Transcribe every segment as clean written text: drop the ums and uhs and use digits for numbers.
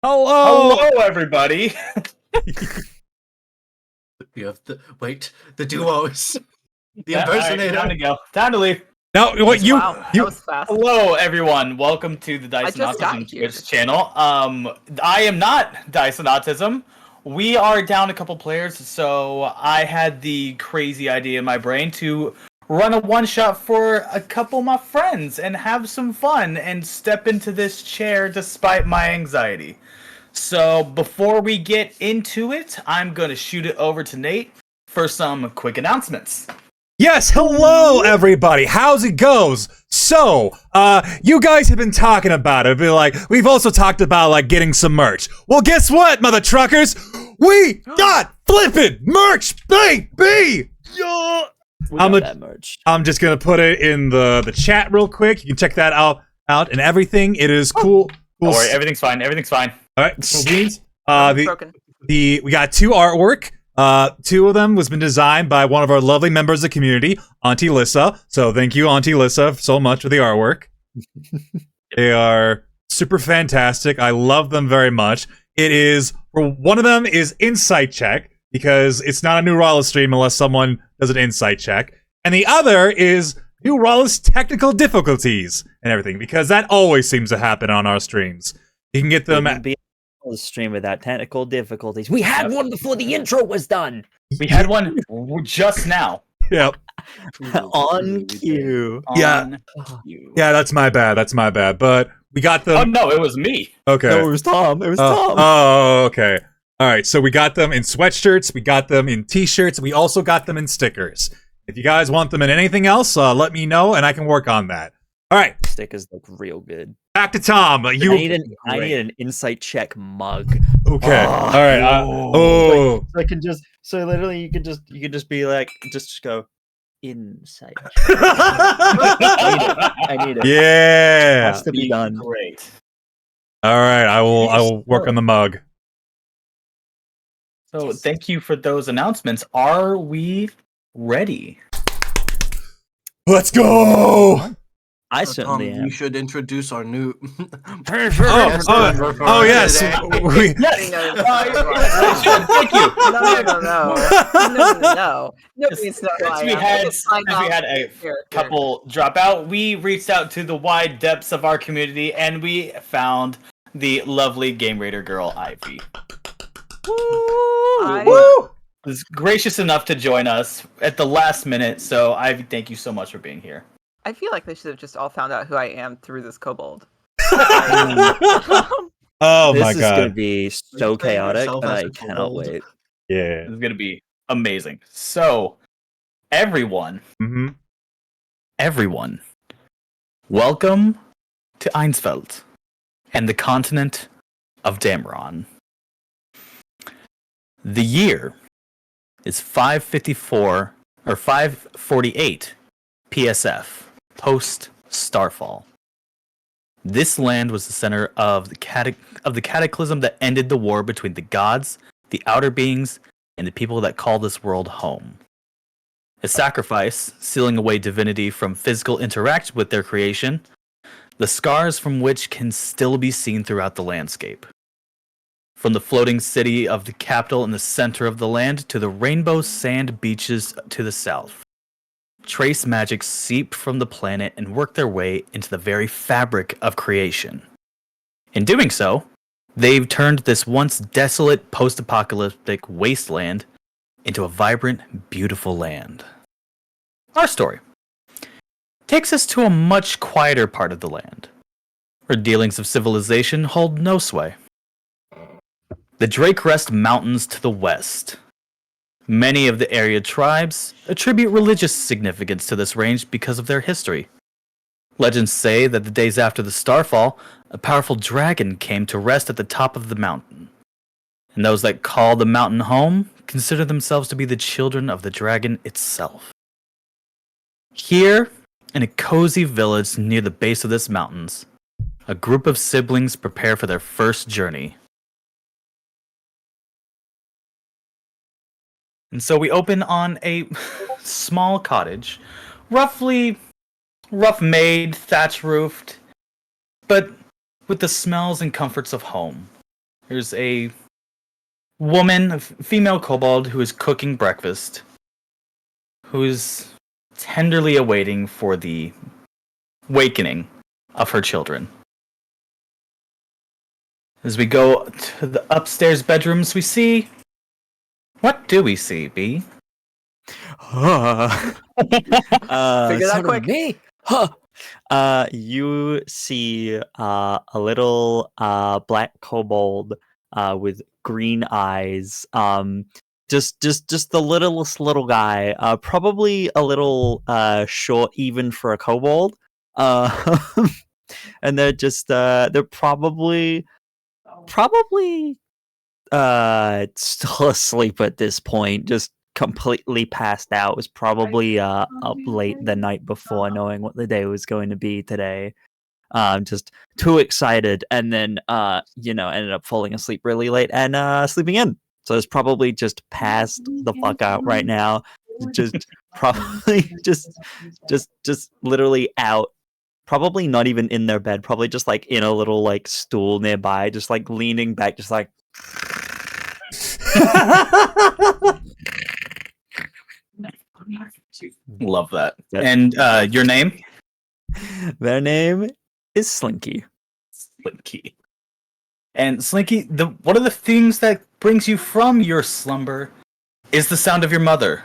Hello! Hello, everybody. You have the duos. The Yeah, impersonator. time to go. Time to leave. Now, what you? Wow, that was fast. Hello, everyone. Welcome to the I Dice and just got Autism here. Twitch channel. I am not Dice and Autism. We are down a couple players, so I had the crazy idea in my brain to run a one-shot for a couple of my friends and have some fun and step into this chair despite my anxiety. So before we get into it, I'm going to shoot it over to Nate for some quick announcements. Yes, hello everybody. How's it goes? So, you guys have been talking about it. We've also talked about getting some merch. Well, guess what, mother truckers? We got flippin' merch, baby! Yeah. That merch. I'm just gonna put it in the chat real quick. You can check that out and everything. It is cool. Don't worry, everything's fine. Everything's fine. All right, cool beans. Broken. We got two artwork. Two of them was been designed by one of our lovely members of the community, Auntie Lissa. So thank you, Auntie Lissa, so much for the artwork. They are super fantastic. I love them very much. It is, for one of them is Insight Check, because it's not a New Rollist stream unless someone does an Insight Check. And the other is New Rollist Technical Difficulties and everything, because that always seems to happen on our streams. You can get them at... The stream without technical difficulties. We had one before the intro was done. We had one just now. Yep. On cue. Yeah. Yeah, that's my bad. But we got them. Oh no, it was me. Okay. No, it was Tom. Tom. Oh, okay. All right. So we got them in sweatshirts. We got them in t-shirts. We also got them in stickers. If you guys want them in anything else, let me know and I can work on that. All right. Stickers look real good. Back to Tom. I need an insight check mug. Okay. All right. So literally you could just be like, just go insight. I need it. Yeah. It has to be done. Great. All right. I will work on the mug. So thank you for those announcements. Are we ready? Let's go. I certainly am. You should introduce our new. Oh yes. Yes. Thank you. No. Nobody's not As we had a couple drop out, we reached out to the wide depths of our community and we found the lovely GameRaterGirl Ivy. Woo! Was gracious enough to join us at the last minute, so Ivy, thank you so much for being here. I feel like they should have just all found out who I am through this kobold. Oh This my is god. gonna be so Explain chaotic, yourself and as I a cannot kobold. wait. Yeah. This is gonna be amazing. So, everyone, welcome to Einsfeld and the continent of Dameron. The year is 554 or 548 PSF, post Starfall. This land was the center of the cataclysm that ended the war between the gods, the outer beings, and the people that call this world home. A sacrifice, sealing away divinity from physical interaction with their creation, the scars from which can still be seen throughout the landscape. From the floating city of the capital in the center of the land to the rainbow sand beaches to the south. Trace magic seep from the planet and work their way into the very fabric of creation. In doing so, they've turned this once desolate post-apocalyptic wasteland into a vibrant, beautiful land. Our story takes us to a much quieter part of the land, where dealings of civilization hold no sway. The Drake Rest Mountains to the west. Many of the area tribes attribute religious significance to this range because of their history. Legends say that the days after the Starfall, a powerful dragon came to rest at the top of the mountain. And those that call the mountain home consider themselves to be the children of the dragon itself. Here, in a cozy village near the base of this mountains, a group of siblings prepare for their first journey. And so we open on a small cottage, rough-made, thatch-roofed, but with the smells and comforts of home. There's a woman, a female kobold, who is cooking breakfast, who's tenderly awaiting for the awakening of her children. As we go to the upstairs bedrooms, we see... What do we see, B? Figure that son of quick. Me. You see a little black kobold with green eyes. Just the littlest little guy. Probably a little short even for a kobold. And they're just they're probably still asleep at this point, just completely passed out. Was probably up late the night before, knowing what the day was going to be today. Just too excited, and then ended up falling asleep really late and sleeping in. So it's probably just passed the fuck out right now. Just probably just literally out. Probably not even in their bed, probably just like in a little like stool nearby, just like leaning back, just like Love that. Yep. And your name? Their name is Slinky. Slinky. And Slinky, one of the things that brings you from your slumber is the sound of your mother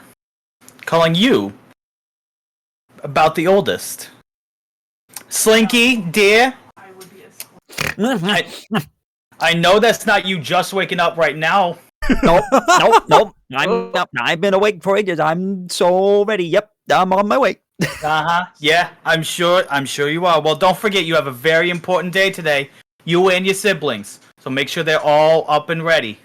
calling you about the oldest. Slinky, dear. I know that's not you just waking up right now. Nope. I've been awake for ages. I'm so ready. Yep, I'm on my way. Yeah, I'm sure you are. Well, don't forget you have a very important day today. You and your siblings. So make sure they're all up and ready.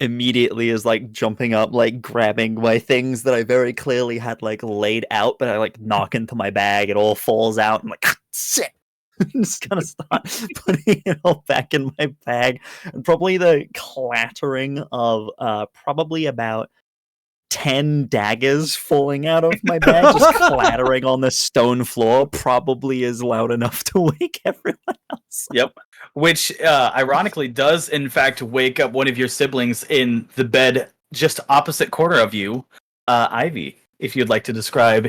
Immediately is like jumping up, like grabbing my things that I very clearly had like laid out, but I like knock into my bag. It all falls out. I'm like, shit. I'm just gonna start putting it all back in my bag, and probably the clattering of probably about 10 daggers falling out of my bag, just clattering on the stone floor, probably is loud enough to wake everyone else. Yep. Which, ironically, does in fact wake up one of your siblings in the bed just opposite corner of you, Ivy. If you'd like to describe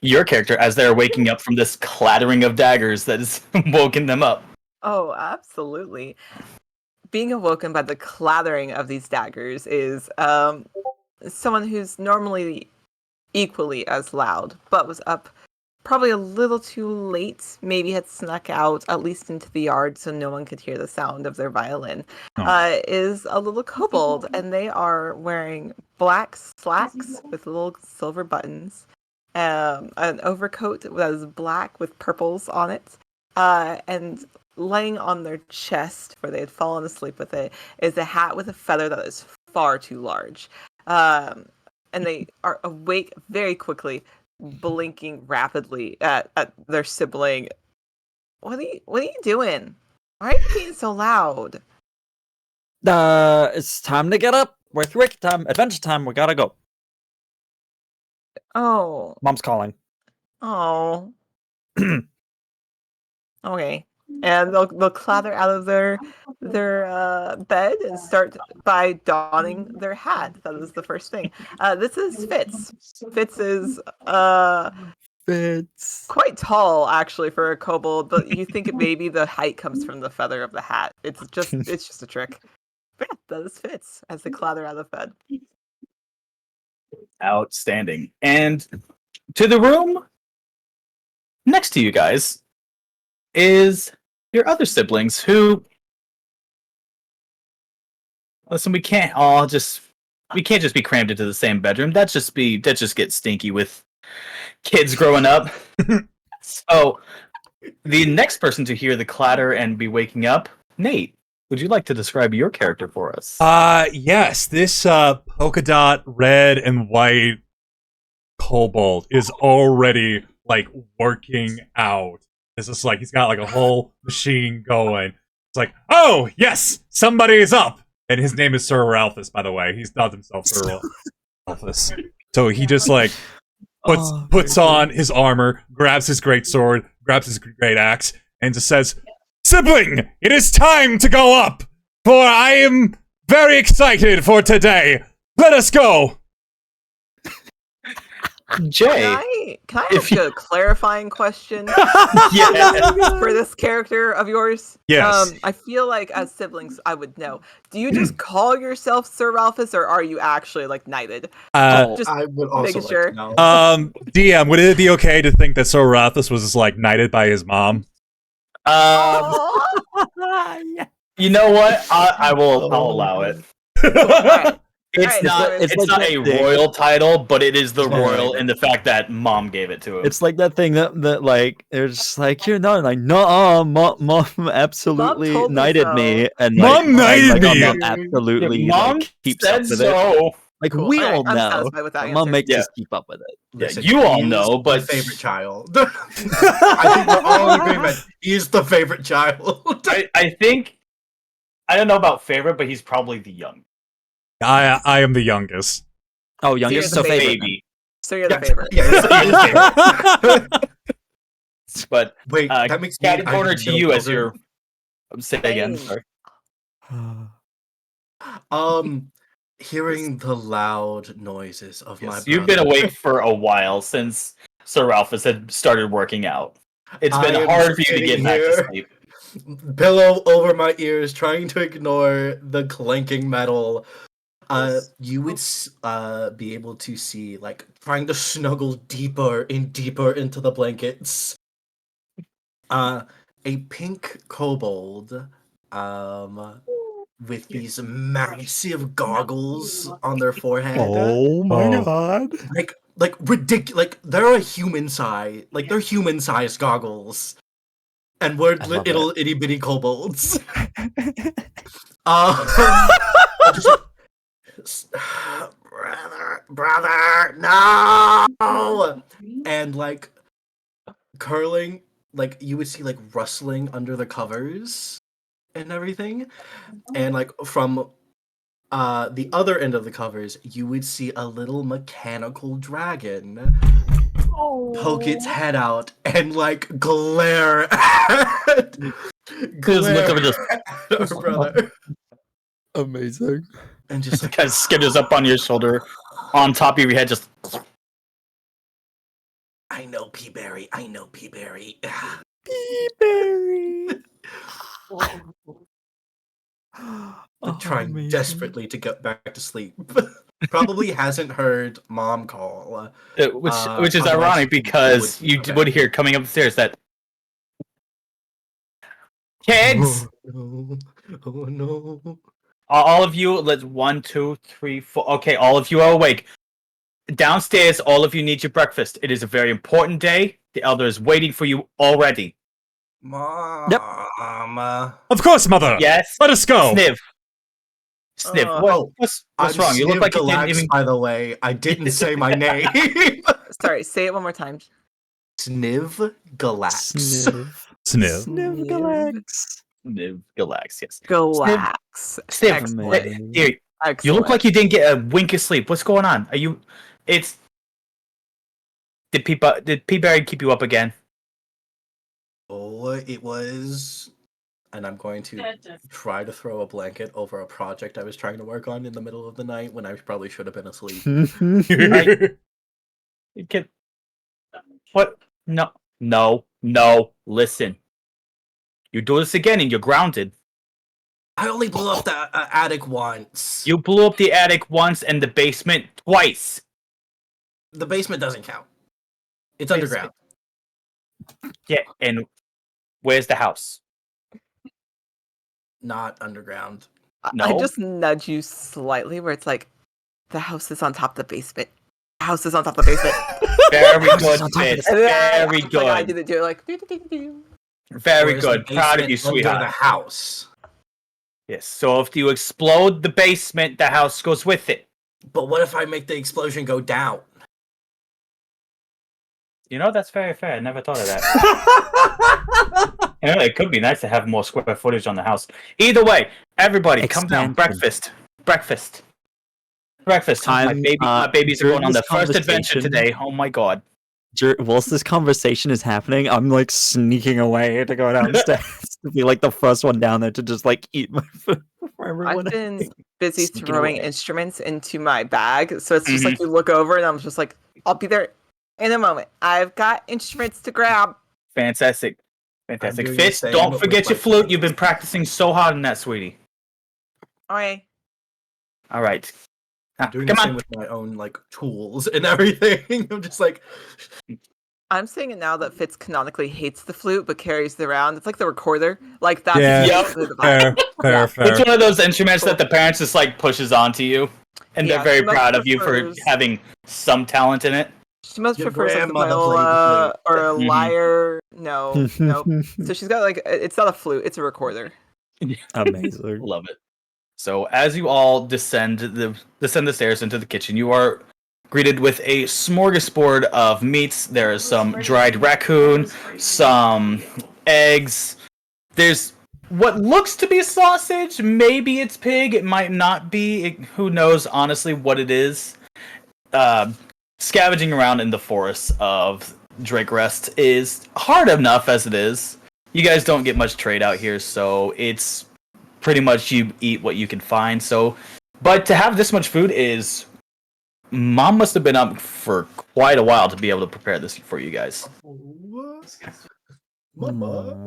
your character as they're waking up from this clattering of daggers that has woken them up. Oh, absolutely. Being awoken by the clattering of these daggers is someone who's normally equally as loud, but was up probably a little too late, maybe had snuck out at least into the yard so no one could hear the sound of their violin, is a little kobold, and they are wearing black slacks with little silver buttons, an overcoat that is black with purples on it, and laying on their chest, where they had fallen asleep with it, is a hat with a feather that is far too large. And they are awake very quickly, blinking rapidly at their sibling. What are you doing? Why are you being so loud? It's time to get up. We're through time, adventure time. We gotta go. Oh. Mom's calling. Oh. Okay. And they'll clatter out of their bed and start by donning their hat. That is the first thing. This is Fitz. Fitz is quite tall actually for a kobold, but you think maybe the height comes from the feather of the hat. It's just a trick. But yeah, that is Fitz as they clatter out of bed. Outstanding. And to the room next to you guys is your other siblings who, listen, we can't just be crammed into the same bedroom. That just gets stinky with kids growing up. So the next person to hear the clatter and be waking up, Nate, would you like to describe your character for us? Yes, this polka dot red and white kobold is already like working out. It's just like he's got like a whole machine going. It's like, oh yes, somebody is up, and his name is Sir Ralphus, by the way. He's dubbed himself Sir Ralphus. So he just like puts on his armor, grabs his great sword, grabs his great axe, and just says, Sibling, it is time to go up, for I am very excited for today. Let us go. Jay. Can I if ask a clarifying question Yeah. for this character of yours? Yes. I feel like as siblings, I would know. Do you just call yourself Sir Ralphus, or are you actually like knighted? Just I would also making like sure. to know. DM, would it be okay to think that Sir Rothus was like knighted by his mom? Aw. Yeah. You know what? I'll allow it. Alright. It's Alright, not. so It's like not that a thing. royal title, but it is the Yeah. royal in the fact that mom gave it to him. It's like that thing that like they're just like you're not like no mom absolutely told me knighted so. me and Mom like, knighted me. mom absolutely Mom like keeps said up with it. so. Like Cool. we Alright, all I'm know. satisfied with that but mom answer. makes Yeah. us keep up with it. Listen, you all he is know, but the favorite child. I think we're all in agreement. He's the favorite child. I think I don't know about favorite, but he's probably the young I am the youngest. Oh, youngest, the so favorite. favorite. baby. So you're the favorite. Yeah, he's the favorite. But Wait, that makes me cat corner to you as your. your. Say again. Same. Sorry. Hearing the loud noises of my Yes, brother. you've been awake for a while since Sir Ralphus had started working out. It's I been am hard for you to sitting get back to here. sleep. Pillow over my ears, trying to ignore the clanking metal. You would be able to see, like, trying to snuggle deeper and deeper into the blankets. A pink kobold, with these massive goggles on their forehead. Oh my Oh. god. Like ridiculous. Like they're a human size. Like they're human sized goggles, and we're I love little itty bitty kobolds. Just, brother, no! And like curling, like you would see like rustling under the covers and everything, and like from the other end of the covers, you would see a little mechanical dragon poke its head out and like glare at look over just- at our brother, Amazing. and just like Kind of skitters up on your shoulder, on top of your head, just. I know Peaberry, I know Peaberry. Berry. Trying desperately to get back to sleep. Probably hasn't heard mom call. Which is otherwise ironic he because would- you okay. would hear coming upstairs that kids. Oh no. All of you, let's 1, 2, 3, 4. Okay, all of you are awake. Downstairs, all of you need your breakfast. It is a very important day. The elder is waiting for you already. Mom. Yep. Of course, mother. Yes. Let us go. Sniv. Sniv. What's I'm wrong? You look like you didn't Galax, even. by the way. I didn't say my name. Sorry, say it one more time. Sniv Galax. Sniv. Sniv Galax. Sniv. Galax. Yes. Relax. Sniv. Excellent. Here, you Excellent. look like you didn't get a wink of sleep. What's going on? Are you? It's. Did Peaberry keep you up again? Oh, it was. And I'm going to try to throw a blanket over a project I was trying to work on in the middle of the night when I probably should have been asleep. You can. What? No. Listen. You do this again and you're grounded. I only blew up the attic once. You blew up the attic once and the basement twice. The basement doesn't count. It's Basement. underground. Yeah, and where's the house? Not underground. I No. just nudge you slightly where it's like, the house is on top of the basement. The house is on top of the basement. Very House is good, on top of Fitz. And then Very it's like I good. do like, do. Very Where's the good. Proud of you, basement under sweetheart. the house. Yes, so if you explode the basement, the house goes with it. But what if I make the explosion go down? You know, that's very fair. I never thought of that. You know, it could be nice to have more square footage on the house. Either way, everybody, come down. Expansion. Breakfast. My babies are during going on their this first adventure conversation- today. Oh my god. Whilst this conversation is happening, I'm like sneaking away to go downstairs. to be like the first one down there to just like eat my food before everyone. I've been busy Sneak it throwing away. instruments into my bag, so it's just like you look over and I'm just like, I'll be there in a moment. I've got instruments to grab. Fantastic. doing Fitz, the same, don't but forget with, your like- flute. You've been practicing so hard on that, sweetie. Okay. All right. I'm doing Come the same on. with my own like tools and everything. I'm just like, I'm saying it now that Fitz canonically hates the flute but carries it around. It's like the recorder. Like that's Yeah. basically the vibe. Fair. It's one of those instruments that the parents just like pushes onto you, and Yeah, they're very she much proud of you for prefers- having some talent in it. She must Your prefers like the grandmother played the viola flute. or a Mhm. lyre. No. So she's got like it's not a flute, it's a recorder. Amazing. Love it. So as you all descend the stairs into the kitchen, you are greeted with a smorgasbord of meats. There is some dried raccoon, some eggs. There's what looks to be sausage. Maybe it's pig. It might not be. Who knows, honestly, what it is. Scavenging around in the forests of Drake Rest is hard enough as it is. You guys don't get much trade out here, so it's pretty much you eat what you can find. So, but to have this much food is... Mom must have been up for quite a while to be able to prepare this for you guys. Mama.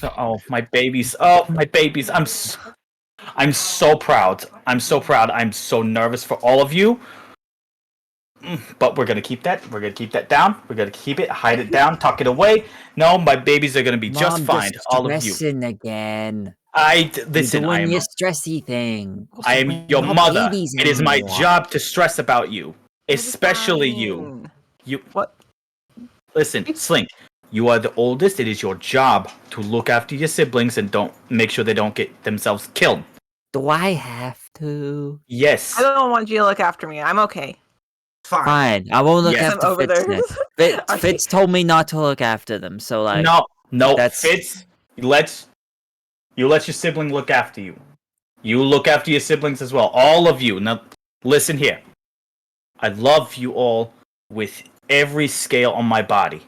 Oh, my babies. Oh, my babies. I'm so proud. I'm so proud. I'm so nervous for all of you. But we're going to keep that. We're going to keep that down. We're going to keep it, hide it down, tuck it away. No, my babies are going to be just fine. All of you. Stressing again. Listen, You're I doing am your stressy thing. I am your Not mother. babies It is my anymore. job to stress about you, especially you. Fine. You What? listen, Slink. You are the oldest. It is your job to look after your siblings and don't make sure they don't get themselves killed. Do I have to? Yes. I don't want you to look after me. I'm okay. Fine, I won't look Yes. after I'm over Fitz there. then. Okay. Fitz told me not to look after them, so like No. that's- Fitz. You let your sibling look after you. You look after your siblings as well. All of you. Now, listen here. I love you all with every scale on my body.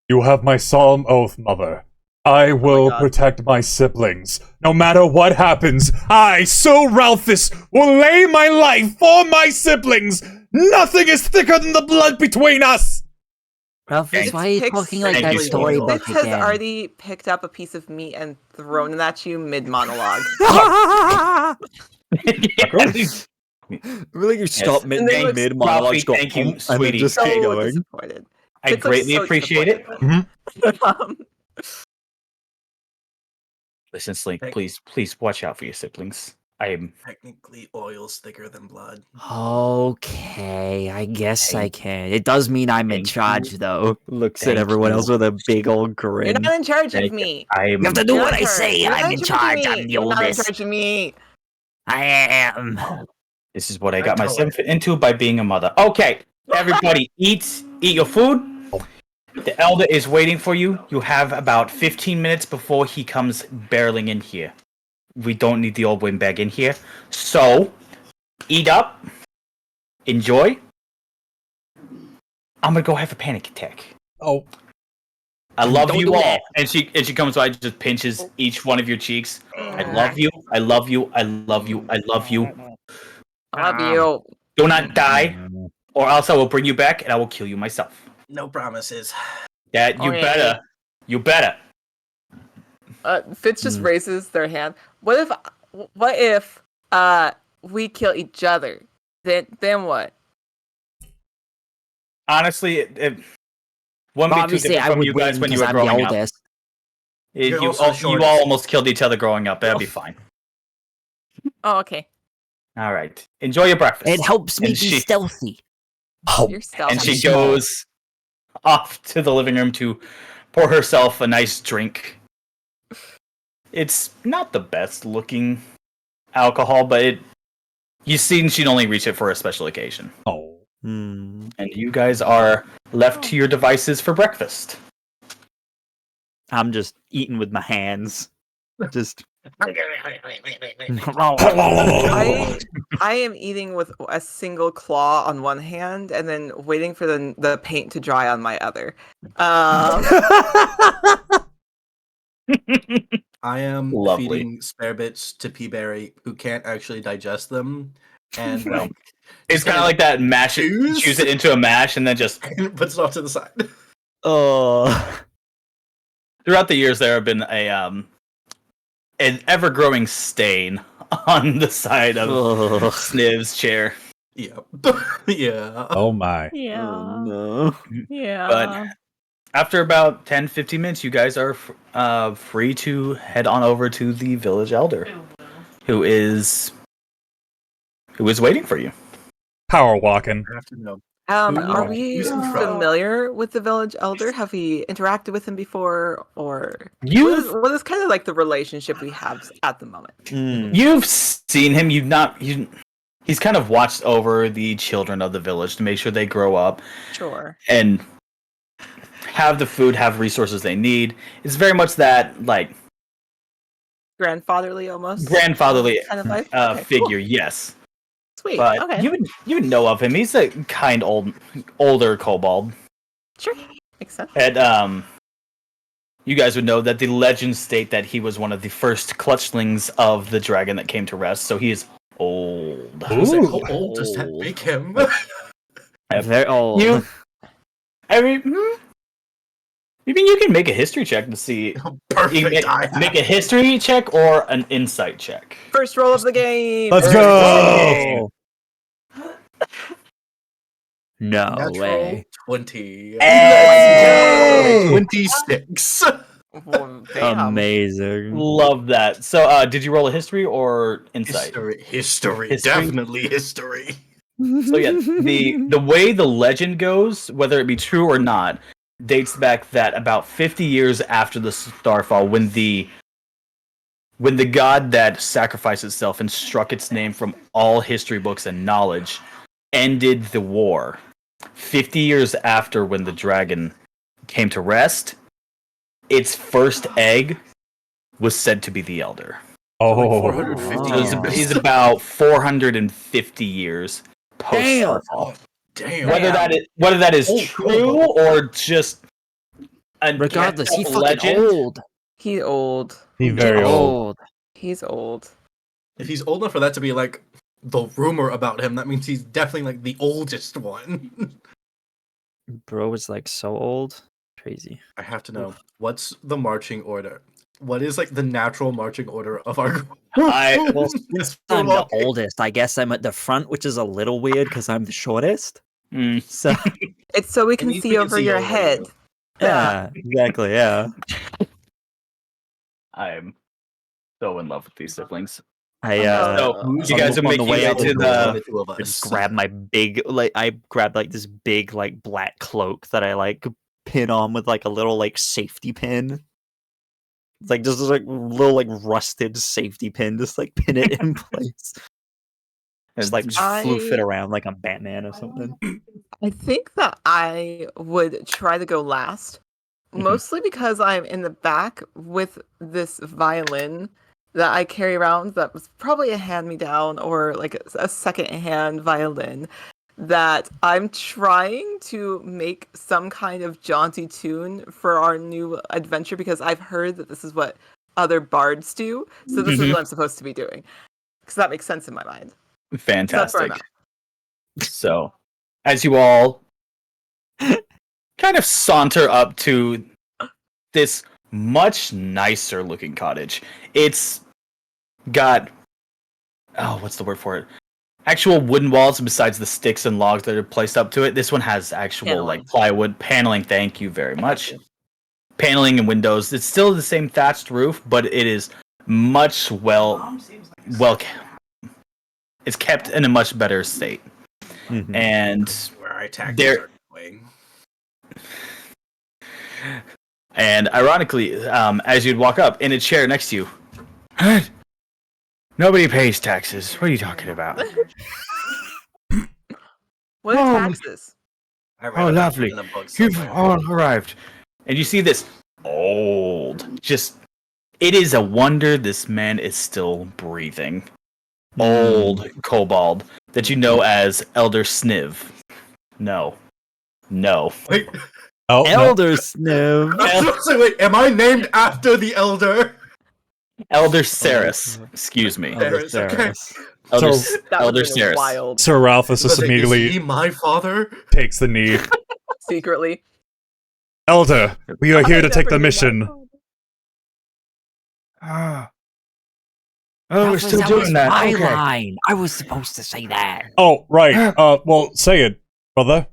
You have my solemn oath, Mother. I will God. protect my siblings. No matter what happens, I, Sir Ralphus, will lay my life for my siblings! Nothing is thicker than the blood between us! Ralphus, why are you Fitz talking like Thank that you. storybook Fitz has again? already picked up a piece of meat and thrown it at you mid-monologue. Really, you stop And then looks- mid monologue, Coffee, thank you, and then sweetie. just So keep going. disappointed. I Fitz looks greatly so appreciate it. disappointed. Listen, Slink, Thank- please watch out for your siblings. I am. Technically, oil's thicker than blood. Okay, I guess I can. It does mean I'm in Thank charge, though. Looks at Thank everyone else you. with a big old You're grin. not in charge Thank of me. I am. You have to do You're what not I in charge. say. You're not I'm in of charge. me. I'm the You're not in oldest. charge of me. I am. This is what I I got know myself into by being a mother. Okay, everybody, eat your food. The elder is waiting for you. You have about 15 minutes before he comes barreling in here. We don't need the old windbag in here. So, eat up. Enjoy. I'm gonna go have a panic attack. Oh. I love Don't you do all. that. And she comes by and just pinches each one of your cheeks. I love you. I love you. I love you. I love you. I love you. Do not die, or else I will bring you back and I will kill you myself. No promises. That you Okay. better. You better. Fitz just raises their hand. What if we kill each other? Then what? Honestly, it wouldn't be too Obviously, different I from would you guys win when you because were I'm the growing up. oldest. You're You also all, the you shortest. all almost killed each other growing up. That'd be fine. Oh, okay. All right. Enjoy your breakfast. It helps me And be she- stealthy. You're stealthy. And she I'm small. goes off to the living room to pour herself a nice drink. It's not the best looking alcohol, but you've seen she'd only reach it for a special occasion. Oh. Hmm. And you guys are left to your devices for breakfast. I'm just eating with my hands. Just I am eating with a single claw on one hand and then waiting for the paint to dry on my other. I am Lovely. feeding spare bits to Peaberry, who can't actually digest them, and like It's kind of like that mash it, Choose? choose it into a mash, and then just puts it off to the side. Oh. throughout the years there have been an ever-growing stain on the side of Ugh. Sniv's chair. Yeah, yeah. Oh my. Oh, no. But after about 10-15 minutes, you guys are free to head on over to the village elder, who is waiting for you. Power walking. I have to know. Are we Who's in front? familiar with the village elder? Have we interacted with him before, or You've what is kind of like the relationship we have at the moment? you've seen him. He's kind of watched over the children of the village to make sure they grow up Sure. and have the food, have resources they need. It's very much that like Grandfatherly almost. grandfatherly kind of life. Okay, figure. cool. Yes, Sweet. but Okay. you would know of him. He's a kind older kobold. Sure. Makes sense. And you guys would know that the legends state that he was one of the first clutchlings of the dragon that came to rest. So he is old. I was like, Ooh. how old does that make him? Very old. You you can make a history check to see. You Perfect. can make a history check or an insight check. First roll of the game. Let's go! No Natural way. 20. Hey! 26. Oh, damn. Amazing. Love that. So, did you roll a history or insight? History. History? Definitely history. So yeah, the way the legend goes, whether it be true or not, dates back that about 50 years after the Starfall, when the god that sacrificed itself and struck its name from all history books and knowledge ended the war. 50 years after, when the dragon came to rest, its first egg was said to be the elder. Oh. 450 Oh. years. He's about 450 years post Damn. Starfall. Damn. Whether that is Oh, true or just a Regardless, he fucking legend, old. He's old. He's very old. He's old. If he's old enough for that to be like the rumor about him, that means he's definitely like the oldest one. Bro was like so old. Crazy. I have to know, what's the marching order? What is like the natural marching order of our group? Well, Yes, I'm the walking. oldest. I guess I'm at the front, which is a little weird because I'm the shortest. Mm. So It's so we can least see we can over see your over head. you. yeah, exactly. Yeah. I'm so in love with these siblings. I So you guys are on the making way it out to the the. two of us. just grab my big I grabbed like this big like black cloak that I like pin on with like a little like safety pin. It's like just like little like rusted safety pin, just like pin it in place. Just like just floof it around like I'm Batman or something. I think that I would try to go last, mostly because I'm in the back with this violin that I carry around that was probably a hand-me-down or like a second-hand violin that I'm trying to make some kind of jaunty tune for our new adventure because I've heard that this is what other bards do. So this is what I'm supposed to be doing. Because that makes sense in my mind. Fantastic. So So, as you all kind of saunter up to this much nicer looking cottage, it's got what's the word for it? Actual wooden walls besides the sticks and logs that are placed up to it. This one has actual Paneling. like plywood paneling. Thank you very much. Paneling and windows. It's still the same thatched roof, but it is much well. It's kept in a much better state. Mhm. And Where our attack There- are going. and ironically, as you'd walk up in a chair next to you, nobody pays taxes. What are you talking about? What are taxes? I read Oh, about lovely. it in a book You've somewhere. all arrived. And you see this old, just It is a wonder this man is still breathing. Old kobold that you know as Elder Sniv. No. Wait, Oh, no. Elder Sniv. I was supposed to say, wait, am I named after the elder? Elder Saris. Excuse me. Elder Saris, okay. Saris. Elder, So- That Elder would have been Saris. wild. Sir Ralphus Was just it, is immediately he my father? takes the knee. Secretly. Elder, we are here I to take never the knew mission. that. Oh, That we're was- still that doing was that. my Okay. line. I was supposed to say that. Oh, right. Well, say it, brother.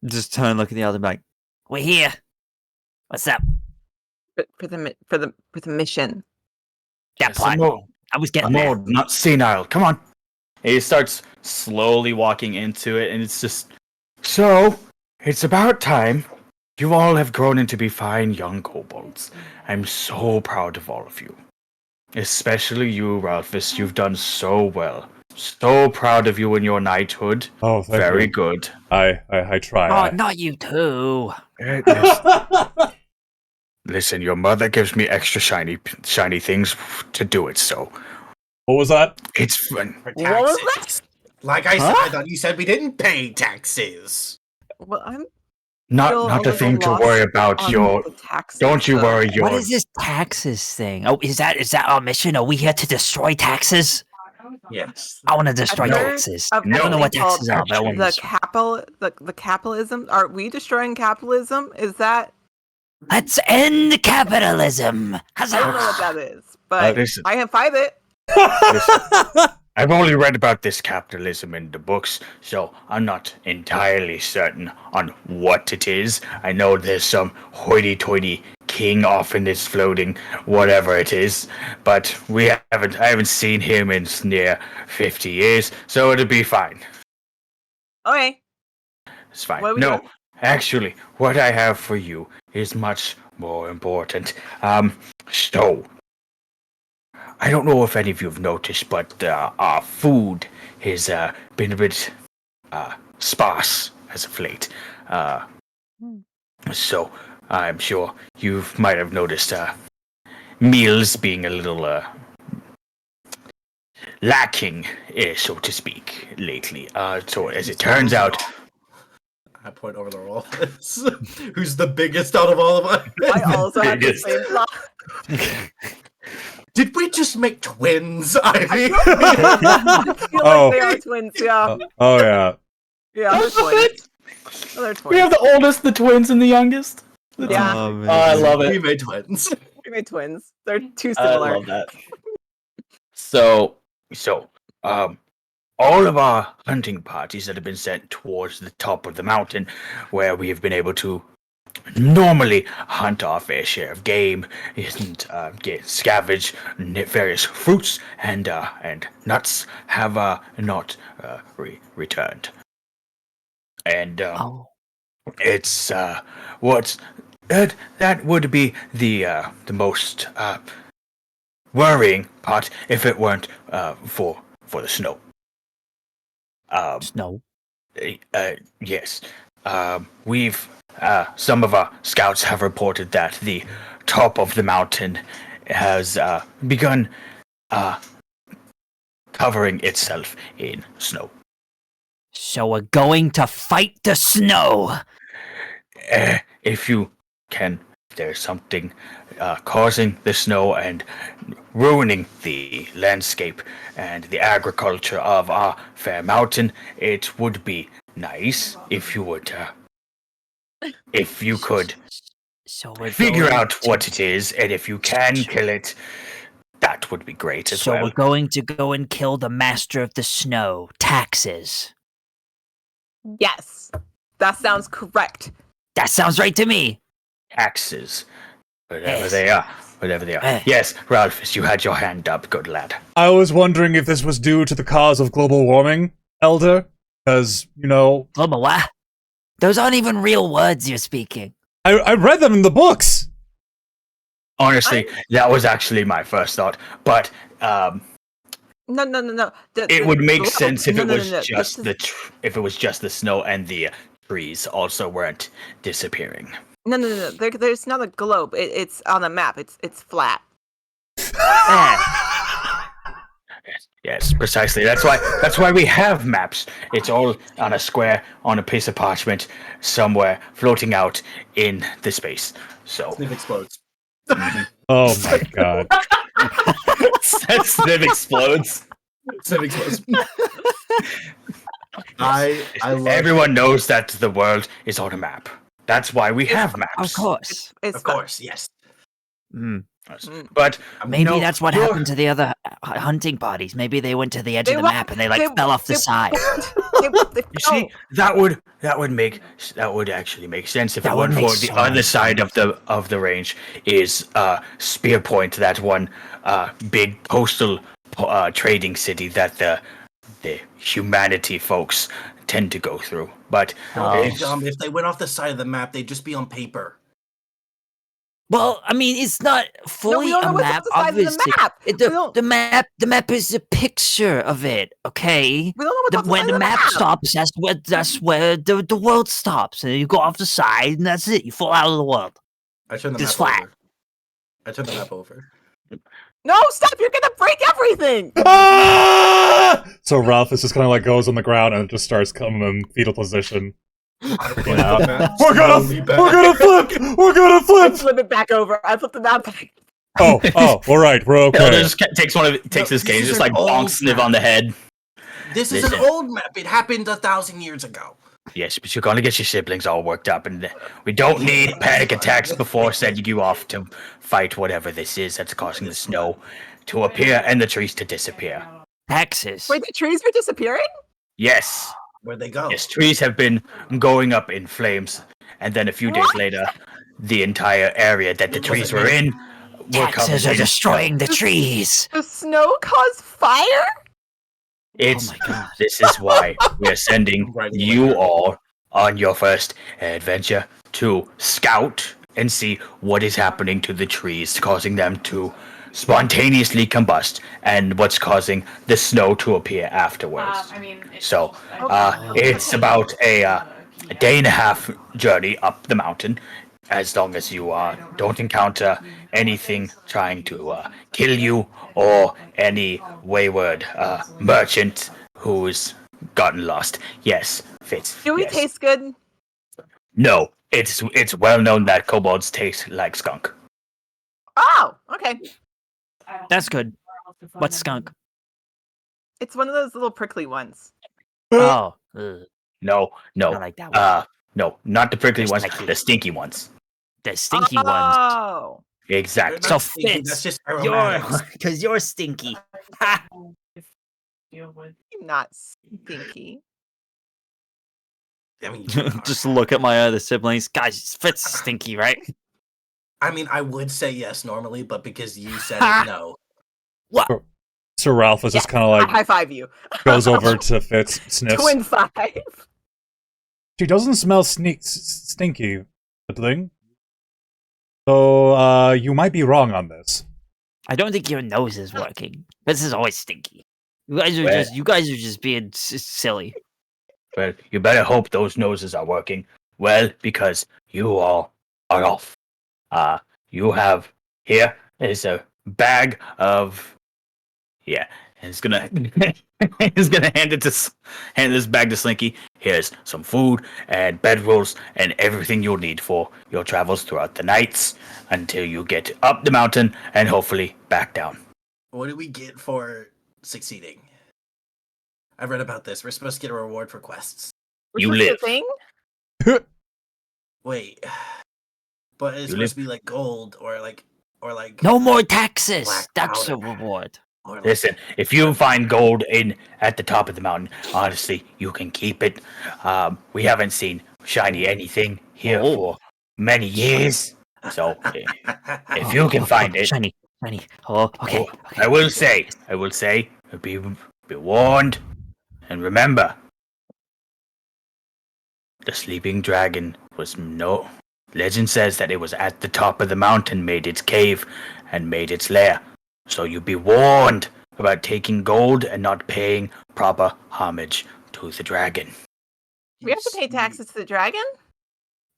Just turn and look at the other and be like, we're here. What's up? For the mission. That Yes, part. I'm old. I was getting I'm there. old, not senile. Come on. And he starts slowly walking into it, and it's just. So, it's about time. You all have grown into be fine young kobolds. I'm so proud of all of you. Especially you, Ralphus. You've done so well. So proud of you in your knighthood. Oh, thank Very you. good. I try. Oh, not you too. Listen, your mother gives me extra shiny things to do it, so What was that? it's fun. For What was taxes. Like I said, I thought you said we didn't pay taxes. Well, I'm Not still a not a thing little to worry lost about. on Your the taxes, don't you though. worry. Your What is this taxes thing? Oh, is that our mission? Are we here to destroy taxes? Yes. I want to destroy I've heard taxes. of I don't know what something called taxes are, but I want to destroy. the capitalism. Are we destroying capitalism? Is that Let's end capitalism. Huzzah! I don't know what that is, but listen. I can fight it. I've only read about this capitalism in the books, so I'm not entirely certain on what it is. I know there's some hoity-toity king off in this floating whatever it is, but I haven't seen him in near 50 years, so it'll be fine. Okay. It's fine. What are we No, doing? actually, what I have for you is much more important. So I don't know if any of you have noticed, but our food has been a bit sparse as of late. So I'm sure you might have noticed meals being a little lacking, so to speak, lately. So as it turns out, I point over the roll. Who's the biggest out of all of us? I also had the biggest. same thought. Did we just make twins, Ivy? I feel Oh. like they are twins. Yeah, Oh yeah. yeah, they're twins. Oh, they're twins. we have the oldest, the twins, and the youngest. Yeah. Oh, I man. love we it. made twins. We made twins. They're too I similar. love that. So, all of our hunting parties that have been sent towards the top of the mountain, where we have been able to normally hunt our fair share of game and scavenge various fruits and nuts, have not returned. And Oh, it's that would be the most worrying part if it weren't for the snow. snow. Yes. We've some of our scouts have reported that the top of the mountain has begun covering itself in snow. So we're going to fight the snow. If you can, there's something causing the snow and ruining the landscape and the agriculture of our fair mountain. It would be nice if you would, if you could So we're figure going out to- what it is, and if you can kill it, that would be great as So well. we're going to go and kill the master of the snow. Taxes. Yes, that sounds correct. That sounds right to me. Taxes, whatever Yes. they are, whatever they are. Eh. Yes, Ralphus, you had your hand up, good lad. I was wondering if this was due to the cause of global warming, Elder, because Global what? Those aren't even real words you're speaking. I read them in the books. Honestly, that was actually my first thought, but No. it would make sense if No, it no, was no, no. just This is- if it was just the snow and the trees also weren't disappearing. No. There's not a globe. It's on a map. It's flat. Yes, precisely. That's why we have maps. It's all on a square on a piece of parchment somewhere floating out in the space. So Sniv explodes. Oh my god. Sniv explodes. Sniv explodes. I love Everyone knows that the world is on a map. That's why we have maps. Of course. It's Of course, yes. But Maybe that's what happened to the other hunting parties. Maybe they went to the edge of the map and they fell off the side. They you see, that would actually make sense if That it would went make for the so other much side of the range is Spear Point, that one big coastal trading city that the humanity folks tend to go through. But If they went off the side of the map, they'd just be on paper. Well, I mean, it's not fully don't know a what's on map. the side of the Obviously, map. the map is a picture of it. Okay, We don't know what's on the when side the of the map map. stops, that's where the world stops, and you go off the side, and that's it. You fall out of the world. I turn the Just map flat. over. I turn the map over. No, stop! You're gonna break everything. Ah! So Ralph is just kind of like goes on the ground and just starts coming in fetal position. Freaking out. out. We're gonna flip! We're gonna I flip! flip it back over. I flip the map back. Oh, all right, we're okay. Elder just takes his cane, this just is like an old bonks Sniv map. on the head. This is an Listen. old map. It happened 1,000 years ago. Yes, but you're gonna get your siblings all worked up, and we don't need panic attacks before sending you off to fight whatever this is that's causing the snow to appear and the trees to disappear. Texas. Wait, the trees are disappearing? Yes, Where'd they go? yes, trees have been going up in flames, and then a few days later, the entire area that the trees were in were covered Taxes are in destroying the trees. The snow caused fire? It's Oh my god. This is why we're sending you all on your first adventure to scout and see what is happening to the trees, causing them to spontaneously combust, and what's causing the snow to appear afterwards. So, it's about a day and a half journey up the mountain, as long as you don't encounter anything trying to kill you or any wayward merchant who's gotten lost. Yes, Fitz. Do we yes. taste good? No, it's well known that kobolds taste like skunk. Oh, okay. That's good. What's skunk? It's one of those little prickly ones. Oh, ugh, No, I like that one. no, not the prickly Just ones, like you. the stinky ones. The stinky ones. Oh. Exactly. So Stinky, Fitz, that's just you're aromatics. because you're stinky. Ha! I'm not stinky. I mean, Just look at my other siblings. Guys, Fitz is stinky, right? I would say yes normally, but because you said Ha! it, no. What? So Ralph is just kind of I like high five you. goes over to Fitz, sniffs. Twin five. She doesn't smell stinky, thing. So you might be wrong on this. I don't think your nose is working. This is always stinky. You guys are Well- just being silly. Well, you better hope those noses are working. Well, because you all are off. You have here is a bag of and it's gonna he's gonna hand this bag to Slinky. Here's some food and bedrolls and everything you'll need for your travels throughout the nights until you get up the mountain and hopefully back down. What do we get for succeeding? I've read about this. We're supposed to get a reward for quests. You Which was live. the thing? Wait, but it's You supposed live- to be like gold or like No more taxes. Black That's a powder. reward. or like Listen, if you find gold at the top of the mountain, honestly, you can keep it. We haven't seen shiny anything here Oh. for many years. So if you can find it, Shiny. Oh, okay. oh, I will say, be warned, and remember, the sleeping dragon legend says that it was at the top of the mountain, made its cave, and made its lair. So you be warned about taking gold and not paying proper homage to the dragon. We have to pay taxes to the dragon?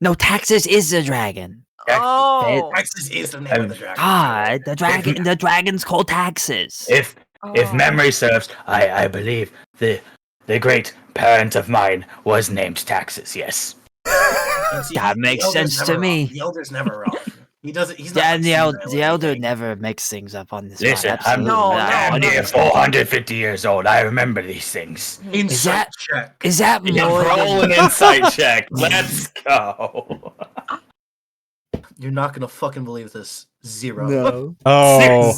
No, Taxus is the dragon. Oh. Taxus is the name of the dragon. God, the dragon's called Taxus. If Oh. memory serves, I believe the great parent of mine was named Taxus. Yes. And see, That the makes elder's sense never to me. wrong. The elder's never wrong. He doesn't. He's Yeah, not. the, Like the elder anything. never makes things up on this. Listen, one. Absolutely. No, I'm no. near 450 years old. I remember these things. Insight that- check. Is that more Roll than... an insight check. Let's go. You're not gonna fucking believe this. 0. No. Oh.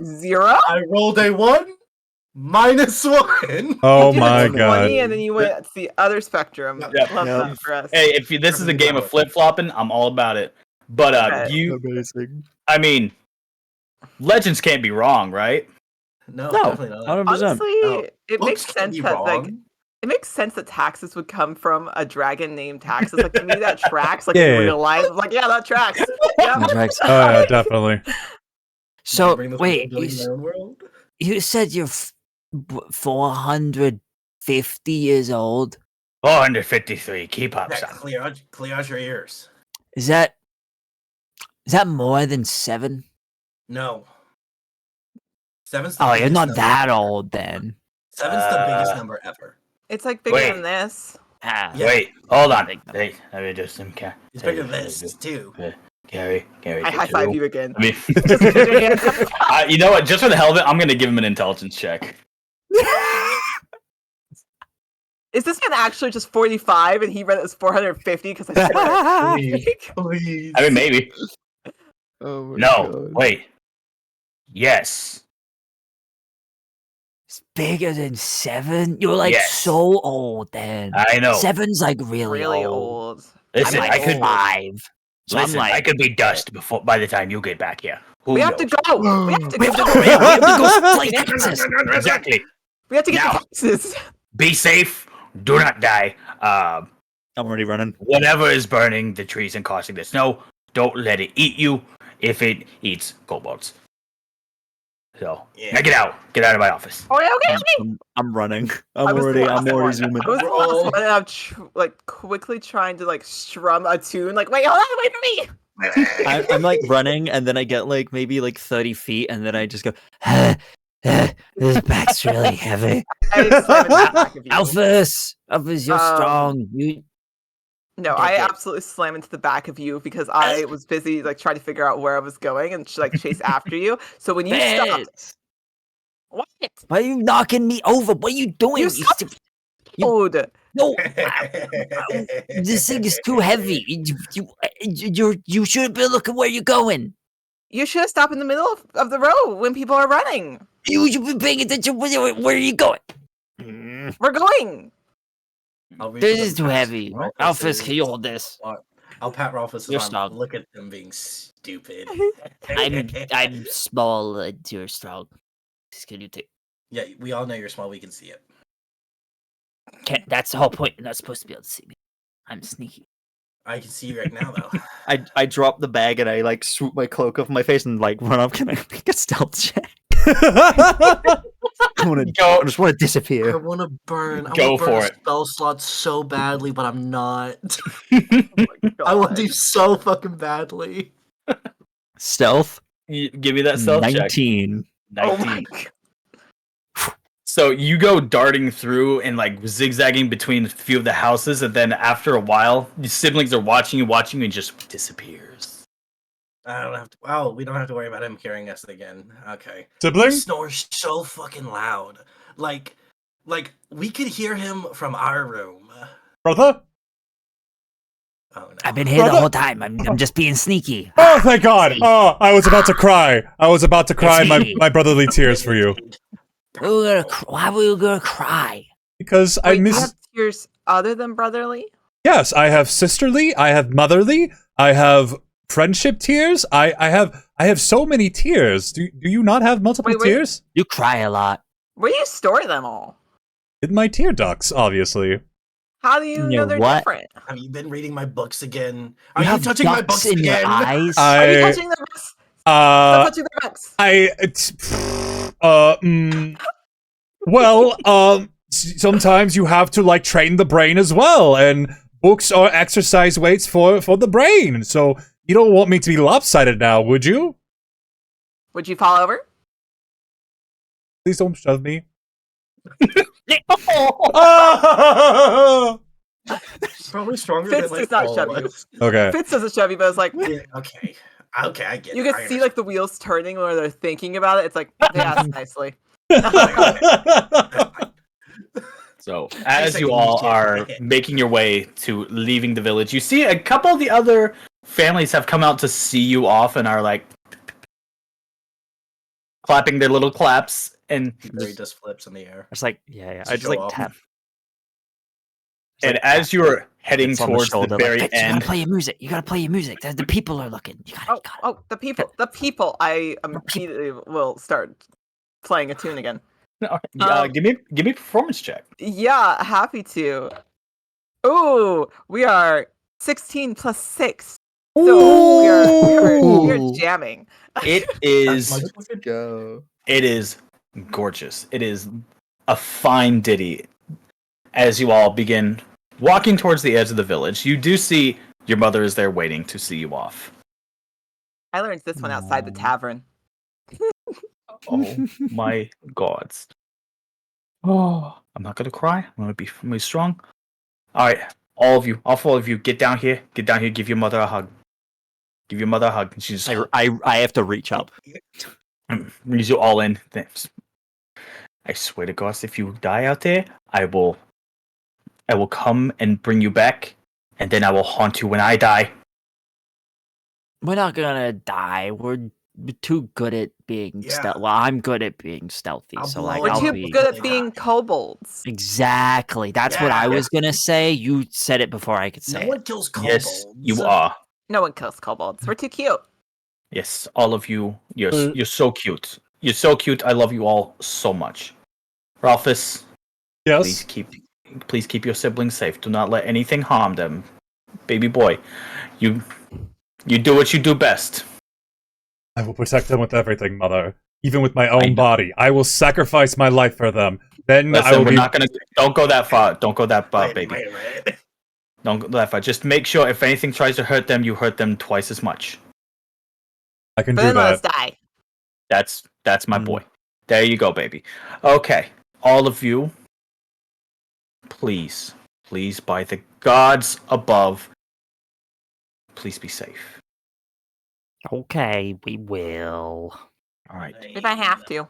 0? I rolled a 1 minus 1. Oh You my did 20 god. and then you went to the other spectrum. Yep. Love Yep. that for us. Hey, if this is a game of flip flopping, I'm all about it. But Okay. Amazing. I mean, legends can't be wrong, right? No, No. definitely not. 100%. Honestly, No. it Books makes can sense be that wrong. it makes sense that Taxus would come from a dragon named Taxus. Like to me, that tracks. Like Yeah. in real life, I'm like, yeah, that tracks. Yeah. That tracks. Oh yeah, definitely. So Bring the wait, building in their own world. you said you're 450 years old. 453. Keep up, Yeah, son. clear out your ears. Is that more than 7? No. 7's the Oh, you're biggest not number. that old then. 7's the biggest number ever. It's like bigger Wait. than this. Ah, Yeah. Wait, hold on. Wait, let me just It's bigger than this too. Gary. I high five you again. I mean, Just put your hands up. you know what? Just for the hell of it, I'm gonna give him an intelligence check. Is this man actually just 45 and he read it as 450 because I said Please, it? please. I mean, maybe. Oh my No, God. wait. Yes. It's bigger than 7? You're like Yes. so old then. I know. 7's like really, Really old. old. Listen, I'm I like could 5. So listen. I'm like, I could be dust by the time you get back here. Who We have to knows? go. We have to we have to go. go. We have to go play Texas. Exactly. We have to get Now. to Texas. Be safe. Do not die. I'm already running. Whatever is burning the trees and causing the snow, don't let it eat you if it eats kobolds. So, Yeah. now get out. Get out of my office. Oh, yeah, okay. I'm running. I was the last one. zooming. I was the last one, and I'm like quickly trying to like strum a tune. Like, wait, hold on, wait for me. I'm like running, and then I get like maybe like 30 feet, and then I just go, this back's really heavy. I just slam in the back of you. Alphys, you're Um, strong. You No, Okay, I good. absolutely slam into the back of you because I was busy like trying to figure out where I was going and like chase after you. So when you stopped, Fitz, what? why are you knocking me over? What are you doing? You stopped. Dude, No, this thing is too heavy. You should be looking where you're going. you should have stopped in the middle of the road when people are running. You should be paying attention. Where are you going? We're going. I'll reach This for is them too fast. heavy. Rolfus Alphys, is- can you hold this? I'll pat Rolfus' You're arm. strong. Look at them being stupid. I'm small and you're strong. Can you take? Yeah, we all know you're small. We can see it. That's the whole point. You're not supposed to be able to see me. I'm sneaky. I can see you right now, though. I drop the bag and I like swoop my cloak over my face and like run up. Can I make a stealth check? I just want to I disappear. want to burn. Go I wanna burn for a it. spell slot so badly, but I'm not. Oh I want God. to so fucking badly. Stealth. Give me that stealth check. 19. Oh my 19. God. So you go darting through and like zigzagging between a few of the houses, and then after a while, your siblings are watching you, and just disappears. I don't have to. Oh, we don't have to worry about him hearing us again. Okay. Sibling? He snores so fucking loud. Like we could hear him from our room. Brother? Oh no. I've been here the whole time. I'm just being sneaky. Oh, thank God. Oh, I was about to cry. I was about to cry my brotherly tears for you. Why were you gonna cry? Because I Wait, you miss... have tears other than brotherly? Yes, I have sisterly, I have motherly, I have friendship tears. I have so many tears. Do you not have multiple Wait. tears? You cry a lot. Where do you store them all? In my tear ducts, obviously. How do you know Your they're what? different? Have you been reading my books again? Are You you have touching my ducts books in your again? eyes. Are you touching the books? Stop touching the books. Well, sometimes you have to like train the brain as well, and books are exercise weights for the brain. So you don't want me to be lopsided now, would you? Would you fall over? Please don't shove me. Probably stronger Fitz than does like not all shove of you. us. Okay. Fitz does a chubby, but it's like Yeah, okay, I get you it. can see like the wheels turning when they're thinking about it. It's like they asked nicely. So, as say you you all can. are making your way to leaving the village, you see a couple of the other families have come out to see you off and are like clapping their little claps. And Barry does flips in the air. It's like, yeah. To I just show like off. tap. and as you are heading It's on the towards the shoulder, very like, "Fitz, you end, gotta play your music. You gotta play your music. The people are looking. You gotta. The people. I immediately will start playing a tune again. give me a performance check. Yeah, happy to. Ooh, we are 16 plus 6. So we are jamming. It That's is my fucking- Go. it is gorgeous. It is a fine ditty. As you all begin walking towards the edge of the village, you do see your mother is there waiting to see you off. I learned this one outside the tavern. Oh my gods. Oh, I'm not gonna cry. I'm gonna be strong. Alright, all 4 of you, get down here, give your mother a hug. Give your mother a hug. And she's I have to reach up. brings you all in. I swear to God, if you die out there, I will come and bring you back, and then I will haunt you when I die. We're not gonna die. We're too good at being Yeah. stealthy. Well, I'm good at being stealthy, I'll so blow like it. We're I'll too be good at being kobolds. exactly. That's what I Yeah. was gonna say. You said it before I could say No it. one kills kobolds. Yes, you are. No one kills kobolds. We're too cute. Yes, all of you. You're so cute. You're so cute. I love you all so much. Ralphus, Yes. please keep your siblings safe. Do not let anything harm them. Baby boy, you do what you do best. I will protect them with everything, Mother. Even with my I own know. body. I will sacrifice my life for them. Then I Listen, will we're be... not gonna. Don't go that far. Don't go that far, Wait, baby. wait a minute. Don't go that far. Just make sure if anything tries to hurt them, you hurt them twice as much. I can But do then let us that. die. That's my boy. There you go, baby. Okay, all of you, please, by the gods above, please be safe. Okay, we will. All right. If I have to.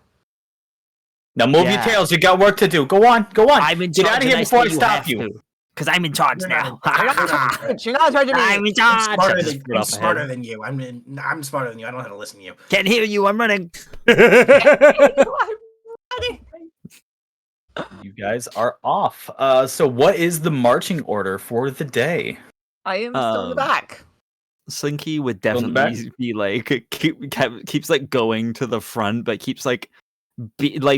Now move your Yeah. tails. You got work to do. Go on. I'm in Get charge. out of here and before I say stop have you. to, 'cause I'm in charge You're not now. in charge. You're not charging me. I'm in I'm charge. smarter, Just than, put I'm up smarter ahead. than you. I'm smarter than you. I don't know how to listen to you. Can't hear you. I'm running. You guys are off. So what is the marching order for the day? I am still in the back. Slinky would On the back? definitely be like keeps like going to the front, but keeps like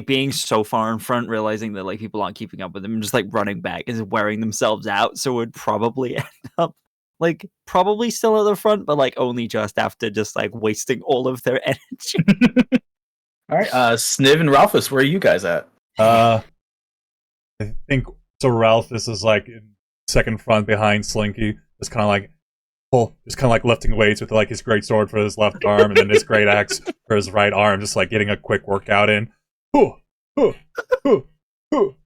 being so far in front, realizing that like people aren't keeping up with him, just like running back is wearing themselves out. So would probably end up like probably still at the front, but like only just after just like wasting all of their energy. All right. Sniv and Ralphus, where are you guys at? I think so. Ralph, this is like in second front behind Slinky, just kind of like lifting weights with like his great sword for his left arm and then his great axe for his right arm, just like getting a quick workout in. Ooh, ooh, ooh, ooh.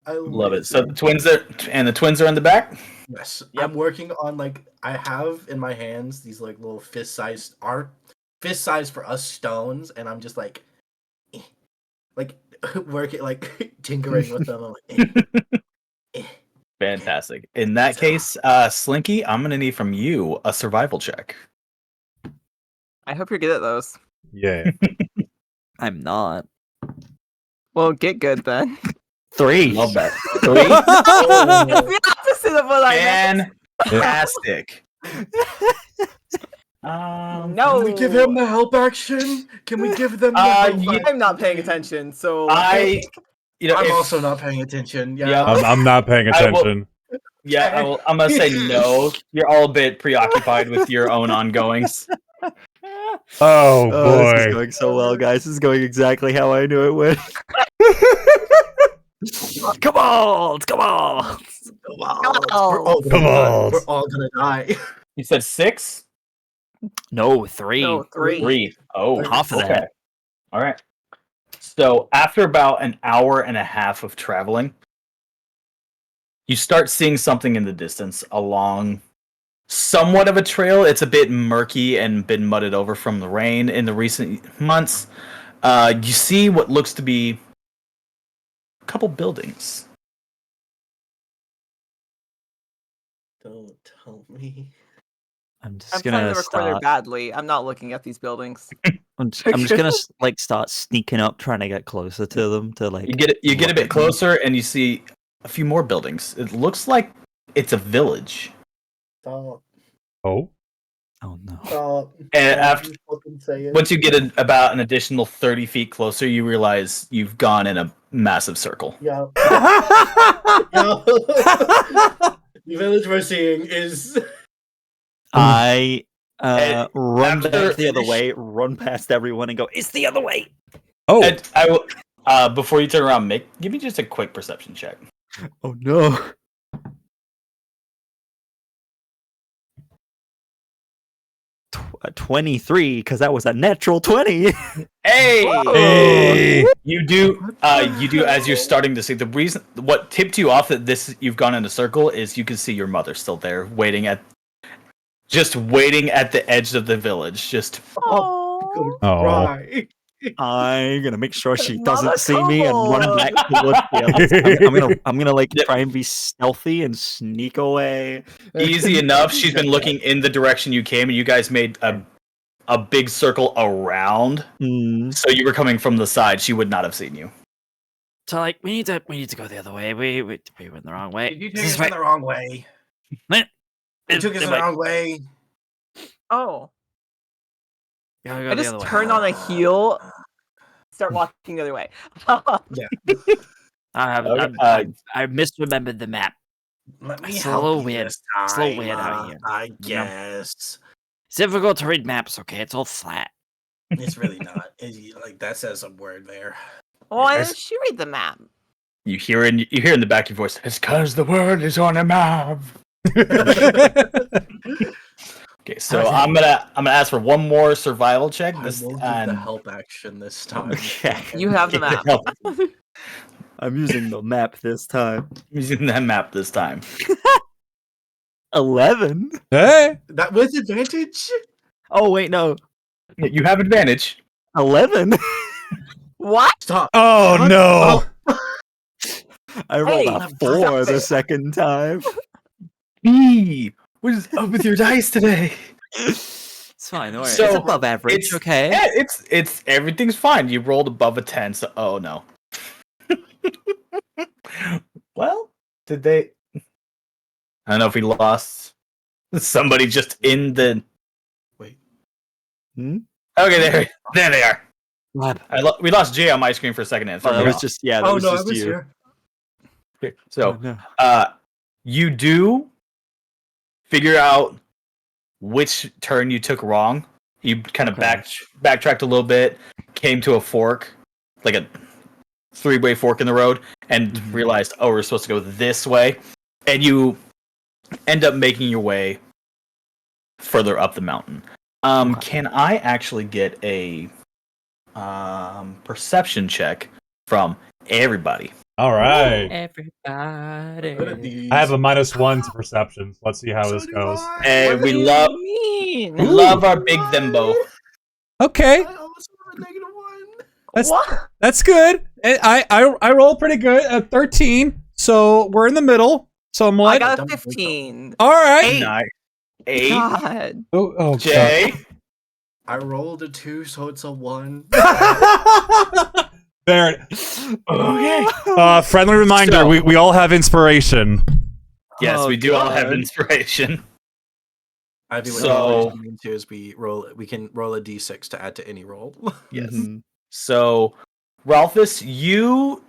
I Love it. So the twins are in the back. Yes, Yep. I'm working on like I have in my hands these like little fist size for us stones, and I'm just like working like tinkering with them. I'm like, Fantastic. In that case, Slinky, I'm gonna need from you a survival check. I hope you're good at those. Yeah. I'm not. Well, get good then. 3. Love that. It's the opposite of what I meant. Fantastic. No. Can we give him the help action? Can we give them the help yeah. I'm not paying attention, so I'm also not paying attention. Yeah. I'm not paying I will- attention. I'm gonna say no. You're all a bit preoccupied with your own ongoings. Oh This is boy. going so well, guys. This is going exactly how I knew it would. Kobolds! Kobolds! We're all gonna Come die. on. We're all gonna die. You said 6? No, 3. No, 3. 3. Oh, Half of okay. that. All right. So after about an hour and a half of traveling, you start seeing something in the distance along somewhat of a trail. It's a bit murky and been mudded over from the rain in the recent months. You see what looks to be a couple buildings. Don't tell me. I'm just I'm playing gonna the recorder start. badly. I'm not looking at these buildings. I'm just gonna like start sneaking up, trying to get closer to them. To like You get a look bit at them. closer and you see a few more buildings. It looks like it's a village. Stop. Oh. Oh no! Stop. And Don't after you fucking say it. once you get about an additional 30 feet closer, you realize you've gone in a massive circle. Yeah. Yeah. The village we're seeing is. I And run after back the other finish- way, run past everyone, and go, "It's the other way!" Oh. And I will. Before you turn around, give me just a quick perception check. Oh no! 23, because that was a natural 20. Hey, Hey. you do. You do as you're starting to see the reason. What tipped you off that you've gone in a circle is you can see your mother still there, waiting at the edge of the village. Just Oh, Oh. Right. I'm gonna make sure she Mother doesn't see me and run Kobold. back towards the others. I'm gonna like Yep. try and be stealthy and sneak away. easy enough. She's been looking in the direction you came, and you guys made a big circle around. Mm. So you were coming from the side. She would not have seen you. So like we need to go the other way. We went the wrong way. Did you This take is us right. the wrong way? Man, You took us the wrong way. oh! Gotta go I the just other way. turn on a heel, start walking the other way. I misremembered the map. Let me It's a help little you weird. this It's a little time, weird out here. I know? guess. It's difficult to read maps. Okay, it's all flat. It's really not. Like that says a word there. Why There's- didn't she read the map? You hear in the back of your voice. It's because the word is on a map. Okay, so I'm gonna ask for one more survival check. I This will give and the help action this time. Okay. You have the map. I'm using the map this time. using that map this time. 11. Hey. That was advantage. Oh wait, no. You have advantage. 11. What? Stop. Oh Shut no. up. I rolled Hey, a 4 the second time. What is up with your dice today? It's fine. Don't worry. So, it's above average. it's- Okay. Yeah, it's everything's fine. You rolled above a 10, so oh no. Well, did they? I don't know if we lost somebody just in the. Wait. Okay, there they are. Lab. We lost Jay on my screen for a second. And Oh, that threw me was off. just that Oh was no, I just was you. here. Okay, so Oh, no. you do figure out which turn you took wrong. You kind of Okay. backtracked a little bit, came to a fork, like a three-way fork in the road, and realized, oh, we're supposed to go this way. And you end up making your way further up the mountain. Okay. Can I actually get a perception check from everybody? All right. Everybody. What are these? I have a -1 to perception. So let's see how So this do goes. I. Hey, What we do you love mean? we love our big thembo. Okay, I also have a -1. That's- What? that's good. I rolled pretty good at 13, so we're in the middle. I Somewhat. got a Double 15. All right. Nine, 8, God. Oh, Jay. I rolled a 2, so it's a 1. God. There. Okay. Friendly reminder: So- we all have inspiration. Yes, Oh, we do all have God. inspiration. I think what So- you mean to is we can roll a d6 to add to any roll. Yes. Mhm. So, Ralphus, you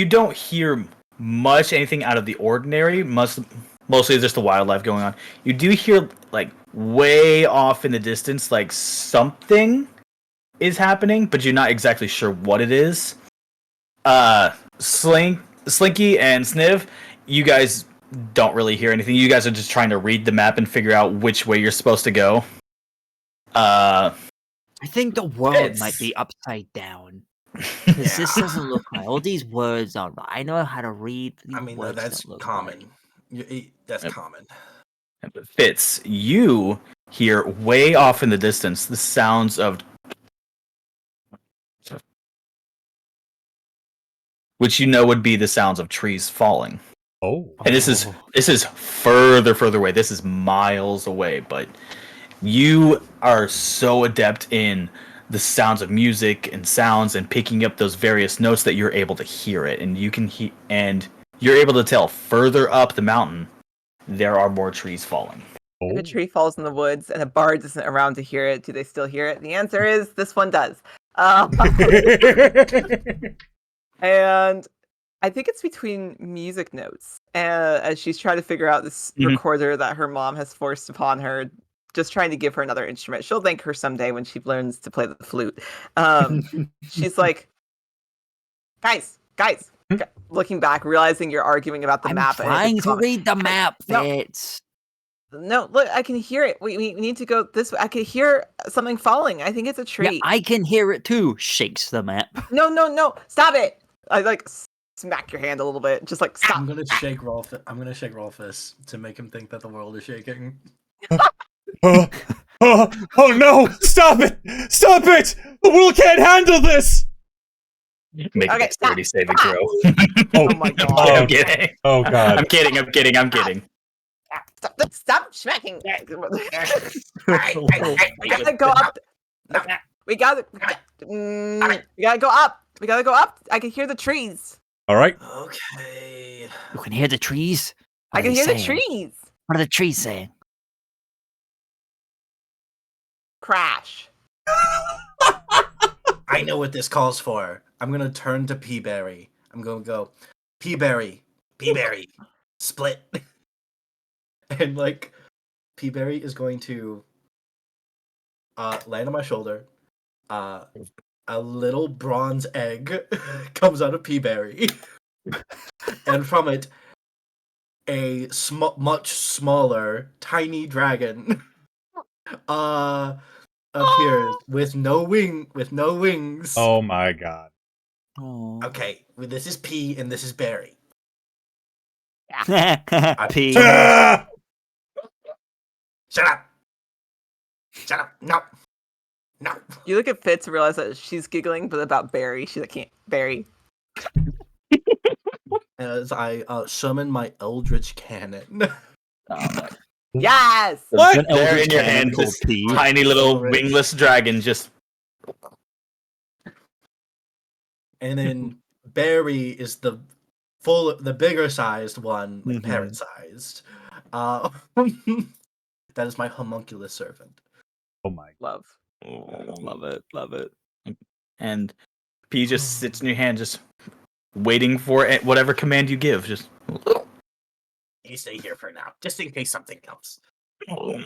don't hear much anything out of the ordinary. Mostly just the wildlife going on. You do hear like way off in the distance, like something is happening, but you're not exactly sure what it is. Slinky and Sniv, you guys don't really hear anything. You guys are just trying to read the map and figure out which way you're supposed to go. I think the world It's- might be upside down. Because this doesn't look right. All these words are. I know how to read. These I mean, words that's don't look common. right. That's Yep. common. Fitz, you hear way off in the distance the sounds of, which you know would be the sounds of trees falling. Oh. And this is further away. This is miles away, but you are so adept in the sounds of music and sounds and picking up those various notes that you're able to hear it, and you can and you're able to tell further up the mountain there are more trees falling. If a tree falls in the woods and a bard isn't around to hear it, do they still hear it? The answer is this one does. And I think it's between music notes. As she's trying to figure out this recorder that her mom has forced upon her, just trying to give her another instrument. She'll thank her someday when she learns to play the flute. She's like, guys, looking back, realizing you're arguing about the I'm map. trying and to read the map, No. Fitz. No, look, I can hear it. We need to go this way. I can hear something falling. I think it's a tree. Yeah, I can hear it too. Shakes the map. No, stop it. I like smack your hand a little bit. Just like stop. I'm gonna shake Rolfus to make him think that the world is shaking. Oh no! Stop it! Stop it! The world can't handle this! Make a Okay, dexterity saving stop. throw. Oh my god. I'm kidding. Oh god. I'm kidding. Stop smacking. We gotta go up. We gotta go up. We gotta go up. I can hear the trees. Alright. Okay. You can hear the trees. What I are can they hear the saying? trees. What are the trees saying? Crash. I know what this calls for. I'm gonna turn to Peaberry. I'm gonna go, Peaberry, split. And like, Peaberry is going to land on my shoulder. A little bronze egg comes out of Peaberry, and from it, a much smaller, tiny dragon appears with no wings. Oh my god. Oh. Okay, well, this is P and this is Berry. P. Ah! Shut up! No. You look at Fitz and realize that she's giggling, but about Barry. She's like, Barry. As I summon my Eldritch Cannon. Yes. What? There in your hand, this tiny little Already. wingless dragon just. And then Barry is the bigger sized one, like parrot sized. That is my homunculus servant. Oh my. Love. Love it. And P just sits in your hand, just waiting for whatever command you give. Just. You stay here for now, just in case something comes. All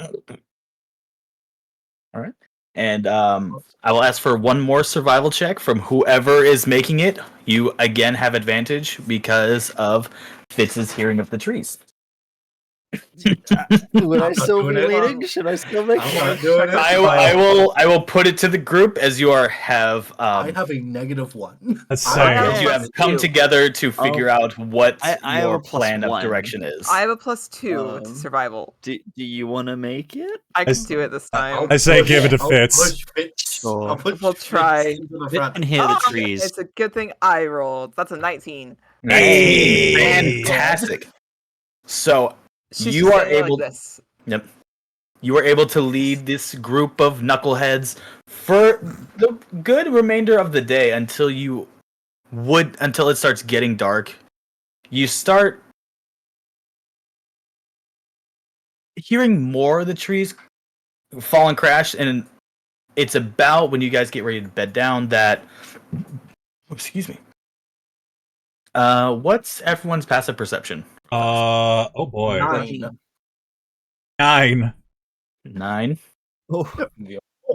right. And I will ask for one more survival check from whoever is making it. You again have advantage because of Fitz's hearing of the trees. Would I I'm still not be doing it. leading? Should I still make I'm it? not doing it. I will put it to the group as you have I have a -1. That's I saying. have you a have come +2. together to figure out what I have your a +1. plan of direction is. I have a +2 to Um, survival. Do you want to make it? I can s- do it this time. I say give it to I'll Fitz. push Fitz. Sure. I'll push We'll Fitz try. into the front. And hear the Oh, trees. It's a good thing I rolled. That's a 19. Hey! Fantastic. So She's You just are standing able- like this. Yep. You are able to lead this group of knuckleheads for the good remainder of the day until it starts getting dark. You start hearing more of the trees fall and crash, and it's about when you guys get ready to bed down that excuse me. What's everyone's passive perception? Oh boy. 9. 9. 9. Oh,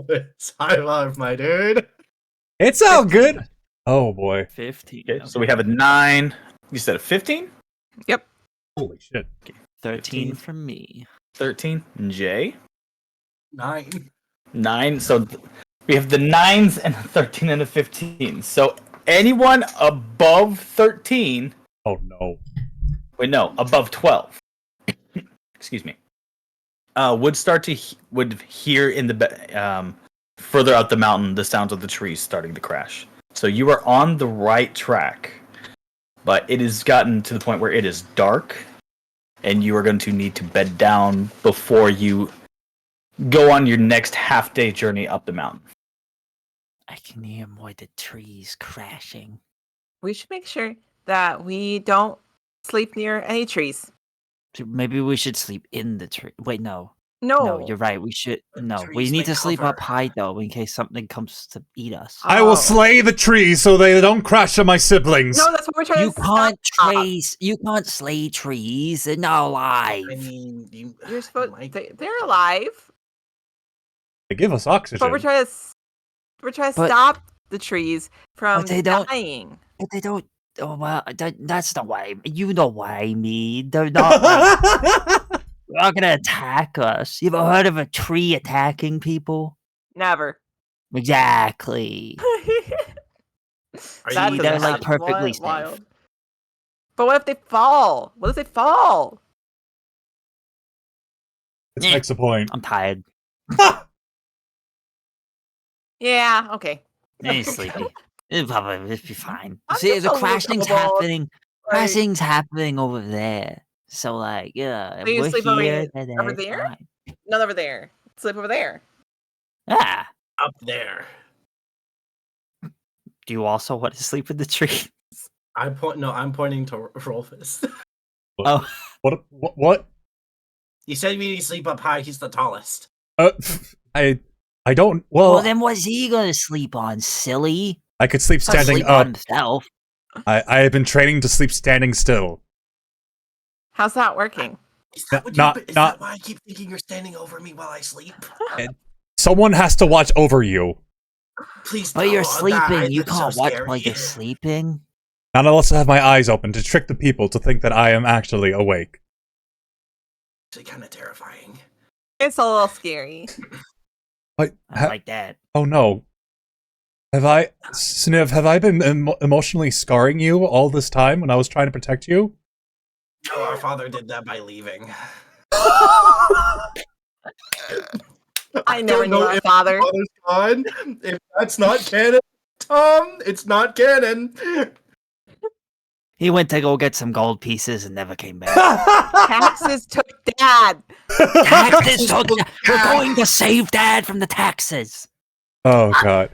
It's high five, my dude. It's all good. Oh boy. 15. Okay, so we have a 9. You said a 15? Yep. Holy shit. 13 15. from me. 13. Jay? 9. 9. So we have the 9s and a 13 and a 15. So anyone above 13. Oh no. Wait, no, above 12. Excuse me. Would start to would hear in the further out the mountain the sounds of the trees starting to crash. So you are on the right track, but it has gotten to the point where it is dark, and you are going to need to bed down before you go on your next half-day journey up the mountain. I can hear more of the trees crashing. We should make sure that we don't sleep near any trees. So maybe we should sleep in the tree. Wait, no. No. No, you're right. We should. But No, we trees need may to sleep up cover. high, though, in case something comes to eat us. I will Oh. slay the trees so they don't crash on my siblings. No, that's what we're trying You to can't stop. you can't slay trees. They're not alive. I mean, You're supposed. might- They're alive, They give us oxygen. but we're trying to But- stop the trees from they don't- dying. But they don't. Oh, well, that's not what I mean. You know what I mean. They're not. They're not gonna attack us. You ever heard of a tree attacking people? Never. Exactly. Are That you- they're, doesn't like, sound perfectly safe. wild. But what if they fall? What if they fall? This makes a point. I'm tired. Yeah. Okay. I ain't sleepy. It'll be fine. I'm See, just the a little crashing's kobold. happening. Like, Crashing's happening over there. So, like, yeah, So you we're sleep over here. here- then over it's there? fine. none over there. Sleep over there. Ah, up there? do you also want to sleep in the tree? I'm pointing to Rolfus. Oh, What? He said we need to sleep up high. He's the tallest. I don't. well, Well, then what's he gonna sleep on, silly? I could sleep He'll standing sleep on up. himself. I have been training to sleep standing still. How's that working? Is that, what Not- you, is not- that why I keep thinking you're standing over me while I sleep? Someone has to watch over you. Please, But you're no, sleeping. You that's can't so watch scary. while you're sleeping. Not unless I have my eyes open to trick the people to think that I am actually awake. Actually, kind of terrifying. It's a little scary. What? I like that. Oh no. Sniv, have I been emotionally scarring you all this time when I was trying to protect you? Oh, our father did that by leaving. I never don't knew know our if father. Father's gone. If that's not canon, Tom, it's not canon. He went to go get some gold pieces and never came back. Taxes took dad. Taxes! We're going to save Dad from the taxes. Oh god.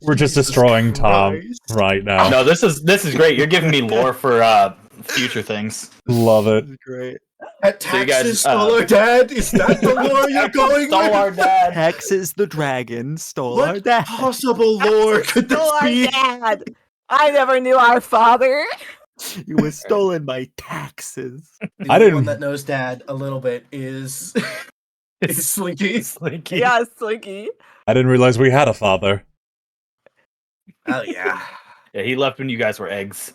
we're just destroying Tom Christ. right now. No, this is great. You're giving me lore for future things. Love it. Great. That So you guys, taxes stole our dad? Is that the lore you're going Stole with? our dad. Taxes the dragon stole our What dad. possible lore could this Stole our be? dad. I never knew our father. You were stolen by taxes. The I only didn't- one that knows dad a little bit is Slinky. Slinky. Yeah, Slinky. I didn't realize we had a father. Oh yeah. Yeah, he left when you guys were eggs.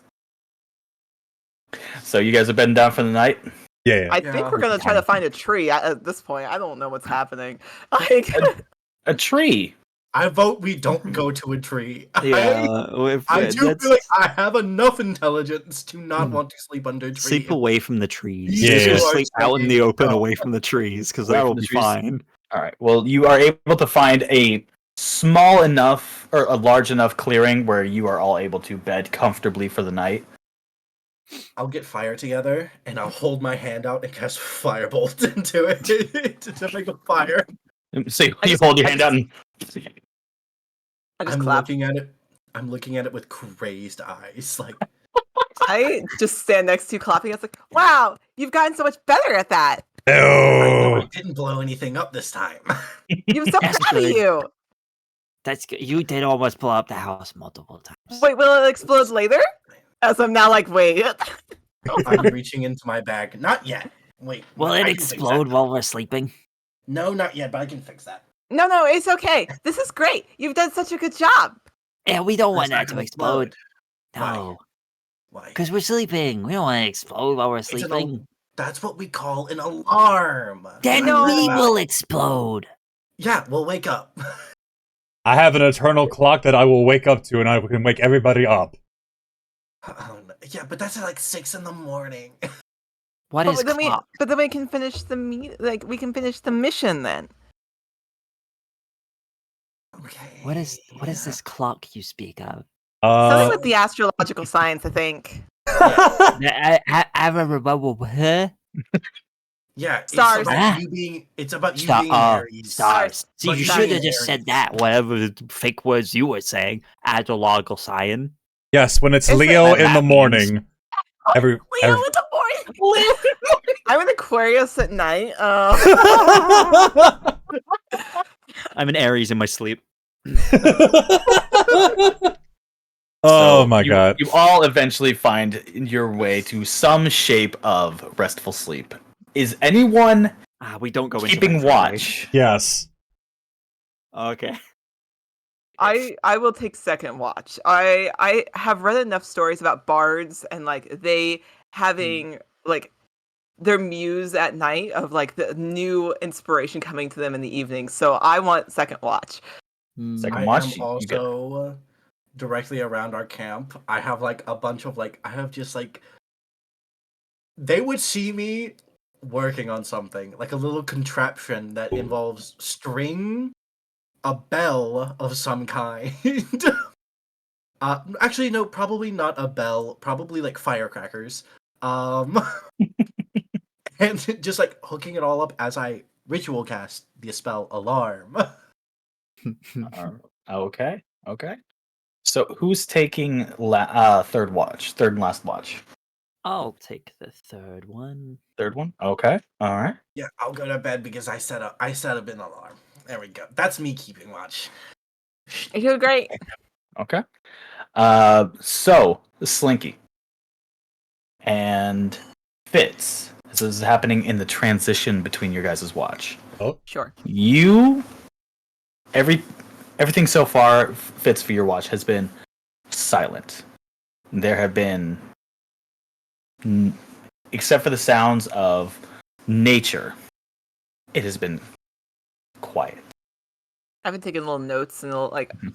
So you guys are bedding down for the night? Yeah. I Yeah, think we're gonna try to find a tree at this point. I don't know what's happening. Like, A tree. I vote we don't go to a tree. I do that's- feel like I have enough intelligence to not want to sleep under a tree. sleep away from the trees. Yeah. Just You are sleep out in the sleeping. open No. away from the trees, because Away that'll from the be trees. fine. All right. Well, you are able to find a small enough or a large enough clearing where you are all able to bed comfortably for the night. I'll get fire together and I'll hold my hand out and cast firebolt into it to make a fire. So you I just- hold your I hand out and I just I'm clap. looking at it. I'm looking at it with crazed eyes. Like, I just stand next to you clapping. It's like, wow, you've gotten so much better at that. I know No. I didn't blow anything up this time. I'm so That's proud of good. you. That's good. You did almost blow up the house multiple times. Wait, will it explode later? As I'm now like, wait. I'm reaching into my bag. Not yet. Wait. Will I it can fix that. explode while we're sleeping? No, not yet, but I can fix that. No, it's okay. This is great. You've done such a good job. Yeah, we don't want That's not that to gonna explode. Why? No, Why? because we're sleeping. We don't want to explode while we're It's an sleeping. That's what we call an alarm. Then No. we will explode. Yeah, we'll wake up. I have an eternal clock that I will wake up to, and I can wake everybody up. Oh, no. Yeah, but that's at like 6 in the morning. What is But then clock? we can finish we can finish the mission then. Okay. What is this clock you speak of? Something with the astrological science, I think. I remember her. Yeah, Stars. It's about you being Aries. Stars. See, But you not should have in just Aries. said that. Whatever the fake words you were saying. Astrological science. Yes, when it's It's Leo like- in the that morning. Leo Every in the morning. I'm an Aquarius at night. I'm an Aries in my sleep. Oh So my god. You all eventually find your way to some shape of restful sleep. Is anyone We don't go keeping into my watch? Yes. Okay. I will take second watch. I have read enough stories about bards and like they having like their muse at night of like the new inspiration coming to them in the evening. So I want second watch. Second I watch, am you get- also directly around our camp. I have like a bunch of they would see me working on something, like a little contraption that involves string, a bell of some kind. Actually no, probably not a bell, probably like firecrackers. And just like hooking it all up as I ritual cast the spell alarm. Okay. So who's taking third watch? Third and last watch. I'll take the third one. Third one. Okay. All right. Yeah, I'll go to bed because I set up an alarm. There we go. That's me keeping watch. You're great. Okay. So Slinky and Fitz. This is happening in the transition between your guys' watch. Sure. Everything so far, Fitz, for your watch has been silent. There have been, except for the sounds of nature, it has been quiet. I've been taking little notes and a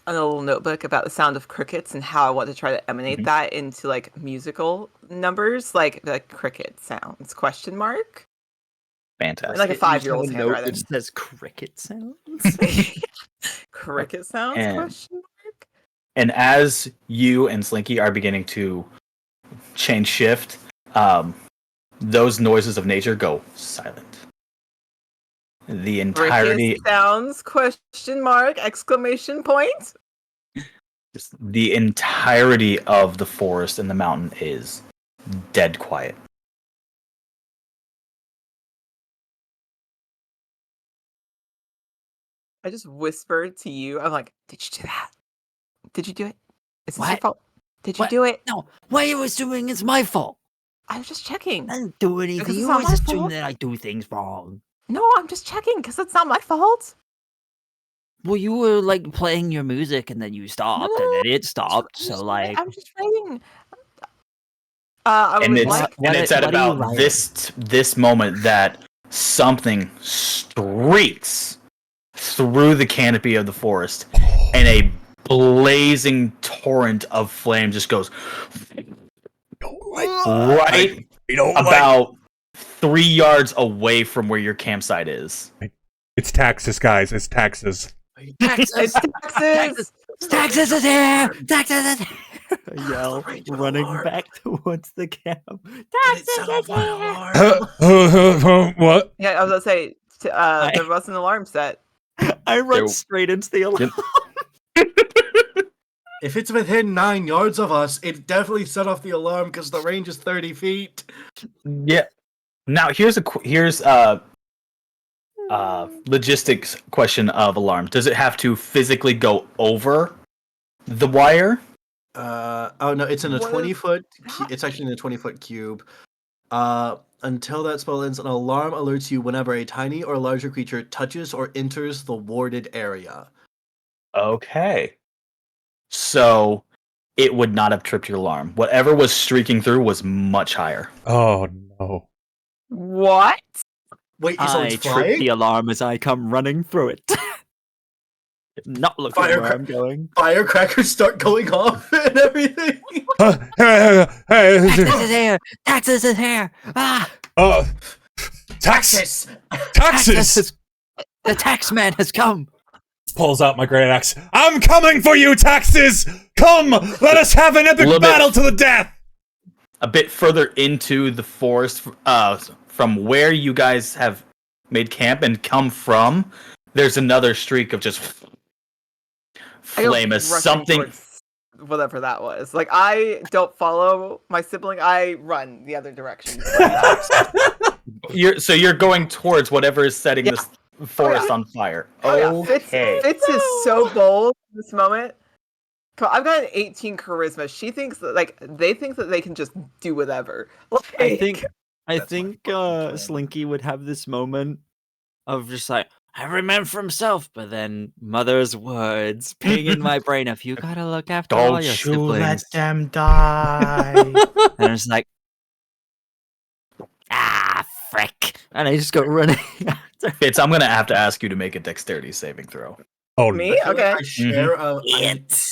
little notebook about the sound of crickets and how I want to try to emanate that into like musical numbers, like cricket sounds ? Fantastic. Like a 5-year-old's Note handwriting. that says cricket sounds. Cricket sounds ? And- And as you and Slinky are beginning to change shift, those noises of nature go silent. The entirety, Cricket sounds ? ! the entirety of the forest and the mountain is dead quiet. I just whispered to you. I'm like, did you do that? Did you do it? Is this your What? fault? Did you What? do it? No, what you was doing is my fault. I was just checking. I didn't do anything. Because it's You not always my assume fault. that I do things wrong. No, I'm just checking because it's not my fault. Well, you were like playing your music and then you stopped and then it stopped. I'm So just- like, I'm just writing. I And would it's like. What- at what are you about writing? this moment that something streaks through the canopy of the forest, and a blazing torrent of flame just goes right about 3 yards away from where your campsite is. It's taxes, guys. It's taxes. It's taxes. Taxes is here! Taxes is here! I yell, radio running alarm. back towards the camp. It set off my alarm. What? Yeah, I was gonna say there was an alarm set. I run There- straight into the alarm. If it's within 9 yards of us, it definitely set off the alarm because the range is 30 feet. Yeah. Now here's logistics question of alarm. Does it have to physically go over the wire? Oh no, it's in a What is 20-foot. that? It's actually in a 20-foot cube. Until that spell ends, an alarm alerts you whenever a tiny or larger creature touches or enters the warded area. Okay. So it would not have tripped your alarm. Whatever was streaking through was much higher. Oh no. What? Wait, so I it's trip flying? the alarm as I come running through it. Not looking where I'm going. Firecrackers start going off and everything. Taxes is here! Taxes is here! Ah! Taxes! Texas! Taxes! The tax man has come! Pulls out my great axe. I'm coming for you, Taxes! Come! Let us have an epic battle to the death! A bit further into the forest, from where you guys have made camp and come from, there's another streak of just flame as something. Whatever that was. Like, I don't follow my sibling. I run the other direction. You're going towards whatever is setting this forest on fire. Okay. Fitz is so bold in this moment. I've got an 18 charisma. She thinks that they think that they can just do whatever. I think Slinky would have this moment of just like, every man for himself, but then mother's words ping in my brain of you gotta look after all your siblings. Let them die. And it's like, frick. And I just go running after. Fitz, I'm gonna have to ask you to make a dexterity saving throw. Oh, Me? Okay. I share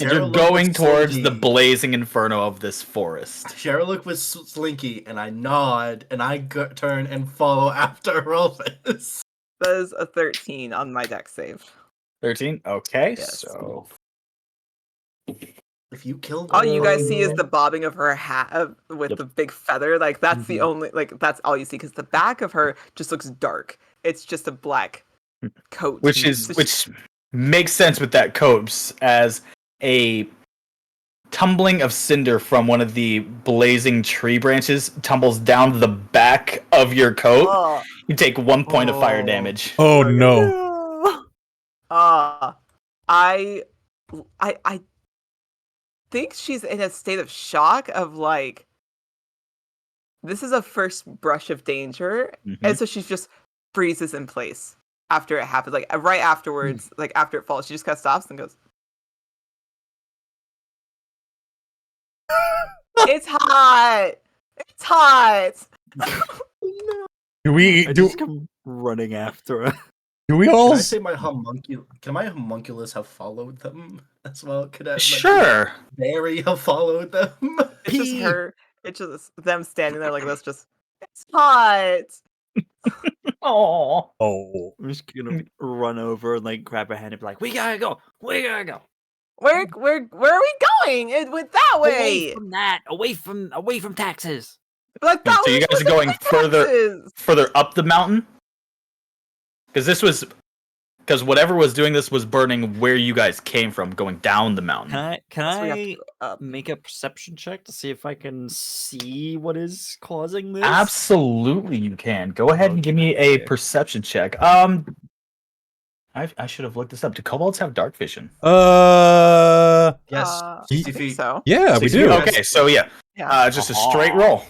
You're going towards the blazing inferno of this forest. Share a look with Slinky, and I nod, and I turn and follow after Rolfus. That is a 13 on my dex save. 13? Okay, Yes. so... If you kill All you guys see is the bobbing of her hat with the big feather. Like, that's the only, that's all you see, because the back of her just looks dark. It's just a black coat. Which makes sense with that coat, as a tumbling of cinder from one of the blazing tree branches tumbles down the back of your coat. Oh. You take 1 point of fire damage. Oh no. I think she's in a state of shock of like, this is a first brush of danger, and so she just freezes in place after it happens. Like right afterwards, like after it falls, she just kind of stops and goes, "It's hot! It's hot!" Do we I just come running after her. do we all Can I say my homunculus have followed them as well? Could I, Sure. Barry have followed them? It's just her. It's just them standing there like this. Just, it's hot. Oh. I'm just gonna run over and like grab her hand and be like, we gotta go. Where are we going? It went that way. Away from that. Away from taxes. But that So you guys are going further up the mountain? Because whatever was doing this was burning where you guys came from, going down the mountain. Can I make a perception check to see if I can see what is causing this? Absolutely, you can. Go ahead and give me a perception check. I should have looked this up. Do kobolds have dark vision? Yes. I 60 think feet. so. Yeah, we do. Okay, so yeah. Just a straight roll.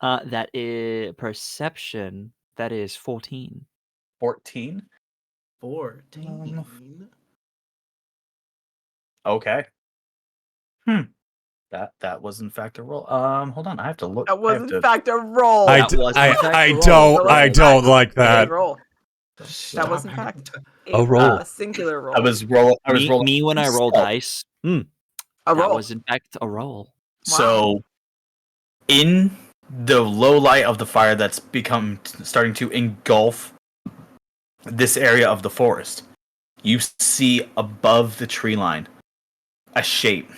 That is perception. That is 14. 14. 14. Okay. That was in fact a roll. Hold on, I have to look. That was in fact a roll. I don't like that. Roll. That was in fact A roll. A singular roll. I was rolling. Me when I roll dice. A That roll. was in fact a roll. So, in the low light of the fire that's starting to engulf this area of the forest, you see above the tree line a shape,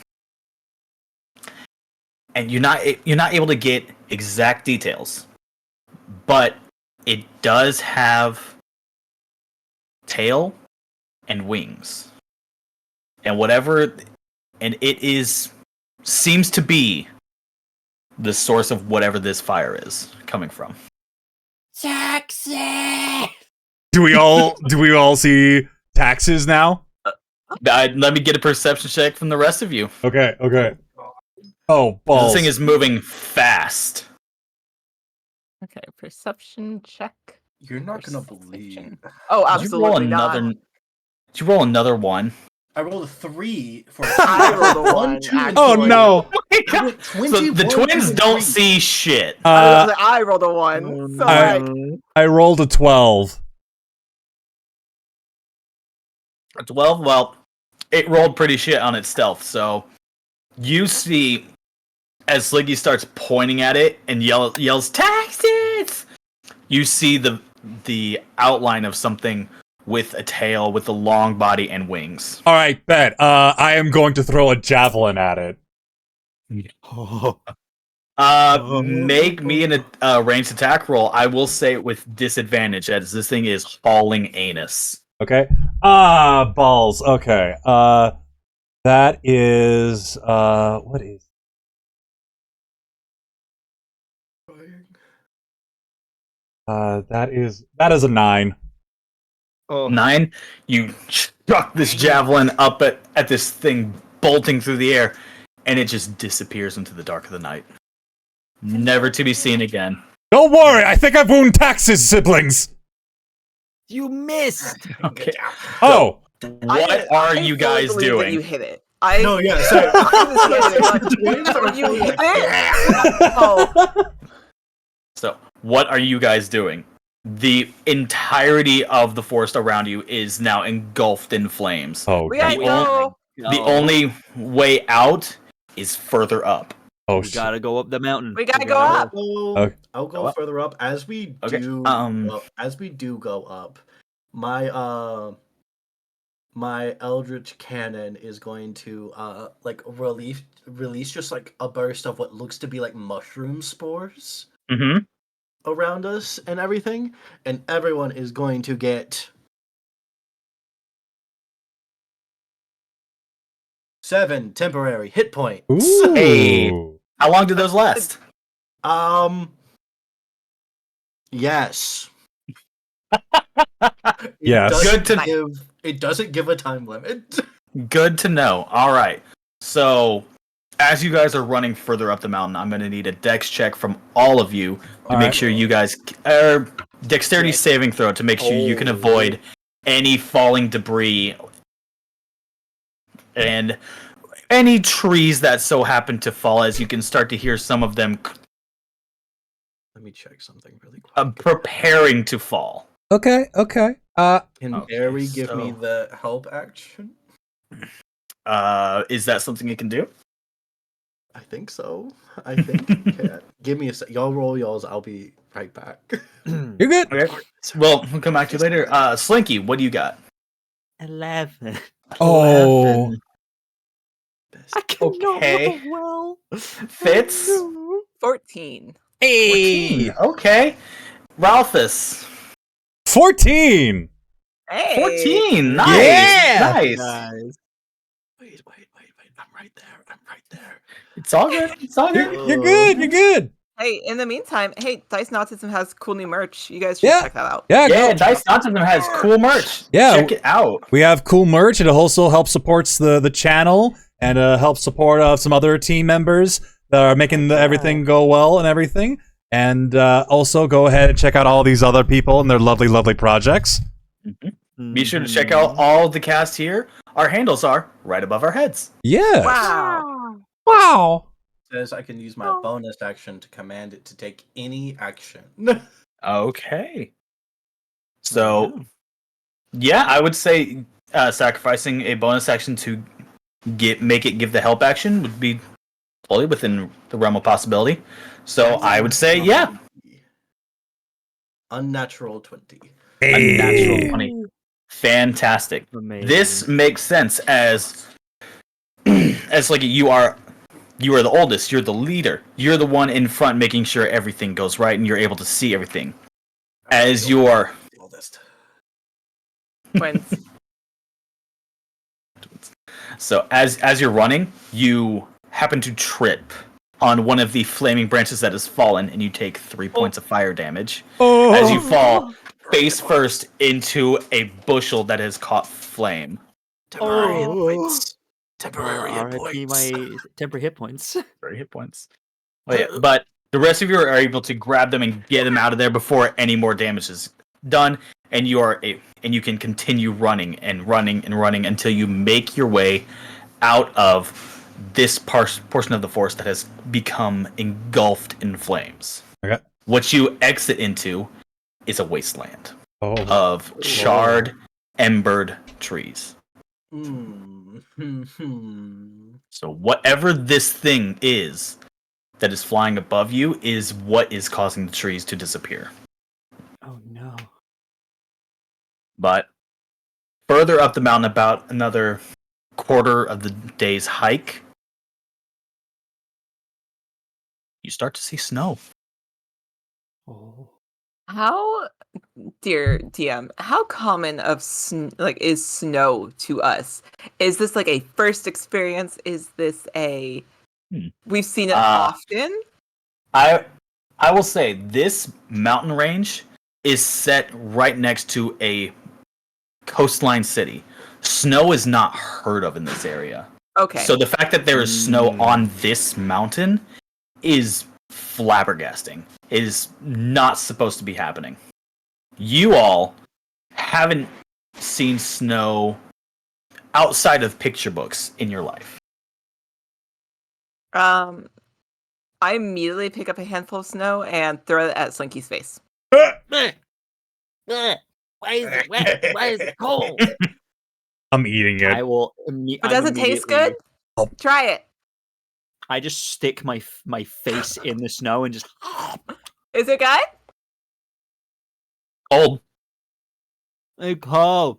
and you're not able to get exact details, but it does have tail and wings, and it seems to be the source of whatever this fire is coming from. Taxi! Do we all see taxes now? Let me get a perception check from the rest of you. Okay. Oh, balls. This thing is moving fast. Okay, perception check. You're not gonna Perception. believe. Oh, Did you roll absolutely not. another? Did you roll another one? I rolled a 3 for I rolled a 1, 2, and Oh actually. no! I went So 21, the twins 2, and don't 3. see shit. I rolled a 1. So, like, I rolled a 12. 12. Well, it rolled pretty shit on its stealth. So you see, as Sliggy starts pointing at it and yells taxes, you see the outline of something with a tail, with a long body and wings. All right, bet. I am going to throw a javelin at it. Make me a ranged attack roll. I will say it with disadvantage, as this thing is hauling anus. Okay. Balls. Okay. That is what is? That is a 9. Oh. 9. You chuck this javelin up at this thing bolting through the air, and it just disappears into the dark of the night, never to be seen again. Don't worry. I think I've wounded Tax's siblings. You missed. Okay. Oh. What are you guys That doing? you hit it. No, yeah, sorry. You hit it? Oh, So, what are you guys doing? The entirety of the forest around you is now engulfed in flames. Oh. we gotta God. go. The only way out is further up. Oh We shit. gotta go up the mountain. We gotta go up. Okay. I'll go up. further up as we Okay, do. As we do go up, my my eldritch cannon is going to like release just like a burst of what looks to be like mushroom spores Mm-hmm. around us and everything, and everyone is going to get 7 temporary hit points. Ooh. Hey. How long do those last? Yes. Yes. It doesn't give a time limit. Good to know. All right. So, as you guys are running further up the mountain, I'm going to need a dex check from all of you to make sure you guys dexterity saving throw to make sure you can avoid any falling debris and any trees that so happen to fall, as you can start to hear some of them Let me check something really quick. preparing to fall. Okay. Okay. Can Okay, Barry give me so- the help action? Is that something you can do? I think so. I think. Okay. Give me a sec. Y'all roll y'all's. I'll be right back. You're good. Okay. Well, we'll come back to you later. Slinky, what do you got? 11. Oh. 11. I cannot Okay. roll well. Fitz? 14. Hey. 14. Okay. Ralphus. 14. Hey. 14. Nice. Yeah. Nice. Guys. Wait. I'm right there. It's all good. It's all good. You're good. You're good. Hey, in the meantime, Dice&Autism has cool new merch. You guys should Yeah. check that out. Yeah. Yeah, Go. Dice&Autism has cool merch. Yeah. Check it out. We have cool merch. It also helps supports the channel and helps support some other team members that are making everything go well and everything. And also go ahead and check out all these other people and their lovely, lovely projects. Be sure to check out all the cast here. Our handles are right above our heads. Yeah. Wow. Says I can use my bonus action to command it to take any action. Okay. So, yeah, I would say sacrificing a bonus action to make it give the help action would be totally within the realm of possibility. So I would say, yeah. Unnatural 20. Unnatural 20. Fantastic. Amazing. This makes sense as like you are the oldest, you're the leader. You're the one in front making sure everything goes right and you're able to see everything. As you are Twins. So as you're running, you happen to trip on one of the flaming branches that has fallen, and you take 3 points of fire damage as you fall face first into a bushel that has caught flame. Temporary hit points. RIP my temporary hit points. Very hit points. Oh, yeah, but The rest of you are able to grab them and get them out of there before any more damage is done, and you can continue running and running and running until you make your way out of this portion of the forest that has become engulfed in flames. Okay. What you exit into is a wasteland Oh. of charred, embered trees. So whatever this thing is that is flying above you is what is causing the trees to disappear. Oh no. But further up the mountain, about another quarter of the day's hike, you start to see snow. Oh. How, dear DM, how common is snow to us? Is this like a first experience? Is this a we've seen it often? I will say this mountain range is set right next to a coastline city. Snow is not heard of in this area. Okay. So the fact that there is snow on this mountain is flabbergasting. It is not supposed to be happening. You all haven't seen snow outside of picture books in your life. I immediately pick up a handful of snow and throw it at Slinky's face. Why is it wet? Why is it cold? I'm eating it. I will. But does it taste good? Try it. I just stick my face in the snow and just. Is it good? Cold. It's cold.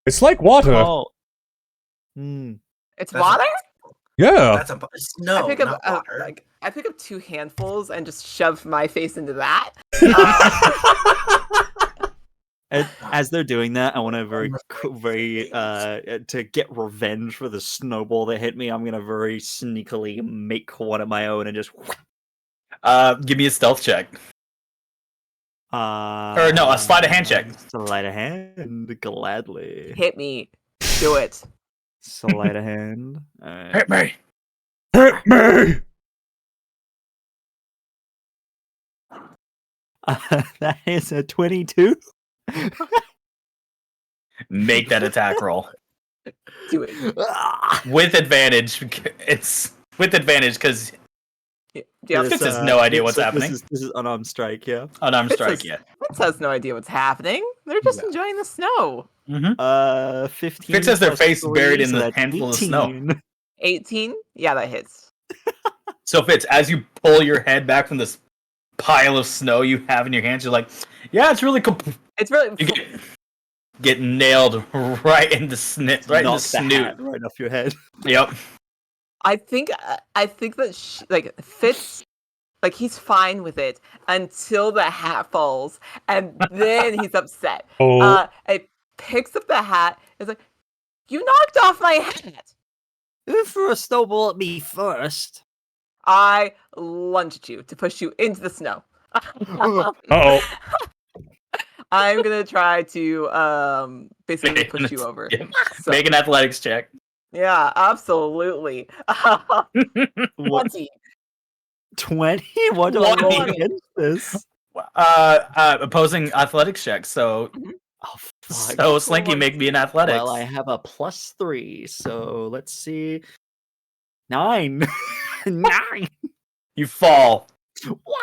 It's like water. Cold. It's That's water? Yeah. That's a snow, I pick up not water. I pick up 2 handfuls and just shove my face into that. As they're doing that, I want to very to get revenge for the snowball that hit me. I'm gonna very sneakily make one of my own and just. Give me a stealth check. Or no, a sleight of hand check. Sleight of hand, gladly. Hit me. Do it. Sleight of hand. Alright. Hit me. Hit me. That is a 22. Make that attack roll Do it. with advantage. It's with advantage because Yeah, Fitz has no idea what's happening. This is unarmed strike, yeah. Unarmed Fitz strike. has- Yeah. Fitz has no idea what's happening. They're just enjoying the snow. 15. Fitz has their plus face 3, buried in so the that's handful of snow. 18. 18? Yeah, that hits. So Fitz, as you pull your head back from this pile of snow you have in your hands, you're like, "Yeah, it's really cool." It's really You get nailed right in the right in the Knock the snoot. hat right off your head. Yep. I think that Fitz, like, he's fine with it until the hat falls, and then he's upset. Oh. It picks up the hat. It's like, you knocked off my hat. Who threw a snowball at me first? I lunged at you to push you into the snow. Uh-oh. I'm gonna try to basically push you over. Yeah. So, Make an athletics check. yeah, absolutely. 20. 20? What do I roll 20. against this? Opposing athletics check. So, Oh, fuck. so Slinky, make me an athletics. Well, I have a +3, so let's see. 9. 9. You fall Wah!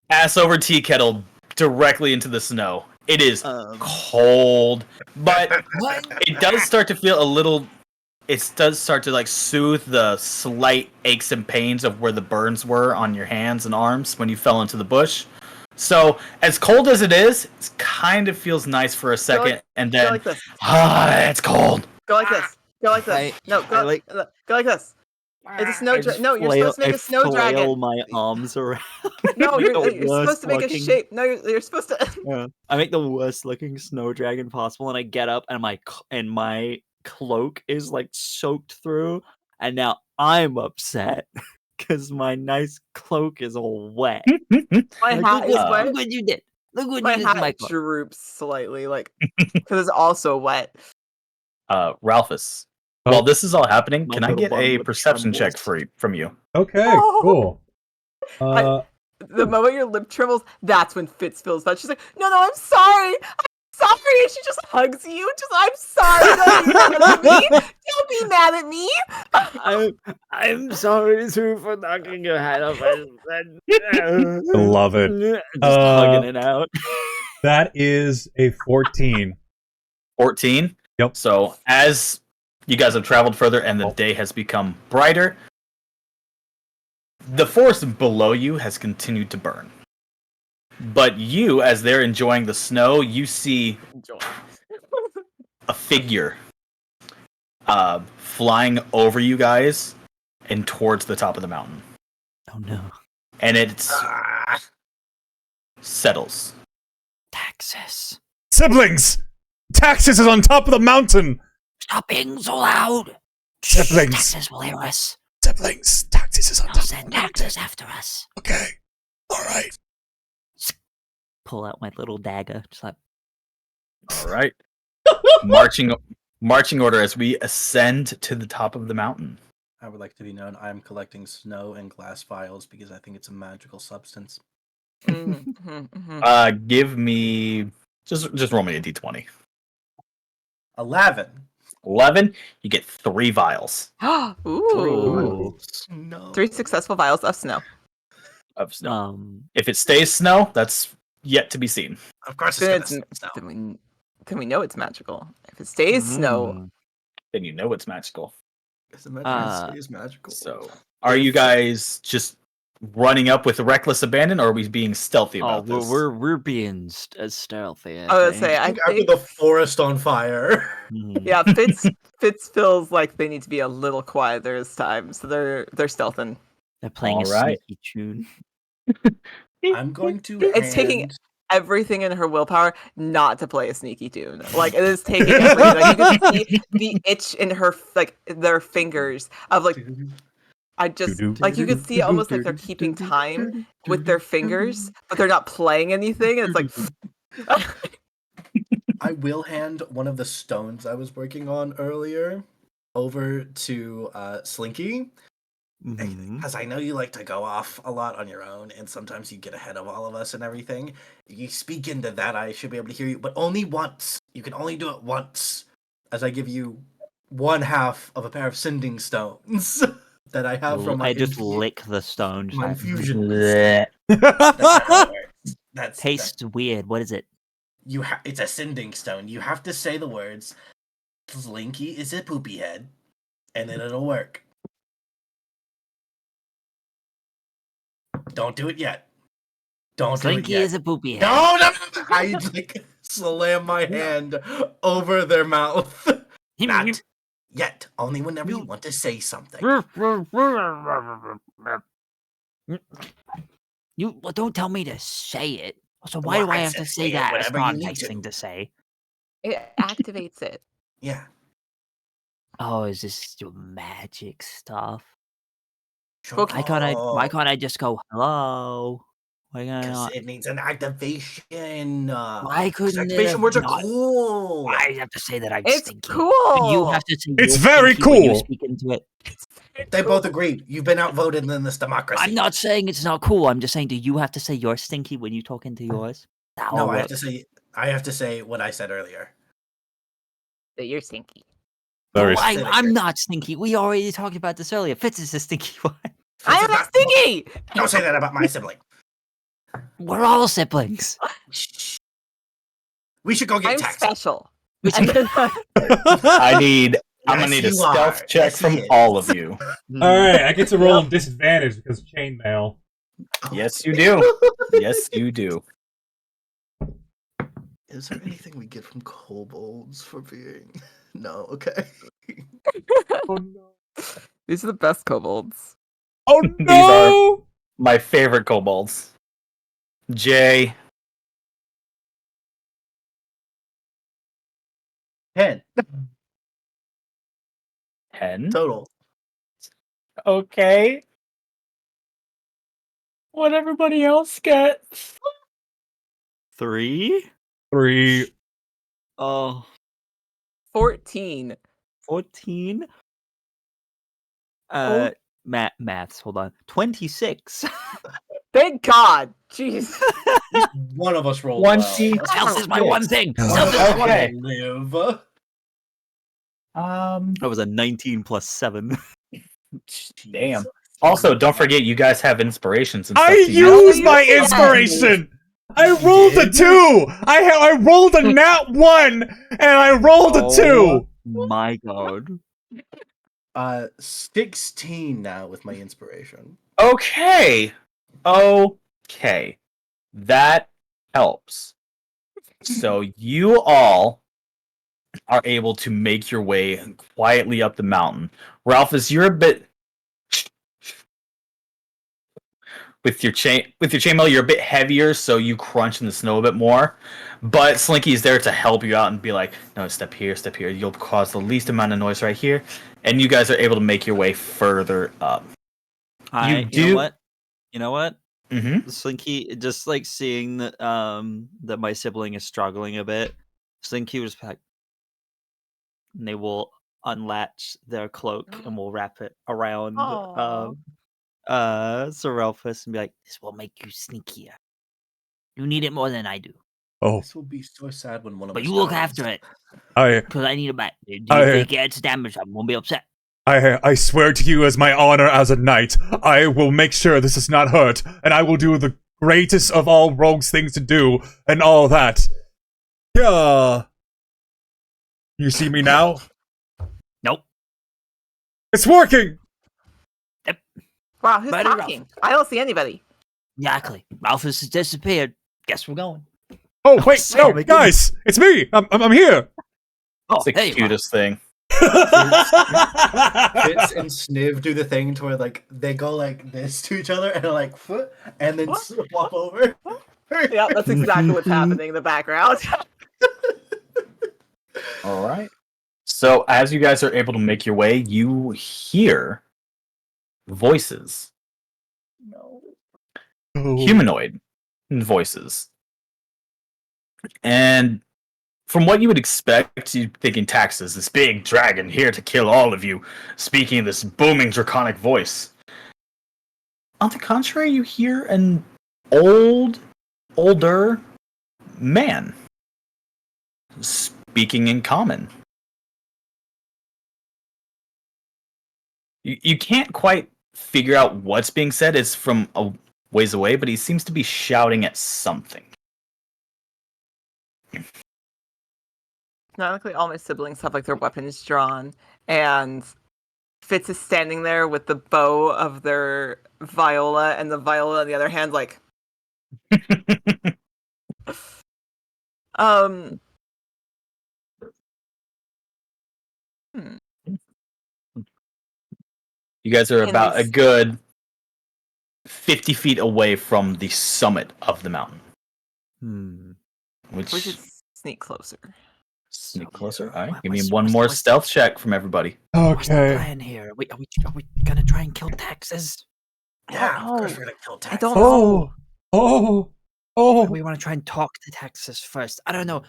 ass over tea kettle directly into the snow. It is Um, cold, but What? it does start to feel a little. It does start to like soothe the slight aches and pains of where the burns were on your hands and arms when you fell into the bush. So, as cold as it is, it kind of feels nice for a second, and Go then like this. it's cold. Go like this. Go like this. I- No, go I like- go like this. It's a snow I just No, you're flail- supposed to make I a snow flail dragon. my arms around. No, Make you're the supposed to make a worst shape. No, you're supposed to. Yeah. I make the worst looking snow dragon possible, and I get up, and my cloak is like soaked through, and now I'm upset because my nice cloak is all wet. My Like, hat is wet. Look what you did! Look what My you did to my hat cloak. droops slightly, like because it's also wet. Ralphus, While this is all happening, My can I little get a bug perception check trembles. from you? Okay, cool. The moment your lip trembles, that's when Fitz feels bad. She's like, no, I'm sorry. Sorry, and she just hugs you. I'm sorry. Don't be mad at me. Don't be mad at me. I'm sorry too for knocking your head off. I love it. Just hugging it out. That is a 14. 14? Yep. So as you guys have traveled further and the day has become brighter, the forest below you has continued to burn. But you, as they're enjoying the snow, you see a figure flying over you guys and towards the top of the mountain. Oh no. And it settles. Taxes. Siblings! Taxes is on top of the mountain! Stop being so loud. Siblings. Taxes will hear us. Siblings! Taxes is on They'll top of send the mountain. taxes after us. Okay. Alright. Pull out my little dagger. Just like, All right. Marching order as we ascend to the top of the mountain. I would like to be known. I'm collecting snow and glass vials because I think it's a magical substance. Give me just roll me a d20. 11. 11. You get 3 vials Ooh. No. 3 successful vials of snow. of snow. um, If it stays snow, that's yet to be seen. Of course Then, it's gonna snow. then we know it's magical. If it stays snow, Then you know it's magical. It's a magic. It's magical. So, are you guys just running up with reckless abandon, or are we being stealthy oh, about this? we're being as stealthy. I would say I After think the forest on fire. yeah, Fitz feels like they need to be a little quieter this time, so they're stealthing. They're playing All a right. sneaky tune. I'm going to. It's taking everything in her willpower not to play a sneaky tune. Like it is taking everything. Like you can see the itch in her their fingers of like I just like you can see almost like they're keeping time with their fingers, but they're not playing anything. And it's like I will hand one of the stones I was working on earlier over to Slinky. Because I know you like to go off a lot on your own, and sometimes you get ahead of all of us and everything. If you speak into that, I should be able to hear you, but only once. You can only do it once, as I give you 1/2 of a pair of sending stones that I have from my I just lick the stone. my just like, infusion. Bleh. That's not how it works. tastes weird. What is it? It's a sending stone. You have to say the words, Slinky is a poopy head, and then it'll work. Don't do it yet. Don't do it Slinky yet. is a poopy head. No. I like slam my hand over their mouth. Not yet. Only whenever you want to say something. Well, don't tell me to say it. So why Well, do I I have said to say say it that? It's whenever not a you need nice to. thing to say. it activates it. Yeah. Oh, is this your magic stuff? Sure. Why can't I just go hello? Why can't I Because not? it needs an activation. Why 'Cause couldn't it activation have words are not- cool. Why do you have to say that I'm It's stinky? cool. You have to say It's you're very stinky when you cool. speak into it. They both agreed. You've been outvoted in this democracy. I'm not saying it's not cool. I'm just saying, do you have to say you're stinky when you talk into yours? That No, all I have works. I have to say what I said earlier. That you're stinky. Very No, stinky. I'm not stinky. We already talked about this earlier. Fitz is a stinky one. I am not stinky. Don't say that about my sibling. We're all siblings. Shh. We should go get I'm taxed. special. I'm gonna need a Yes, you are. stealth check Yes, from he is. all of you. Alright, I get to roll on disadvantage because chainmail. Yes, you do. Yes, you do. Is there anything we get from kobolds for being? No, okay. Oh no. These are the best kobolds. Oh These no! My favorite kobolds. Jay. 10 10. total. Okay. What everybody else gets? 3? 3. Oh. 14. 14. Oh. Maths. Hold on. 26. Thank God. Jeez. At least one of us rolled 20. well. Health is my one thing. Oh. Health is my one Okay. thing. Live. That was a 19 plus 7. Damn. Also, don't forget you guys have inspirations and stuff. I to used use. my Yeah. inspiration. I You rolled a did? 2. I rolled a nat 1, and I rolled a 2. My God. 16 now with my inspiration. Okay. That helps. So you all are able to make your way quietly up the mountain. Ralphus, you're a bit with your chainmail, you're a bit heavier, so you crunch in the snow a bit more. But Slinky is there to help you out and be like, no, step here. You'll cause the least amount of noise right here. And you guys are able to make your way further up. You know what? Mm-hmm. Slinky, just like seeing that that my sibling is struggling a bit, Slinky was like, and they will unlatch their cloak and will wrap it around Aw. Serelphus and be like, "This will make you sneakier. You need it more than I do, Oh, This will be so sad when one of but us you look dies. after it I because I need it back. If I- it gets damaged, I won't be upset." I swear to you as my honor as a knight, I will make sure this is not hurt, and I will do the greatest of all rogues things to do, and all that. Yeah. You see me now? Nope. It's working! Wow, who's Better talking? I don't see anybody. Exactly. Ralphus has disappeared. Guess we're going. Oh, wait, so no, my guys! It's me! I'm here! Oh, It's the there you are. cutest thing. Fitz and Sniv do the thing to where like they go like this to each other and are like foot and then What? swap over. Yeah, that's exactly what's happening in the background. All right. So as you guys are able to make your way, you hear voices, humanoid voices, and from what you would expect, you're thinking Taxus, this big dragon here to kill all of you, speaking this booming draconic voice. On the contrary, you hear an older man speaking in common. You can't quite figure out what's being said. It's from a ways away, but he seems to be shouting at something. Ironically, all my siblings have like their weapons drawn, and Fitz is standing there with the bow of their viola, and the viola on the other hand, like, um, You guys are And about a this- good 50 feet away from the summit of the mountain. we Which should sneak closer. sneak closer. All right, What- give me what's- one what's- more what's- stealth check from everybody. What's the Okay. plan here? Are we gonna try and kill Taxes? Yeah, Oh, of course we're gonna kill Tax. I don't know. Oh. Or we want to try and talk to Taxes first. I don't know.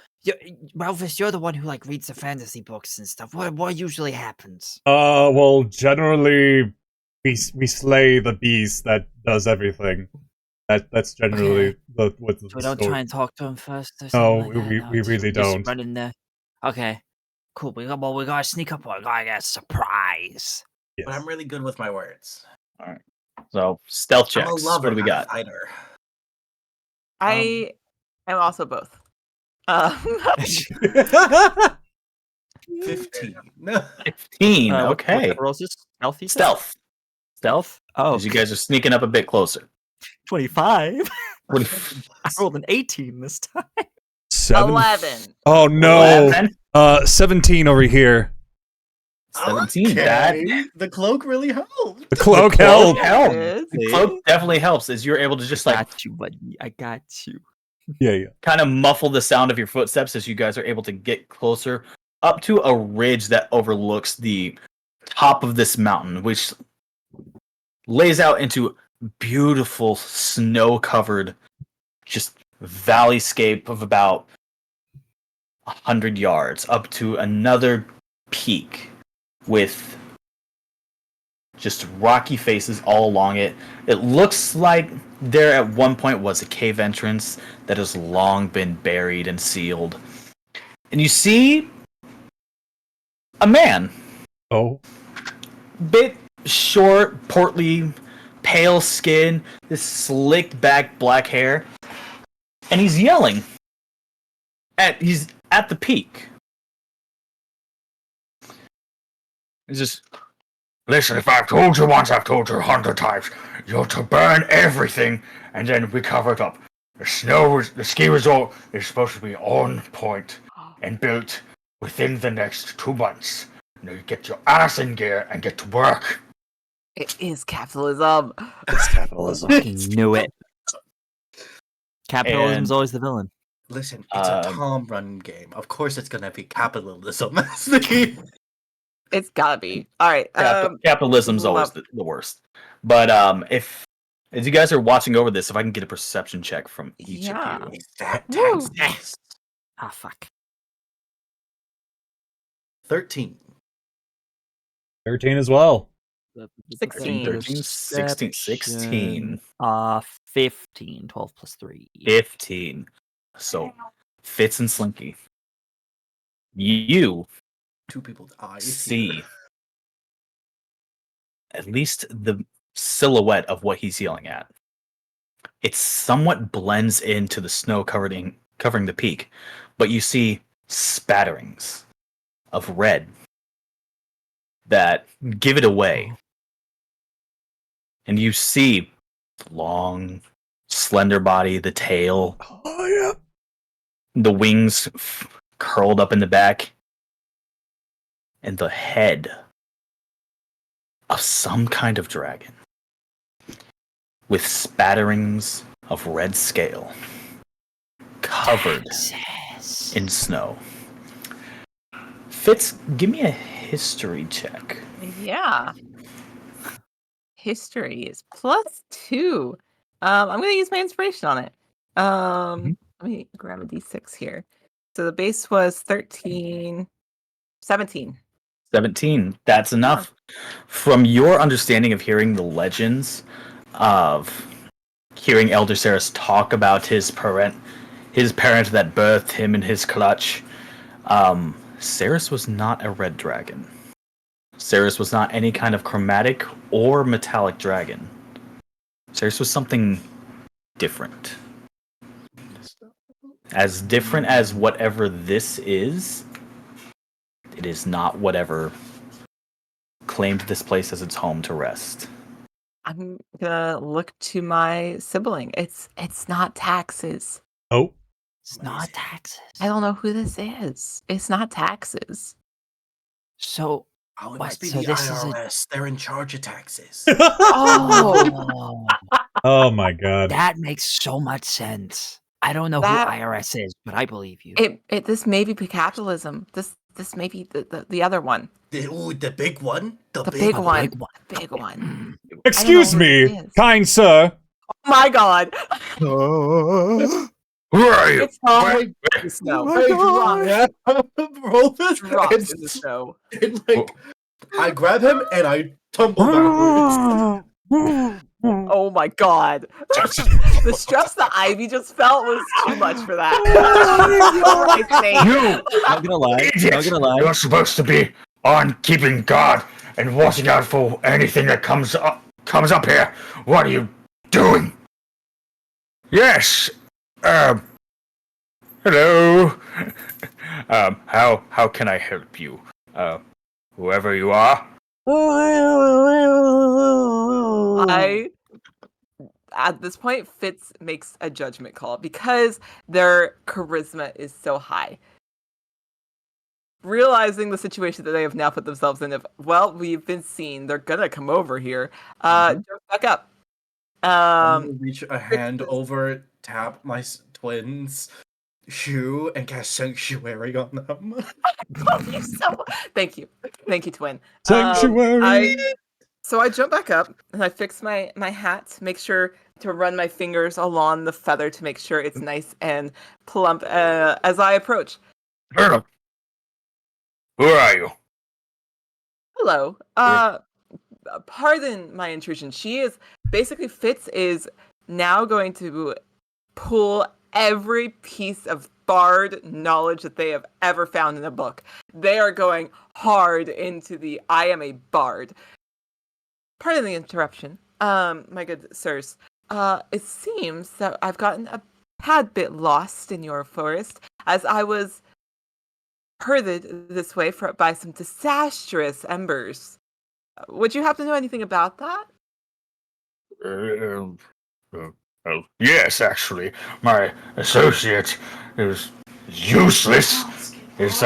Ralphus, you're the one who like reads the fantasy books and stuff. What usually happens? Well, generally, we slay the beast that does everything. That's generally what the So we don't story. try and talk to him first. Or No, something like that? we Just- really just don't. Run in there. Okay, cool. We gotta sneak up on. We gotta get a surprise. Yes. But I'm really good with my words. So stealth I'm checks. a lover, What do we not a got? fighter. I am also both. 15. 15. What Okay. type of rolls is stealth? You said? Stealth. Stealth. Oh, As you guys are sneaking up a bit closer. 25. What I rolled an 18 this time. 11. Oh no. 11? 17 over here. 17. That The cloak really helped. The cloak cloak helped. helped. Good. The cloak definitely helps as you're able to just like Got you, buddy. I got you. Yeah. kind of muffle the sound of your footsteps as you guys are able to get closer up to a ridge that overlooks the top of this mountain, which lays out into beautiful snow-covered just valleyscape of about 100 yards up to another peak with just rocky faces all along it. It looks like there at one point was a cave entrance that has long been buried and sealed. And you see a man. Oh. Bit short, portly, pale skin, this slicked back black hair. And he's yelling. He's at the peak. He's just, listen, if I've told you once, I've told you 100 times. You're to burn everything, and then we cover it up. The ski resort is supposed to be on point and built within the next 2 months. Now you get your ass in gear and get to work. It is capitalism. It's capitalism. Fucking knew it. Capitalism's always the villain. Listen, it's a Tom Run game. Of course it's gonna be capitalism. It's gotta be. All right. Capitalism's always the worst. But if as you guys are watching over this, if I can get a perception check from each of you. Is that Woo. tax? Ah, fuck. 13. 13 as well. 16. 16. 15. 12 plus 3. 15. So, Fitz and Slinky. You 2 people's eyes. see at least the silhouette of what he's yelling at. It somewhat blends into the snow covering the peak, but you see spatterings of red that give it away. And you see the long, slender body, the tail, the wings curled up in the back, and the head of some kind of dragon with spatterings of red scale covered in snow. Fitz, give me a history check. Yeah. History is +2. I'm gonna use my inspiration on it. Let me grab a d6 here. So the base was 13, 17. 17. That's enough. From your understanding of hearing the legends, of hearing Elder Saris talk about his parent that birthed him in his clutch, Saris was not a red dragon. Saris was not any kind of chromatic or metallic dragon. Saris was something different. As different as whatever this is, it is not whatever claimed this place as its home to rest. I'm gonna look to my sibling. It's not taxes. Oh. It's not taxes. I don't know who this is. It's not taxes. So, Oh, it What? must be So the this is a- IRS. They're in charge of taxes. Oh, Oh my god. that makes so much sense. I don't know That- who IRS is, but I believe you. this may be capitalism. This may be the other one. The big one? The big one. big one. Big one. Excuse who it me, is. kind sir. Oh my god. Who are you? It's all in the snow. Roll this. Drops in the snow. And like, I grab him and I tumble backwards. Oh my god. The stress that Ivy just felt was too much for that. Right, Nate. You! Not gonna lie. Idiot! Not gonna lie. You're supposed to be on keeping guard and watching out for anything that comes up here. What are you doing? Yes. Hello. How can I help you? Whoever you are. At this point, Fitz makes a judgment call because their charisma is so high. Realizing the situation that they have now put themselves in, we've been seen, they're gonna come over here. Jump back up. I'm gonna reach a hand over, tap my twins' shoe, and cast Sanctuary on them. Thank you, twin. Sanctuary. So I jump back up and I fix my hat, make sure to run my fingers along the feather to make sure it's nice and plump as I approach. Who are you? Hello. Pardon my intrusion. Fitz is now going to pull every piece of bard knowledge that they have ever found in a book. They are going hard into the I am a bard. Pardon the interruption. My good sirs. It seems that I've gotten a tad bit lost in your forest as I was herded this way by some disastrous embers. Would you happen to know anything about that? Well, yes, actually. My associate is useless. Is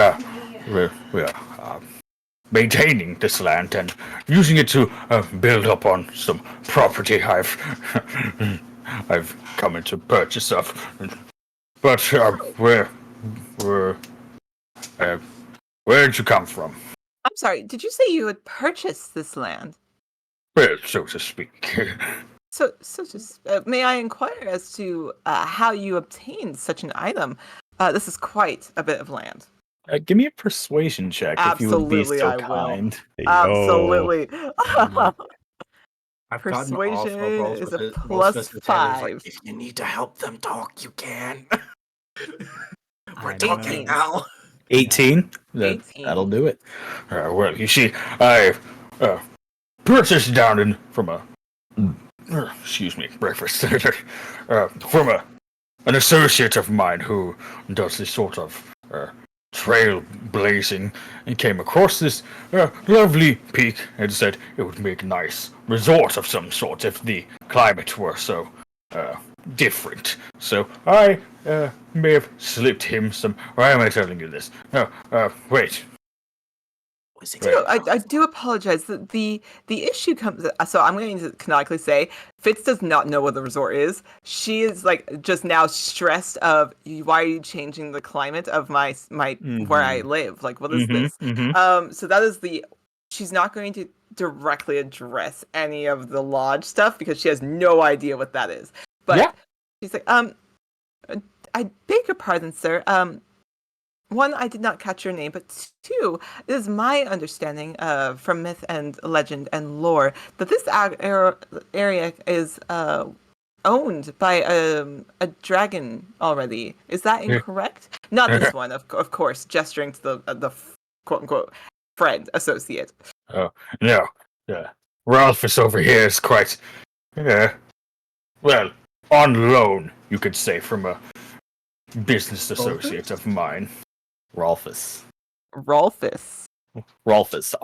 maintaining this land and using it to build up on some property I've come into purchase of. But where did you come from? I'm sorry, did you say you had purchased this land? Well, so to speak. May I inquire as to how you obtained such an item? This is quite a bit of land. Give me a persuasion check if you would be Absolutely, so I will. kind. Absolutely. I've Persuasion gotten all is a roll plus special standards, 5. Like, if you need to help them talk, you can. We're I talking know. now. 18? 18. That'll do it. Well, you see, I purchased down from a breakfast from an associate of mine who does this sort of trail blazing and came across this lovely peak and said it would make a nice resort of some sort if the climate were so different. So I may have slipped him some. Why am I telling you this? No, wait. I do apologize. The issue comes. So I'm going to canonically say Fitz does not know what the resort is. She is like just now stressed of why are you changing the climate of my where I live? Like what is this? So that is she's not going to directly address any of the lodge stuff because she has no idea what that is. But she's like, I beg your pardon, sir. One, I did not catch your name, but two, it is my understanding from myth and legend and lore that this area is owned by a dragon already. Is that incorrect? Not this one, of course, gesturing to the quote-unquote friend, associate. Oh, no. Ralphus over here is quite, well, on loan, you could say, from a business associate of mine. Rolfus. Rolfus. Ralfus.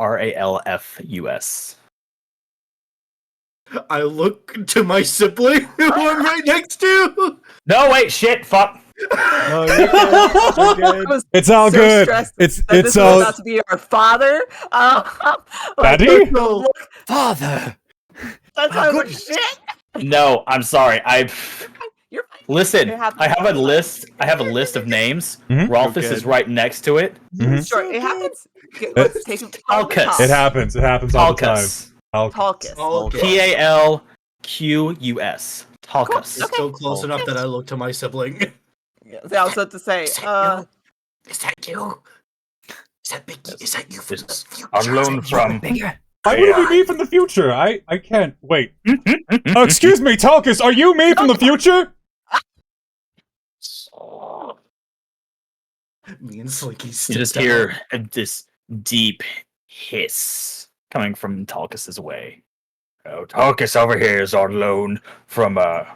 I look to my sibling who I'm right next to. No, wait, shit, fuck. No, you're good. You're good. It's all good. It's all about to be our father. Daddy? Father. That's how much shit. No, I'm sorry. You're fine. Listen, I have a list. I have a list of names. Rolfus is right next to it. Sure, it happens. Let's take him. Talcus. It happens all the time. Talcus. Talcus. Talcus. It's still close enough that I look to my sibling. I also had to say, Is that you? Is that Mickey? Is that you from the future? On loan from. Why would it be me from the future? I can't wait. Excuse me, Talcus, are you me from the future? Me and Slinky You sit just down. hear this deep hiss coming from Talcus's way. Oh, Talcus over here is on loan from a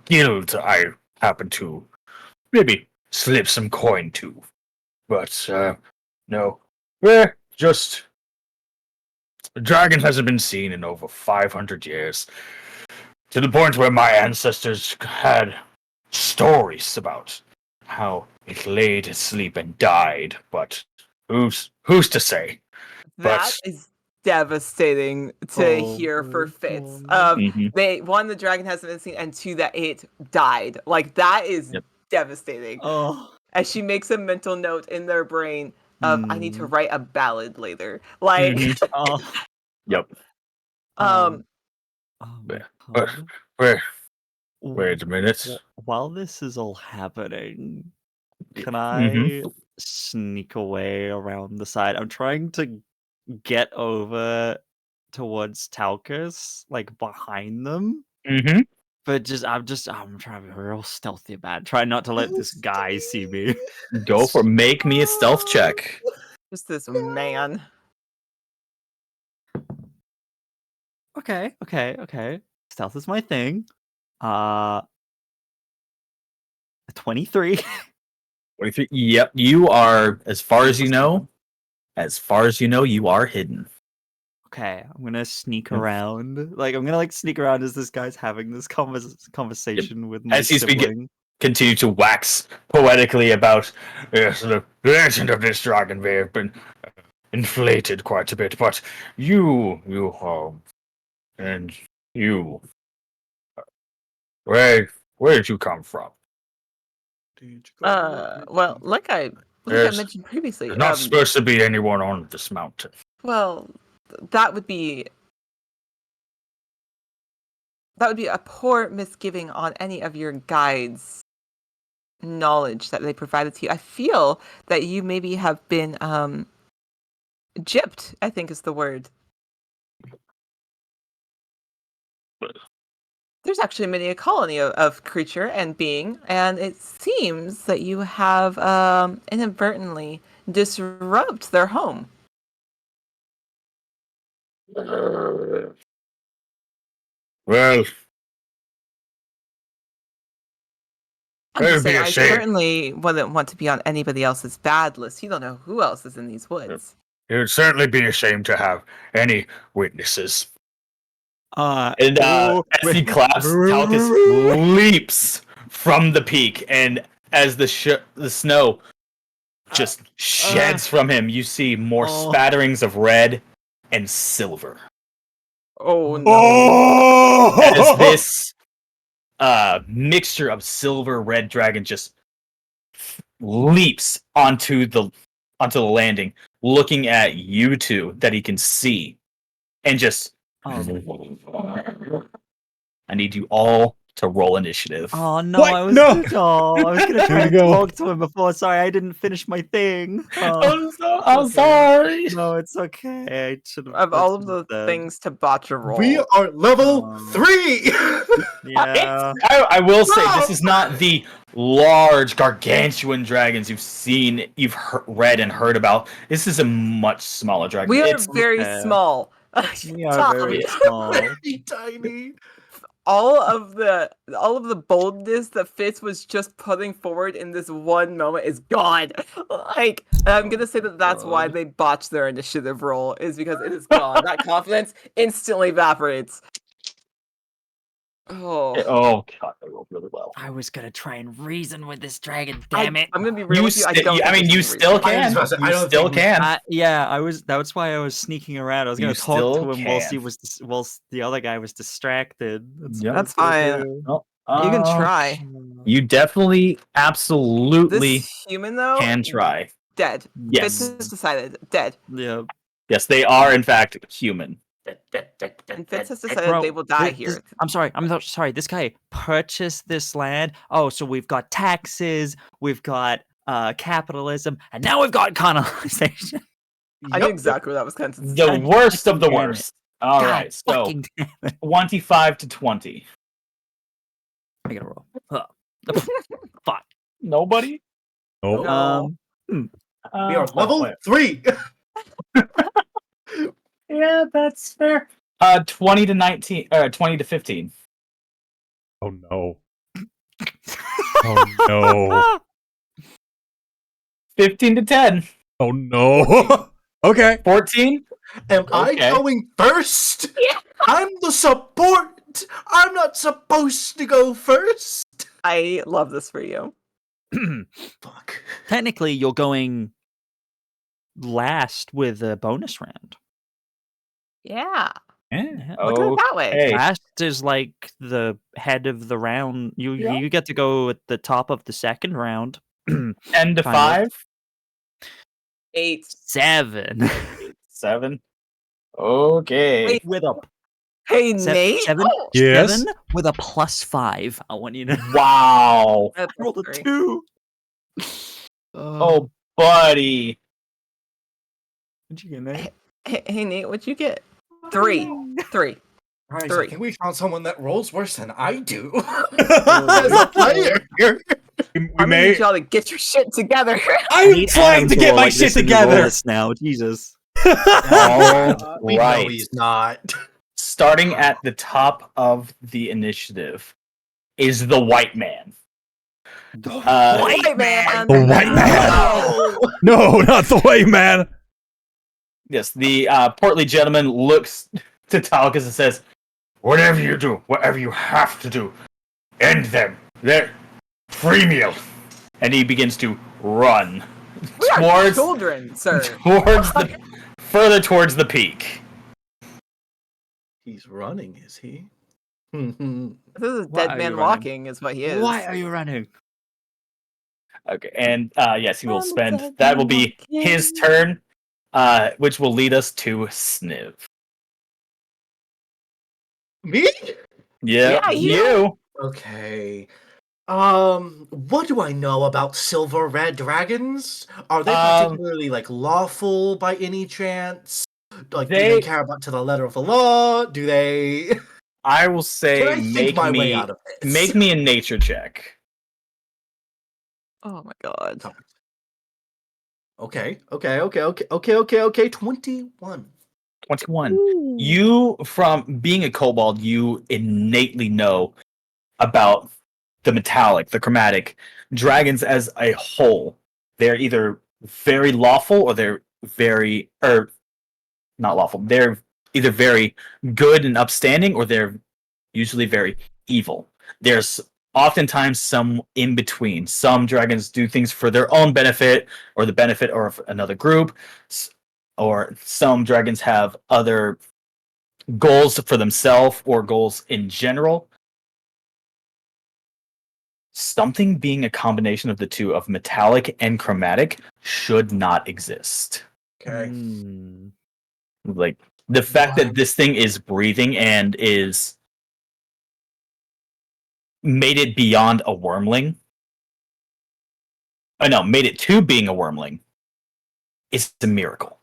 guild I happen to maybe slip some coin to. But, no. Just... The dragon hasn't been seen in over 500 years. To the point where my ancestors had stories about how it laid asleep and died, but who's to say? that is devastating to hear for Fitz. The dragon hasn't been seen, and two, that it died. Like that is devastating. Oh. As she makes a mental note in their brain of, I need to write a ballad later. Like, Yep. Oh Wait, my God. wait a minute. While this is all happening, can I sneak away around the side? I'm trying to get over towards Talcus, like behind them. Mm-hmm. But I'm trying to be real stealthy about it. Try not to let this guy see me. Go for make me a stealth check. Just this man. Okay. Stealth is my thing. 23. 23. Yep, you are, as far as you know, you are hidden. Okay, I'm gonna sneak Yep. around. Like I'm gonna sneak around as this guy's having this conversation with my As he's sibling. Continue to wax poetically about, yes, the legend of this dragon may have been inflated quite a bit, but you, and you, where did you come from? Well, like I There's mentioned previously, not supposed to be anyone on this mountain. well, that would be a poor misgiving on any of your guides' knowledge that they provided to you. I feel that you maybe have been gypped, I think is the word. There's actually many a colony of creature and being, and it seems that you have inadvertently disrupt their home. Well, I'm It just would be saying, a I shame. certainly wouldn't want to be on anybody else's bad list. You don't know who else is in these woods. it would certainly be a shame to have any witnesses. And Oh, as he claps, Talcus leaps from the peak, and as the snow just sheds from him, you see more spatterings of red and silver. Oh no! Oh! As this mixture of silver red dragon just leaps onto the landing, looking at you two that he can see, and just. I need you all to roll initiative. Oh no! What? I was No! gonna try Here we and go. talk to him before. Sorry, I didn't finish my thing. I'm okay. sorry. No, it's okay. I should have. Of all of the things to botch a roll, We are level 3. Yeah. I will say this is not the large, gargantuan dragons you've read and heard about. This is a much smaller dragon. we are It's very small. We are very small. Very tiny. all of the boldness that Fitz was just putting forward in this one moment is gone. Like, I'm gonna say that's why they botched their initiative roll, is because it is gone. That confidence instantly evaporates. Oh god, they rolled really well. I was gonna try and reason with this dragon. Damn it! I'm gonna be real with you. I don't. I mean, you still can. I don't You still think we- can. Yeah, I was. That's why I was sneaking around. I was gonna You talk still to him whilst can. whilst the other guy was distracted. Yep. That's fine. Oh, You can try. You definitely, absolutely This human though, can try. dead. Yes. Fitz has decided dead. Yeah. Yes, they are in fact human. And Fitz has decided they will die here. I'm sorry. I'm not sorry. This guy purchased this land. Oh, so we've got taxes, we've got capitalism, and now we've got colonization. I knew exactly what that was kind of. The worst of the Damn it. worst. All God right, so fucking damn it. 25 to 20. I gotta roll. Fuck. Nobody? Nope. No. We are level 3. Yeah, that's fair. 20 to 19. 20 to 15. Oh no. Oh no. 15 to 10. Oh no. Okay. 14. Am I Okay. going first? I'm the support. I'm not supposed to go first. I love this for you. Fuck. Technically, you're going last with a bonus round. Yeah. Yeah. Look at it that way. Okay. Last is like the head of the round. Yeah. You get to go at the top of the second round. 10 to Kind 5. of. 8. 7. 7. Okay. Wait. with a Hey, Nate. seven? Oh, Yes. 7 with a +5. I want you to Wow. that's roll a three. 2. Oh, buddy. What'd you get, Nate? Hey Nate, what'd you get? 3. Guys, I 3. think we found someone that rolls worse than I do. As a player. We I'm gonna need may. y'all to get your shit together. I'm need trying Adam to get roll my like shit this and together. roll this now. Jesus. All We know right. he's not. Starting at the top of the initiative is the white man. White man. The white man. No, not the white man. Yes, the portly gentleman looks to Talcus and says, Whatever you do, whatever you have to do, end them. They're free meal. and he begins to run We are towards children, sir. further towards the peak. He's running, is he? This is a Why dead are man you running? walking, is what he is. Why are you running? Okay, and yes, he will I'm spend. dead That will man be his walking. turn, which will lead us to Sniv. Me? Yeah, Yeah, you. Okay. What do I know about silver red dragons? Are they particularly like lawful by any chance? Like, do they care about to the letter of the law? Do they? I will Can say, I think my way out of this? make me a nature check. Oh my god. Okay. 21. 21. You, from being a kobold, you innately know about the metallic, the chromatic dragons as a whole. They're either very lawful or they're very, or not lawful. They're either very good and upstanding or they're usually very evil. There's oftentimes some in between. Some dragons do things for their own benefit or the benefit of another group, or some dragons have other goals for themselves or goals in general. Something being a combination of the two, of metallic and chromatic, should not exist. Okay. Like, the fact that this thing is breathing and is made it beyond a wormling. Oh no, made it to being a wormling is a miracle.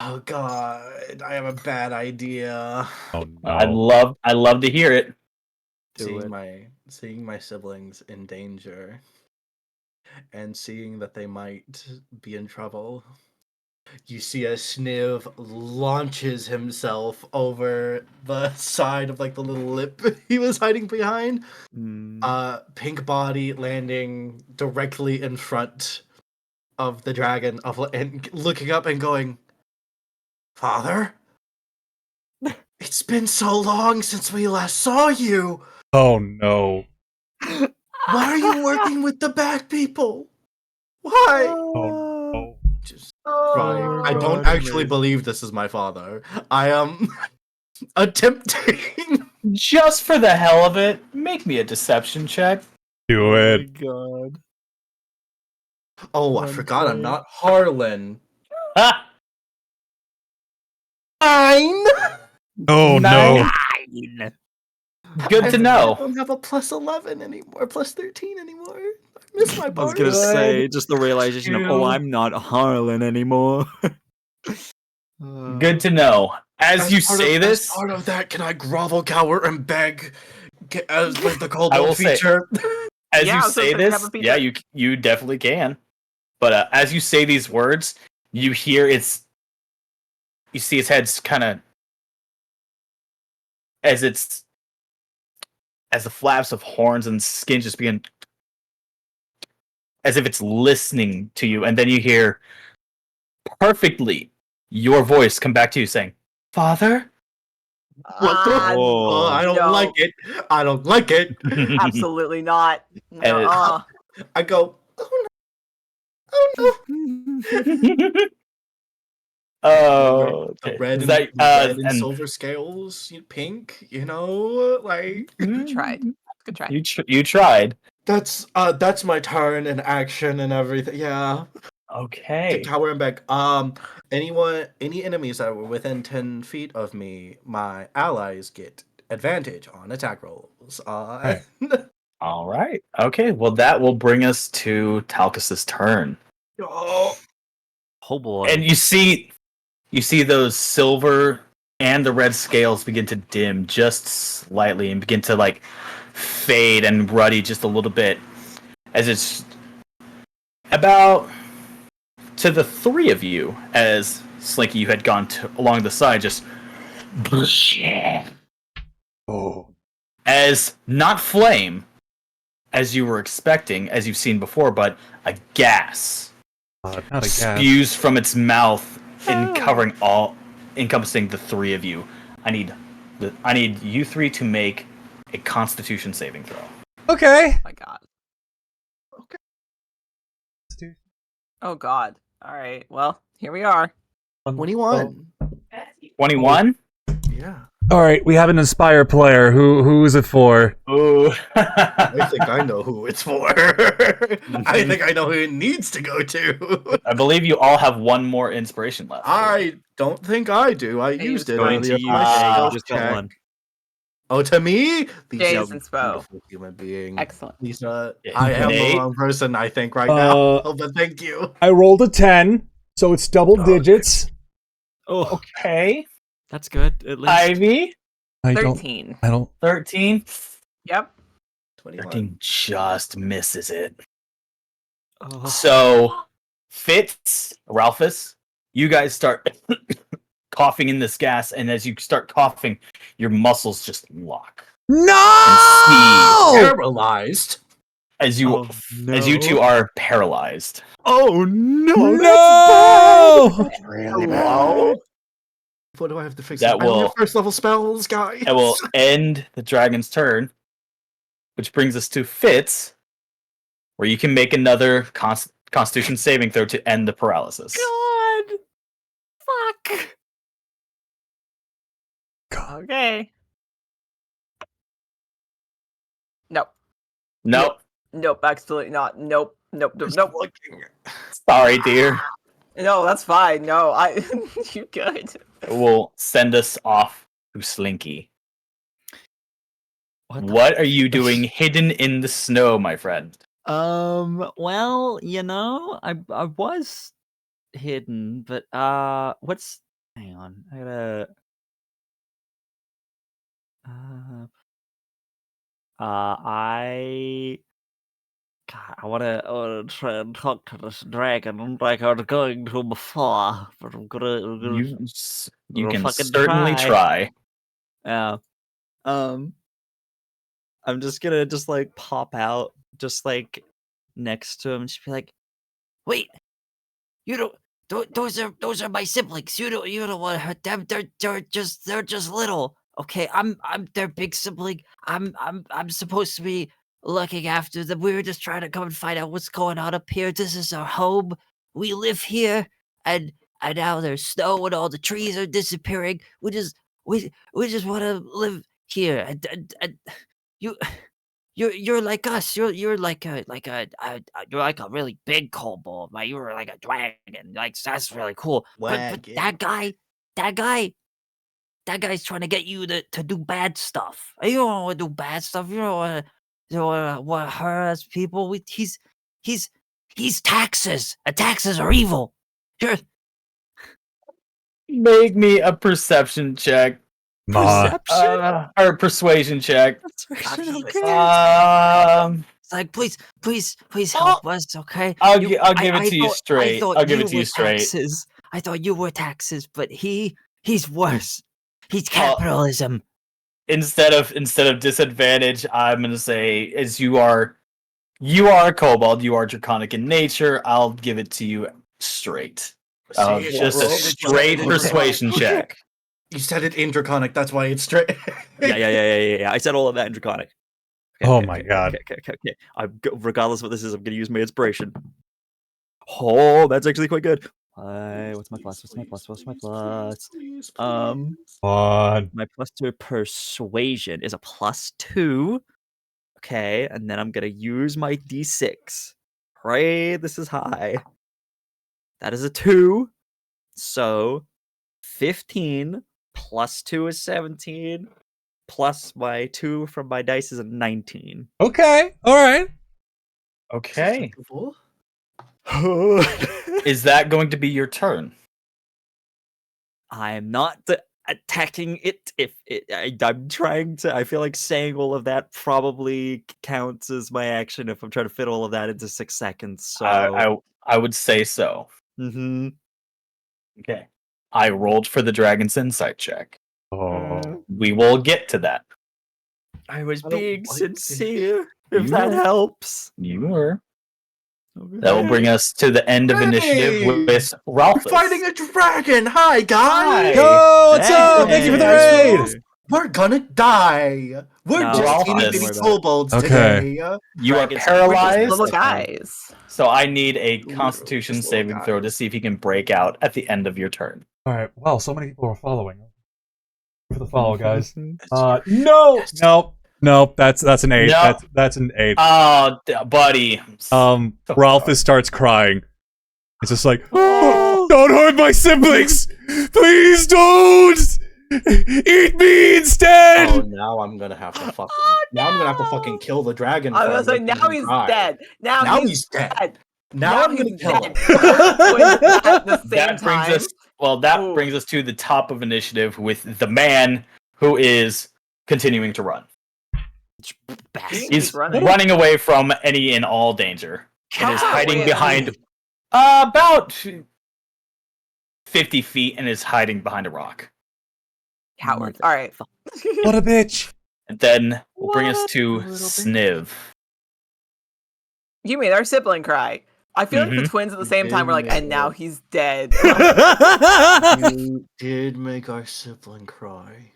Oh god, I have a bad idea. Oh no. I'd love to hear it. Seeing my siblings in danger and seeing that they might be in trouble. You see as Sniv launches himself over the side of like the little lip he was hiding behind. Pink body landing directly in front of the dragon and looking up and going, "Father? It's been so long since we last saw you. Oh no. Why are you working with the bad people? Why?" Oh no. Just crying. I don't actually believe this is my father. I am attempting. Just for the hell of it, make me a deception check. Do it. God. Oh, I forgot I'm not Harlan. Ah, 9. Oh no. good to know. I don't have a plus 11 anymore, plus 13 anymore. I miss my I was bars. gonna say just the realization of, oh, Good. I'm not Harlan anymore. Good to know. As you part say of, this, as part of that, can I grovel, cower, and beg? As with the I Kobold will say- feature. as Yeah, you I was gonna say say, this, have a feature. yeah, you definitely can. But as you say these words, you hear you see its head's kind of as the flaps of horns and skin just begin, as if it's listening to you, and then you hear perfectly your voice come back to you saying, "Father." What the? Oh. I don't no. like it. I don't like it. Absolutely not. No. I go, oh no. Oh, The okay. red Is and, that, red and and silver scales, pink, like Good try. Good try. you tried. that's my turn and action and everything. Yeah. Okay. Tower and back. Any enemies that were within 10 feet of me, my allies get advantage on attack rolls. All right. Okay. Well, that will bring us to Talcus's turn. Oh, Oh boy. And you see those silver and the red scales begin to dim just slightly and begin to like fade and ruddy just a little bit as it's about to the three of you as Slinky, you had gone along the side, just as not flame as you were expecting, as you've seen before, but a gas Not a gas. spews from its mouth and encompassing the three of you. I need you three to make a Constitution saving throw. Okay. Oh my god. Oh god. Alright, well, here we are. 21. 21. Yeah. All right, we have an Inspire player. Who is it for? Ooh. I think I know who it's for. I think I know who it needs to go to. I believe you all have one more inspiration left. I don't think I do. I Hey, used it Going earlier to for you. my Jay, you stealth just got check. one. Oh, to me? These Jay are is inspo. beautiful human beings. Excellent. Lisa, Yeah. I am the Nate? wrong person, I think, right now. Uh, But thank you. I rolled a 10, so it's double digits. Oh, Okay. that's good. At least. Ivy, I 13. don't. 13. Yep. 21. 13 just misses it. Oh. So, Fitz, Ralphus, you guys start coughing in this gas, and as you start coughing, your muscles just lock. No! Paralyzed. As you Oh, as you two are paralyzed. Oh no! No! Really bad. What do I have to fix? That I only will- have first level spells, guys. It will end the dragon's turn, which brings us to Fitz, where you can make another Constitution saving throw to end the paralysis. God. Fuck. Okay. Nope. Nope. Nope, absolutely not. Nope. Nope. Nope. Nope. Sorry, dear. No, that's fine. No, you good. It will send us off to Slinky. What? What are you doing hidden in the snow, my friend? Well, I was hidden, but what's? Hang on, I gotta. I. God, I wanna try and talk to this dragon like I was going to before, but I'm gonna You gonna can fucking certainly try. Yeah. I'm just gonna like pop out, just like next to him, and just be like, "Wait, you don't. Those are my siblings. You don't want to hurt them. They're just little. Okay, I'm their big sibling. I'm supposed to be looking after them. We were just trying to come and find out what's going on up here. This is our home. We live here, and now there's snow and all the trees are disappearing. We just want to live here. And you." You're like us. You're like a you're like a really big kobold. Like you were like a dragon. Like that's really cool. But that guy's trying to get you to do bad stuff. You don't want to do bad stuff. You don't want to harass people. He's taxes. And taxes are evil. You're Make me a perception check. perception. Or persuasion check. Okay. It's like, please help us, okay? I'll give it to you thought- straight. I thought I'll give you it to you were straight. Taxes. I thought you were taxes, but he's worse. He's capitalism. Instead of disadvantage, I'm gonna say as you are a kobold, you are draconic in nature. I'll give it to you straight. Just a straight persuasion check. You said it in Draconic, that's why it's straight. Yeah. I said all of that in Draconic. Oh my God. Okay. Regardless of what this is, I'm gonna use my inspiration. Oh, that's actually quite good. What's my plus? My plus to persuasion is a +2. Okay, and then I'm gonna use my d6. Right, this is high. That is a 2. So 15 plus 2 is 17. Plus my 2 from my dice is a 19. Okay. All right. Okay. Is that going to be your turn? I am not attacking it. I'm trying to. I feel like saying all of that probably counts as my action if I'm trying to fit all of that into 6 seconds. So I would say so. Mm-hmm. Okay. I rolled for the dragon's insight check. Oh. We will get to that. I was I don't being like sincere. If You that were. helps. You were. That will bring us to the end of initiative Hey! with We're Ralphus. fighting a dragon! Hi, guys! Yo, what's up? Hey. Thank you for the Hey. raid. We're gonna die! We're No, just it's itty fine. bitty Don't worry about it. kobolds Okay. today. You are Dragons- We're just paralyzed, little Okay. guys. so I need a Literally Constitution just little saving throw to guys. see if you can break out at the end of your turn. All right. Wow, so many people are following. For the follow, guys. Yes. Nope. That's an 8. No. That's an 8. Oh, buddy. Ralphus starts crying. It's just like, don't hurt my siblings! Please don't! Eat me instead! Oh, now I'm gonna have to fucking. Now I'm gonna have to fucking kill the dragon. I was for like, making now him he's cry. dead. Now he's dead. Now Now I'm he's gonna kill him. dead. Twins at the same That brings time. us. Well, that Ooh. brings us to the top of initiative with the man who is continuing to run. Bastard. He's running. running away from any and all danger and is How far hiding away is behind he? about 50 feet and is hiding behind a rock. Coward. All right. What a bitch! And then will bring us What to a little Sniv. You made our sibling cry. I feel like the Mhm. twins at the same time were like, and now he's dead. You did make our sibling cry.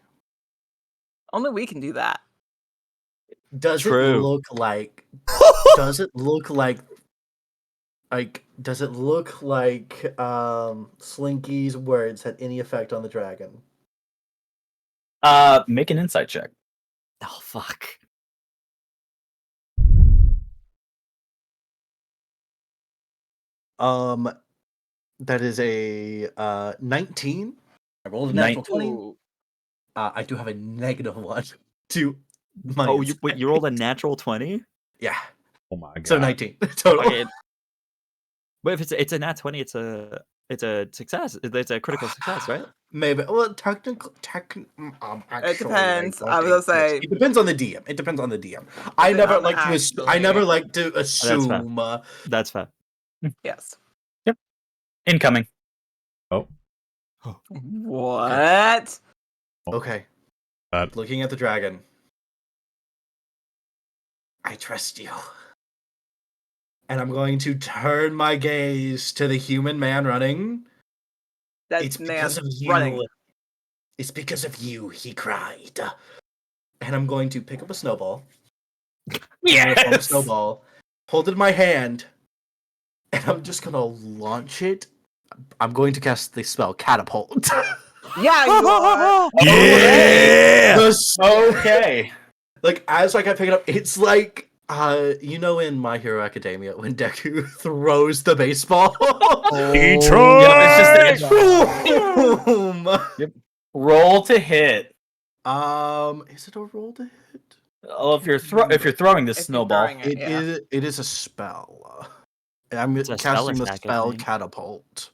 Only we can do that. Does it True. look like? Does it look like? Does it look like Slinky's words had any effect on the dragon? Make an insight check. Oh fuck. That is a 19. I rolled a natural 20. Ooh. I do have a -1 to my. Oh, insight. you rolled a natural 20? Yeah. Oh my god. So 19 total. Okay. But if it's a nat 20, it's a success. It's a critical success, right? Maybe. Well, technically, It depends. I was gonna say. it depends on the DM. It depends on the DM. I Depends never on like to. I actually. never like to assume. That's fair. Yes. Incoming. What? Okay. Looking at the dragon. I trust you. And I'm going to turn my gaze to the human man running. That It's man because of you. running. It's because of you, he cried. And I'm going to pick up a snowball. Yes! Snowball. Hold it in my hand. And I'm just going to launch it. I'm going to cast the spell Catapult. Yeah, you are. Yeah! Okay. Like, as I pick it up, it's like, you know in My Hero Academia, when Deku throws the baseball? Detroit! Yeah, it's just Boom! roll to hit. Is it a roll to hit? Oh, if you're throwing this If you're snowball, throwing it, yeah. It is a spell. I'm It's a spell casting the attack, I spell think. Catapult.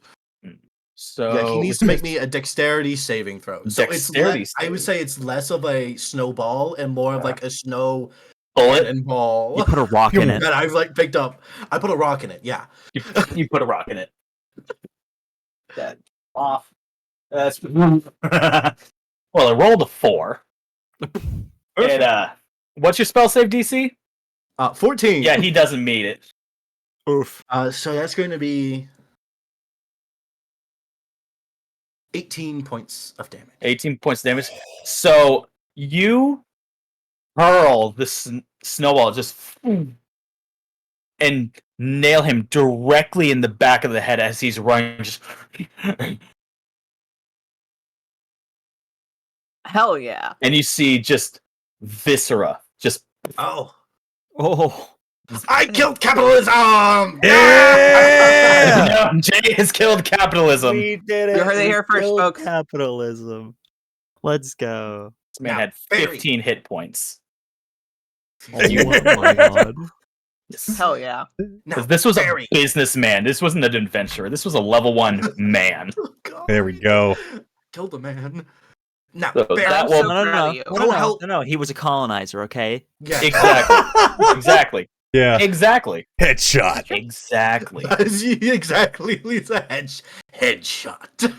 so Yeah, he needs to make me a dexterity saving throw. So Dexterity it's I would say it's less of a snowball and more of like a snow bullet. and ball. You put a rock in it. That I've like picked up. I put a rock in it. Yeah. You put a rock in it. That off. That's well, it rolled a 4. And what's your spell save DC? 14. Yeah, he doesn't meet it. Oof. So that's going to be 18 points of damage. 18 points of damage. So you hurl the snowball just and nail him directly in the back of the head as he's running. Just Hell yeah. and you see just viscera. Just Oh. I killed capitalism! Yeah! No, Jay has killed capitalism. We did it. You heard it We here first, killed folks. Capitalism. Let's go. This man Now, had fairy. 15 hit points. Oh my god. Hell yeah. Now, Because this was Barry. a businessman. This wasn't an adventurer. This was a level 1 man. Oh, God. There we go. Killed a man. Now, So Barry. that I'm will so proud of you. Go help- No, he was a colonizer, okay? Yeah. exactly. Yeah. Exactly. Headshot. Exactly. Exactly, Lisa. Headshot.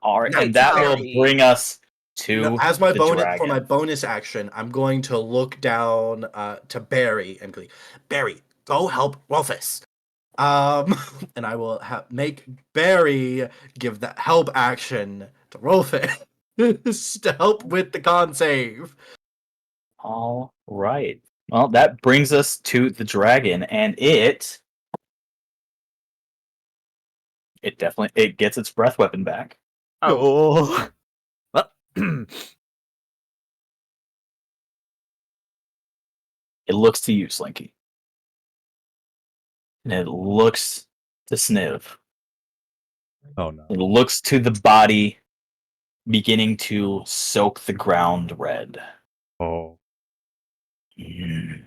All right, and that will bring us to Now, as my the bonus dragon. for my bonus action, I'm going to look down to Barry and go, Barry, go help Rufus. And I will make Barry give the help action to Rufus to help with the con save. All right. Well, that brings us to the dragon, and it definitely gets its breath weapon back. Oh. Well, It looks to you, Slinky. And it looks to Sniv. Oh no. It looks to the body beginning to soak the ground red. Oh. Mm.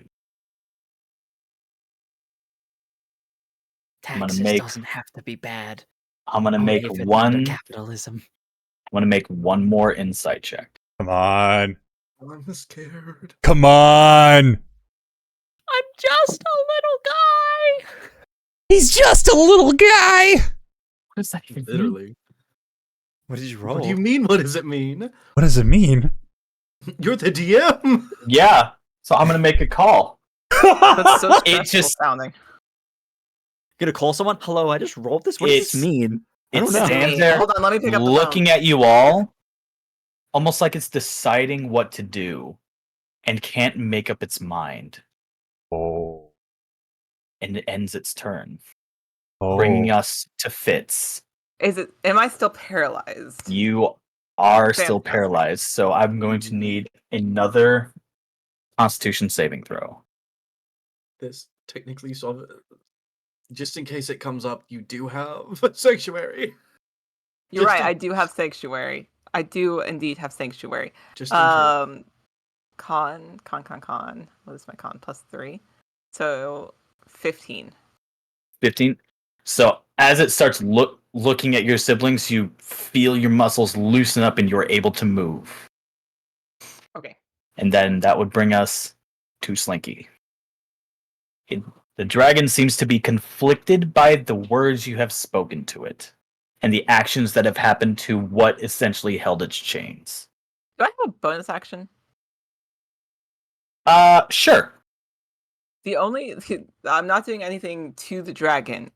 taxes make- doesn't have to be bad. I'm gonna Only make if it's under one. capitalism. I'm gonna make one more insight check. Come on. I'm scared. Come on. I'm just a little guy. He's just a little guy. What does that even mean? Literally. What did you roll? What do you mean? What does it mean? What does it mean? You're the DM. Yeah. So I'm gonna make a call. That's so It stressful just- sounding. Gonna call someone? Hello, I just rolled this. What does this It's- mean? I It don't know. stands Hey, there hold on, let me pick up the looking at you all, almost like it's deciding what to do, and can't make up its mind. Oh. And it ends its turn, Oh. bringing us to Fitz. Am I still paralyzed? You are still Fantastic. paralyzed, so I'm going to need another Constitution saving throw. This technically solve it. Just in case it comes up, you do have a sanctuary. You're Just right, in- I do have sanctuary. I do indeed have sanctuary. Just in case. Con. What is my con? +3. So 15. 15. So as it starts looking at your siblings, you feel your muscles loosen up and you're able to move. Okay. And then that would bring us to Slinky. The dragon seems to be conflicted by the words you have spoken to it and the actions that have happened to what essentially held its chains. Do I have a bonus action? Sure. I'm not doing anything to the dragon.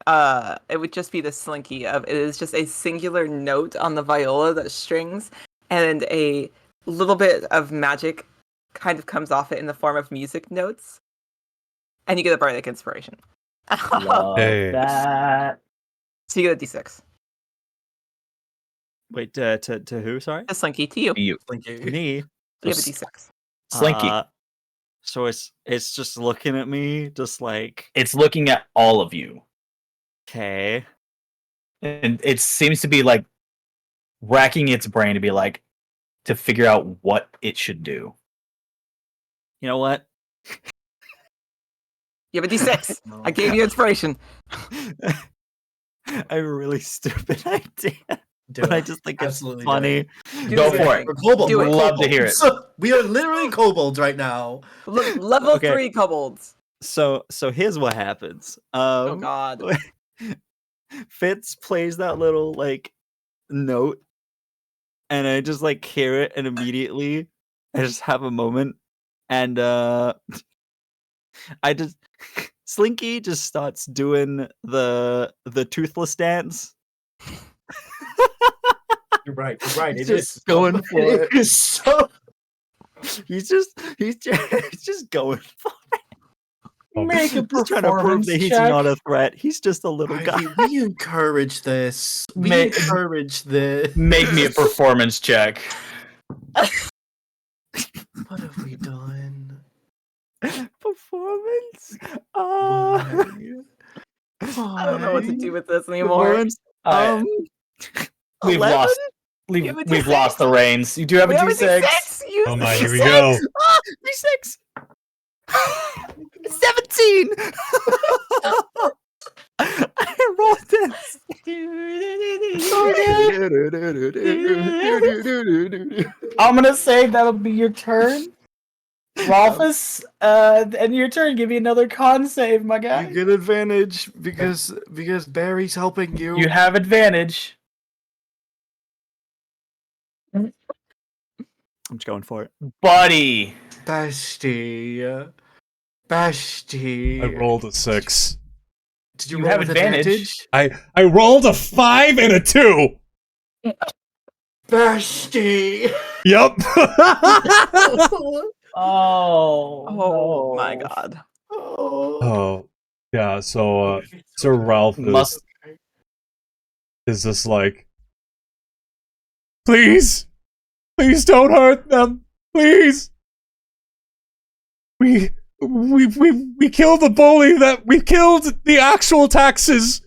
It would just be the slinky of it is just a singular note on the viola that strings, and a little bit of magic kind of comes off it in the form of music notes, and you get a bardic inspiration. Love Hey. that. So you get a d6. Wait, to who? Sorry, A slinky to you. You. Slinky. me. You have a d6. Slinky. So it's just looking at me, just like, It's looking at all of you. okay. And it seems to be like racking its brain to be like to figure out what it should do. You know what? You have a d6. No. I gave you inspiration. I have a really stupid idea, Do but I it. just think Absolutely it's do funny. Do Go it. for it. We're kobolds. Do We're it. Love to hear it. kobolds. We are literally kobolds right now. Level Okay. 3 kobolds. So here's what happens. Oh god. Fitz plays that little like note, and I just like hear it, and immediately I just have a moment, and I just Slinky just starts doing the toothless dance. You're right. You're right. He's It just is going for it. It is so. He's just going for it. Make a He's trying to prove that he's not a threat. He's just a little guy. We encourage this. We Make- encourage this. Make me a performance check. What have we done? Performance. I don't know what to do with this anymore. Performance. Uh, We've 11? lost. You have a We've D6? lost the reins. You do have a We have a D6. d6. Use Oh the my, here we D6. go. D6. 17! I rolled this. I'm gonna say that'll be your turn. Rolfus, and your turn. Give me another con save, my guy. You get advantage because Barry's helping you. You have advantage. I'm just going for it. Buddy. Bestie. I rolled a 6. Did you You roll have with advantage. I rolled a 5 and a 2. Bestie. Yep. Oh my god. Oh, yeah. So, Sir Ralph is just like, please don't hurt them, please. We killed the bully. We killed the actual taxes.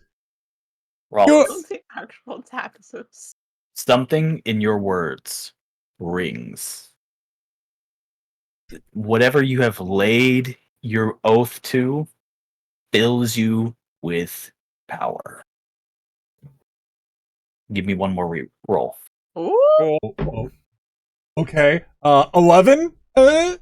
Rolfus. The actual taxes. Something in your words rings. Whatever you have laid your oath to fills you with power. Give me one more roll. Ooh. Oh. Okay. 11. 11.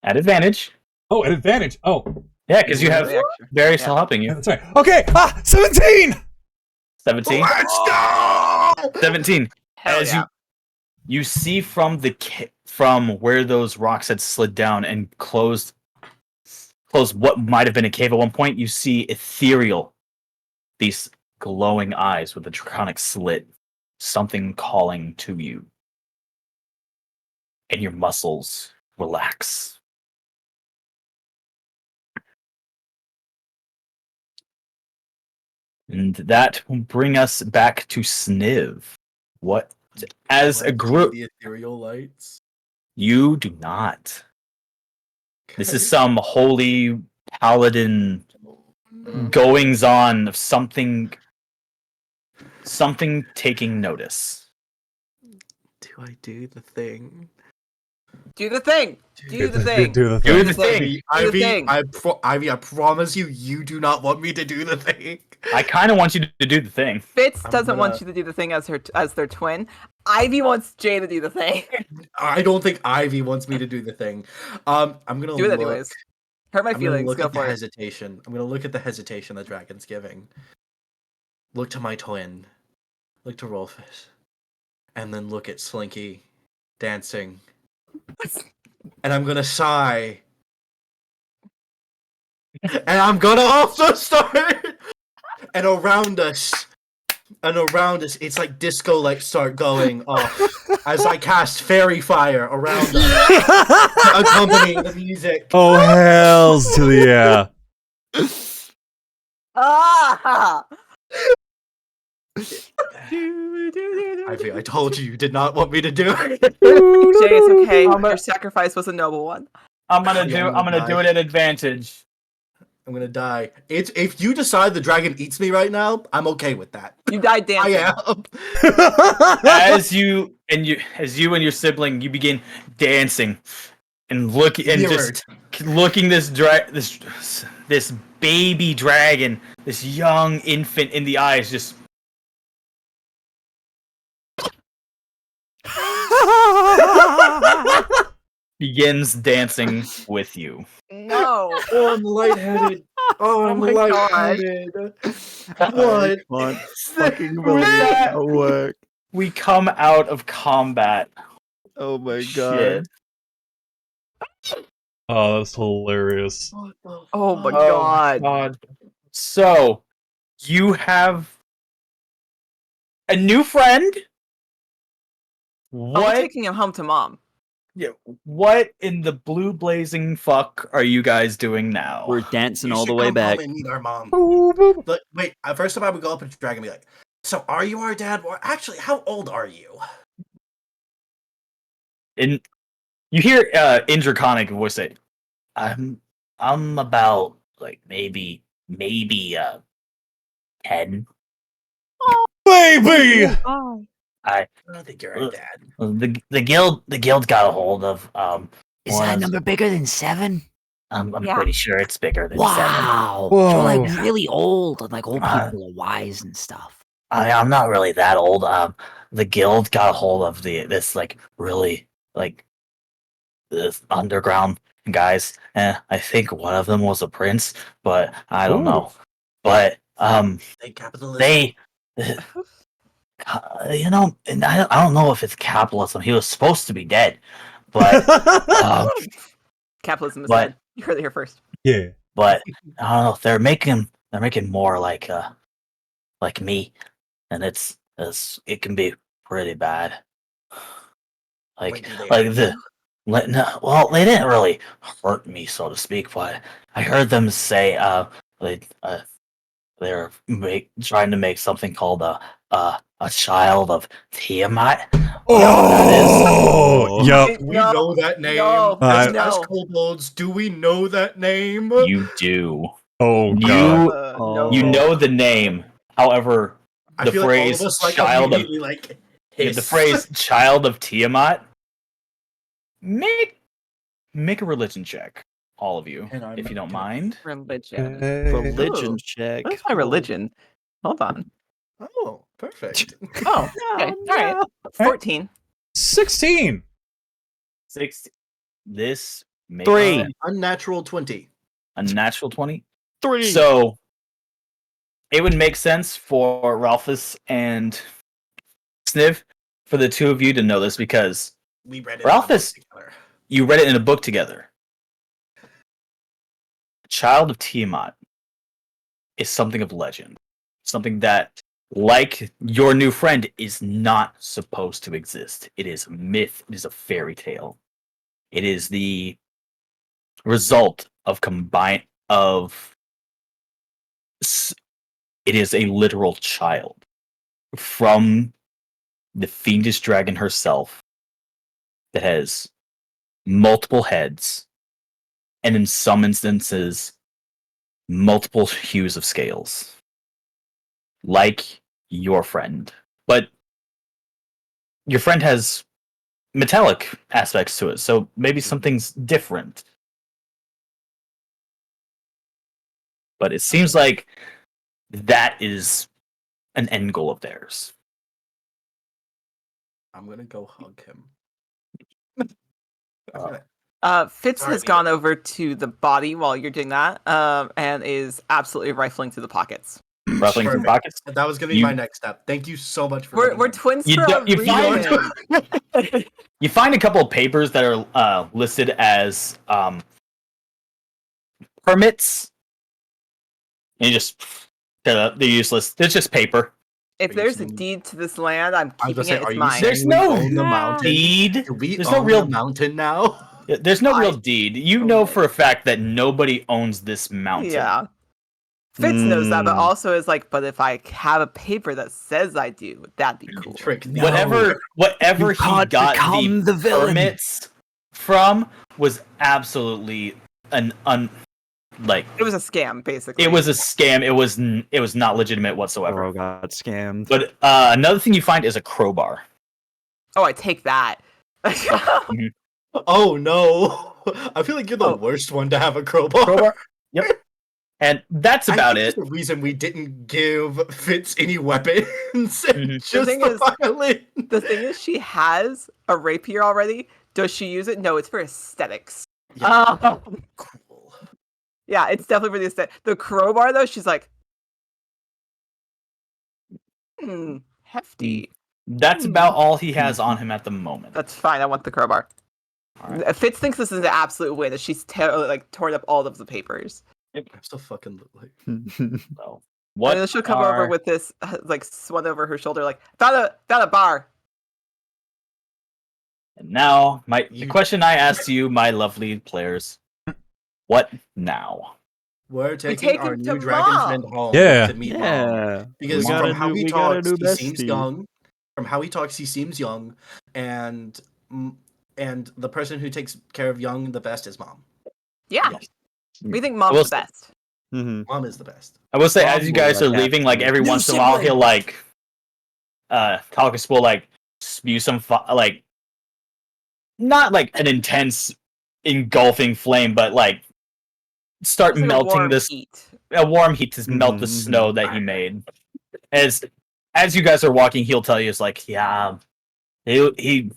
At advantage. Oh, at advantage. Oh, Yeah, because you have Reaction. Barry still helping you. that's right. Okay. 17. 17. Let's go! 17. Hell As yeah. you see from from where those rocks had slid down and closed what might have been a cave at one point, you see ethereal, these glowing eyes with a draconic slit, something calling to you, and your muscles relax. And that will bring us back to Sniv. What, as a group, The ethereal lights. you do not. This is some holy paladin goings on of something taking notice. Do I do the thing? Do the thing. Do the thing. Do the Do thing. the thing. Ivy, Ivy, I promise you do not want me to do the thing. I kind of want you to do the thing. Fitz I'm doesn't want gonna- you to do the thing as their twin. Ivy wants Jay to do the thing. I don't think Ivy wants me to do the thing. I'm gonna Do it look. anyways. Hurt my I'm gonna feelings. look Go at the for it. hesitation. I'm gonna look at the hesitation the dragon's giving. Look to my twin. Look to Rolfus. And then look at Slinky dancing. And I'm gonna sigh. And I'm gonna also start. And around us, it's like disco lights start going off as I cast fairy fire around us, accompanying the music. Oh, hells to the yeah. Ah! Ivy, I told you did not want me to do it. Jay, it's okay. I'm a- Your sacrifice was a noble one. I'm gonna Yeah, I'm do gonna it at advantage. I'm gonna die. It's if you decide the dragon eats me right now, I'm okay with that. You died dancing. I am. As you and your sibling, you begin dancing and looking and Mirrored. just looking this baby dragon, this young infant in the eyes, just begins dancing with you. No. Oh, I'm lightheaded. Oh, I'm my God. lightheaded. What? Can't fucking With believe that- that work. We come out of combat. Oh my Shit. Oh, that's hilarious. Oh my Oh, god. So, you have a new friend? I'm What? taking him home to mom. Yeah, what in the blue blazing fuck are you guys doing now? We're dancing You all the should way come back. home and meet our mom. But wait, first of all, we go up to the dragon and be like, "So, are you our dad? Or actually, how old are you?" And you hear in Draconic voice say, I'm about like maybe 10. Baby! I I don't think you're our dad. the guild got a hold of Is one that of- number bigger than 7? I'm Yeah. pretty sure it's bigger than 7. Wow. Whoa. So like really old, and like old Uh, people are wise and stuff. I'm not really that old. The guild got a hold of this like really like this underground guys. I think one of them was a prince, but I don't know. But Thank capitalism. they, you know, and I don't know if it's capitalism. He was supposed to be dead, but Capitalism is but- dead. You heard it here first. Yeah. but I don't know. They're making more like me, and it can be pretty bad. Like Wait, do they like hurt the you? no, well, they didn't really hurt me, so to speak, but I heard them say they're trying to make something called a child of Tiamat. Oh, yup. Do we know that name? No, as no. kobolds, do we know that name? You do. Oh You- god. No. You know the name. However, I the feel like all phrase of us like child of immediately like the hiss. phrase child of Tiamat. Make a religion check, all of you, And I'm if you don't gonna- mind. Religion. Religion Ooh. check. What's my religion? Hold on. Oh, perfect. Oh, okay. All right. 14. 16. 6. This makes 3. sense. Unnatural 20. A natural 20. 3. So it would make sense for Ralphus and Sniv for the two of you to know this because We read it Ralphus- together. you read it in a book together. Child of Tiamat is something of legend. Something that, like your new friend, is not supposed to exist. It is a myth. It is a fairy tale. It is the result of it is a literal child from the fiendish dragon herself that has multiple heads and in some instances multiple hues of scales, like your friend. But your friend has metallic aspects to it, so maybe something's different. But it seems like that is an end goal of theirs. I'm gonna go hug him. Fitz Sorry, has Mia. gone over to the body while you're doing that, and is absolutely rifling through the pockets. Ruffling through Perfect. pockets. That was gonna be You- my next step. Thank you so much for We're letting me know. twins You for don't- a you find- reason. You find a couple of papers that are listed as permits, and you just they're useless. It's just paper. If Are you there's a saying- deed to this land, I'm I was keeping gonna say, it. are It's you mine. There's saying we no own the mountain? Deed. Do we There's own no real the mountain now? There's no real I- deed. You know Okay. for a fact that nobody owns this mountain. Yeah. Fitz knows that, but Mm. also is like, but if I have a paper that says I do, that'd be cool. Trick. No. Whatever You he can't got become the villain. permits from was absolutely like It was a scam, basically. it was a scam. It was not legitimate whatsoever. Oro got scammed. But another thing you find is a crowbar. Oh, I take that. Oh no! I feel like you're the Oh. worst one to have a crowbar. Crowbar. Yep. And that's I about think it. there's a reason we didn't give Fitz any weapons. Mhm. Just The thing the is- violin. The thing is, she has a rapier already. Does she use it? No, it's for aesthetics. Oh. Cool. Yeah, it's definitely for the aesthetic. The crowbar, though, she's like, hefty. That's about all he has on him at the moment. That's fine. I want the crowbar. All right. Fitz thinks this is an absolute win. That she's torn up all of the papers. I'm so fucking like. So, And what then she'll come over with this, like, one over her shoulder, like, found a bar. And now, the You- question I asked you, my lovely players, what now? We're taking take our him new to dragon Mom. friend home Yeah. to meet Mom. Yeah. Because We got from a how new- he we got a talks, new he seems bestie. young. From how he talks, he seems young, and the person who takes care of young the best is Mom. Yeah. Yes. We think Well, mom's the best. hmm Mom is the best. I will say, Bob as you guys will are like leaving, like every New once in a while, sibling. he'll like, Calcus will like spew some like, not like an intense engulfing flame, but like start It's like a melting warm this heat. a warm heat to melt the Mhm, snow that he made. As you guys are walking, he'll tell you, it's like, yeah, he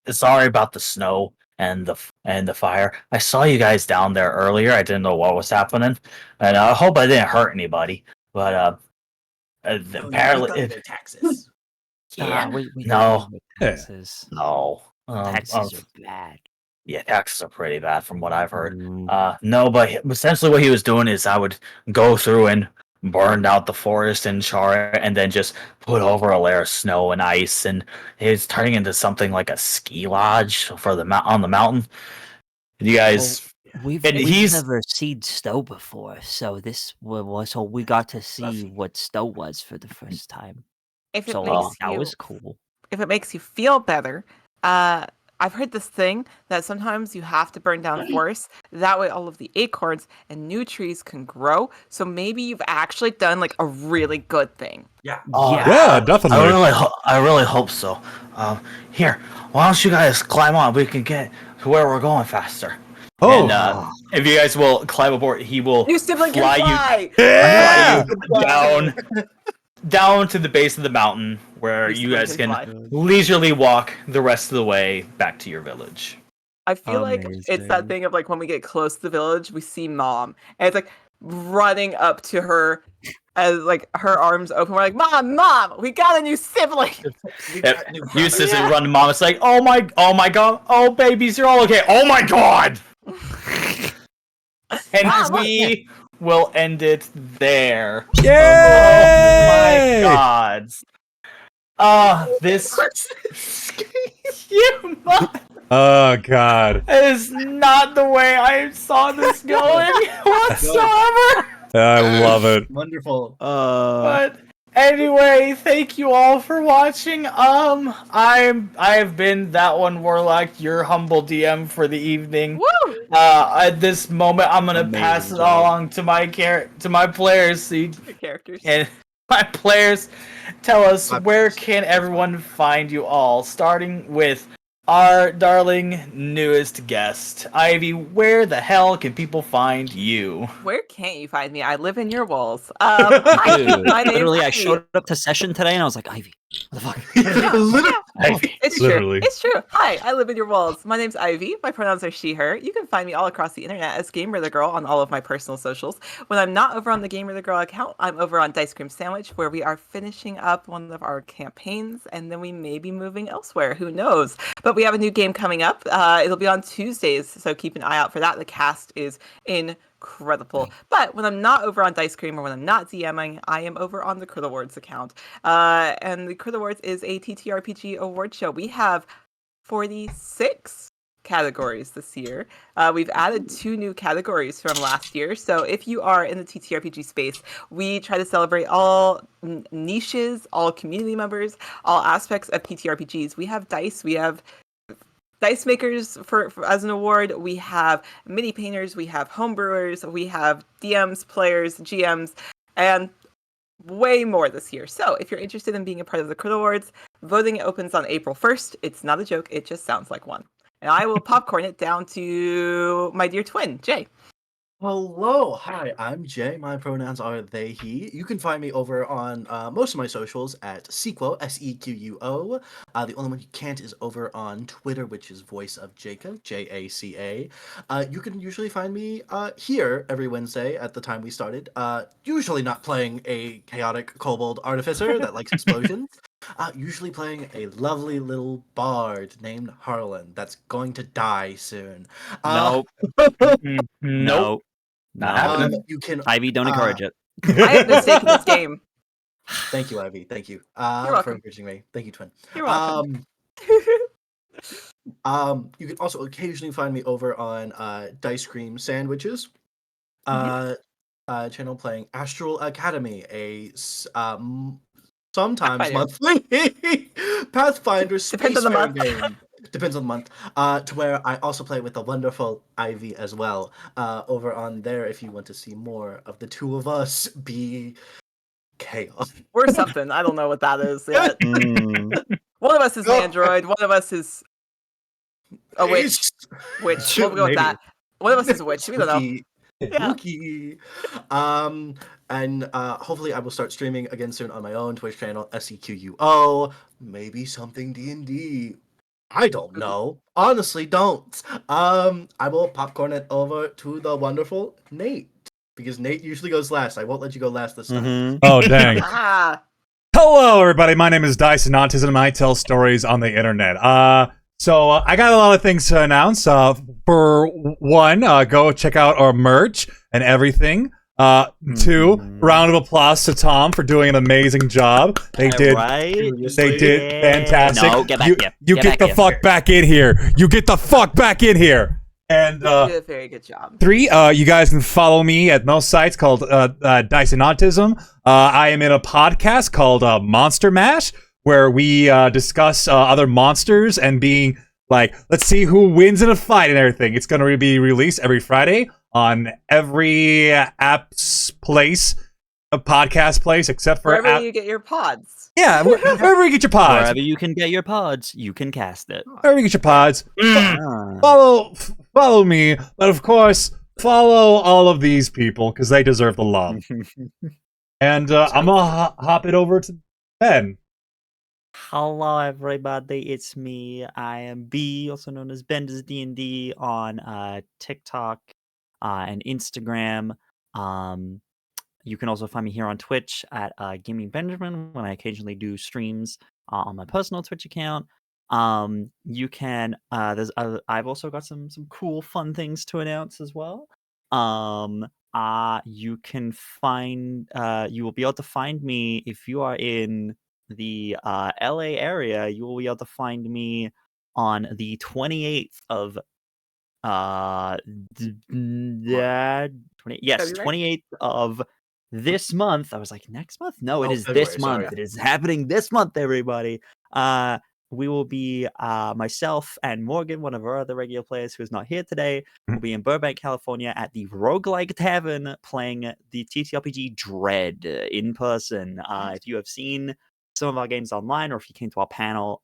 sorry about the snow and the fire. I saw you guys down there earlier. I didn't know what was happening, and I hope I didn't hurt anybody. But Oh, no, we apparently, thought you paid taxes. yeah, we no, don't pay Yeah. taxes. no, Taxes are bad. yeah, taxes are pretty bad from what I've heard. Mm. No, but essentially what he was doing is I would go through and burn out the forest and char it, and then just put over a layer of snow and ice, and it's turning into something like a ski lodge for on the mountain. You guys, We've and we've he's never seen snow before, so so we got to see what snow was for the first time. If it So makes that you was cool. if it makes you feel better, I've heard this thing that sometimes you have to burn down forests. That way, all of the acorns and new trees can grow. So maybe you've actually done like a really good thing. Yeah. Yeah, definitely. I really hope so. Here, why don't you guys climb on? We can get to where we're going faster. Oh, And if you guys will climb aboard, he will New sibling fly can you fly. yeah! down to the base of the mountain where New you sibling guys can fly. leisurely walk the rest of the way back to your village. I feel like it's that Amazing. thing of like when we get close to the village, we see mom, and it's like running up to her as like her arms open. We're like, mom, we got a new sibling. We Yep. got new Eustace Yeah. and run to mom. It's like, oh my god, oh babies, you're all okay. Oh my god. And Mom, we will end it there. Yay! Oh my god. This you Oh god. is not the way I saw this going whatsoever. I love it. Wonderful. But anyway, thank you all for watching. I have been that one Warlock, your humble DM for the evening. Woo! At this moment, I'm gonna pass it Amazing all job. on to my players. So Your characters. and my players, tell us, My where players. can everyone find you all? Starting with our darling newest guest, Ivy. Where the hell can people find you? Where can't you find me? I live in your walls. Hi, Dude, my name's literally, I Ivy. showed up to session today and I was like, Ivy, what the fuck? Literally. Ivy. It's Literally. true. It's true. Hi, I live in your walls. My name's Ivy. My pronouns are she, her. You can find me all across the internet as GameRaterGirl on all of my personal socials. When I'm not over on the GameRaterGirl account, I'm over on Dice Cream Sandwich, where we are finishing up one of our campaigns, and then we may be moving elsewhere. Who knows? But we have a new game coming up. It'll be on Tuesdays, so keep an eye out for that. The cast is incredible. But when I'm not over on Dice Cream or when I'm not DMing, I am over on the Crit Awards account. And the Crit Awards is a TTRPG award show. We have 46 categories this year. We've added 2 new categories from last year. So if you are in the TTRPG space, we try to celebrate all niches, all community members, all aspects of TTRPGs. We have dice, we have dice makers for as an award, we have mini painters, we have homebrewers, we have DMs, players, GMs, and way more this year. So if you're interested in being a part of the Crit Awards, voting opens on April 1st. It's not a joke, it just sounds like one. And I will popcorn it down to my dear twin, Jay. Hello, hi, I'm Jay. My pronouns are they, he. You can find me over on most of my socials at Sequo, Sequo. The only one you can't is over on Twitter, which is Voice of Jacob, Jaca. You can usually find me here every Wednesday at the time we started. Usually not playing a chaotic kobold artificer that likes explosions. Usually playing a lovely little bard named Harlan that's going to die soon. Nope. Nope. Nope. Not No. happening. You can Ivy, don't encourage it. I have no stake in this game. Thank you, Ivy. Thank you You're for welcome. encouraging me. Thank you, Twin. You're welcome. You can also occasionally find me over on Dice Cream Sandwiches Mm-hmm. channel playing Astral Academy, sometimes Pathfinder. monthly Pathfinder Depends on the spacefaring month. game. Depends on the month. To where I also play with the wonderful Ivy as well. Over on there, if you want to see more of the two of us be chaos. Or something. I don't know what that is yet. Mm. One of us is an android. One of us is a witch. Witch. We'll go with Maybe. that. One of us is a witch. We don't know. Yeah. Spooky. And hopefully I will start streaming again soon on my own Twitch channel, SEQUO. Maybe something D&D. I don't know. Honestly, don't. I will popcorn it over to the wonderful Nate. Because Nate usually goes last. I won't let you go last this time. Mhm. Oh, dang. Ah. Hello, everybody. My name is Dice&Autism, and I tell stories on the internet. So I got a lot of things to announce. For one, go check out our merch and everything. Two, round of applause to Tom for doing an amazing job. They did. Right? They did Yeah. fantastic. No, get back you here. you get the here. fuck back in here. You get the fuck back in here. And You did a very good job. three, you guys can follow me at most sites called Dice and Autism. I am in a podcast called Monster Mash, where we discuss other monsters and being like, let's see who wins in a fight and everything. It's going to be released every Friday on every app's place, a podcast place, except for Wherever you get your pods. yeah, wherever you get your pods. Wherever you can get your pods, you can cast it. Wherever you get your pods. Ah. Follow me, but of course, follow all of these people because they deserve the love. And I'm gonna hop it over to Ben. Hello, everybody. It's me. I am B, also known as Bender's D&D on TikTok and Instagram. You can also find me here on Twitch at Gaming Benjamin when I occasionally do streams on my personal Twitch account. You can I've also got some cool fun things to announce as well. You can find you will be able to find me if you are in the LA area. You will be able to find me on the 28th of yes, February? 28th of this month. I was like, next month? No, it Oh, is February, this month. sorry. It is happening this month, everybody. We will be myself and Morgan, one of our other regular players who is not here today, will be in Burbank, California at the Roguelike Tavern playing the TTRPG Dread in person. If you have seen some of our games online, or if you came to our panel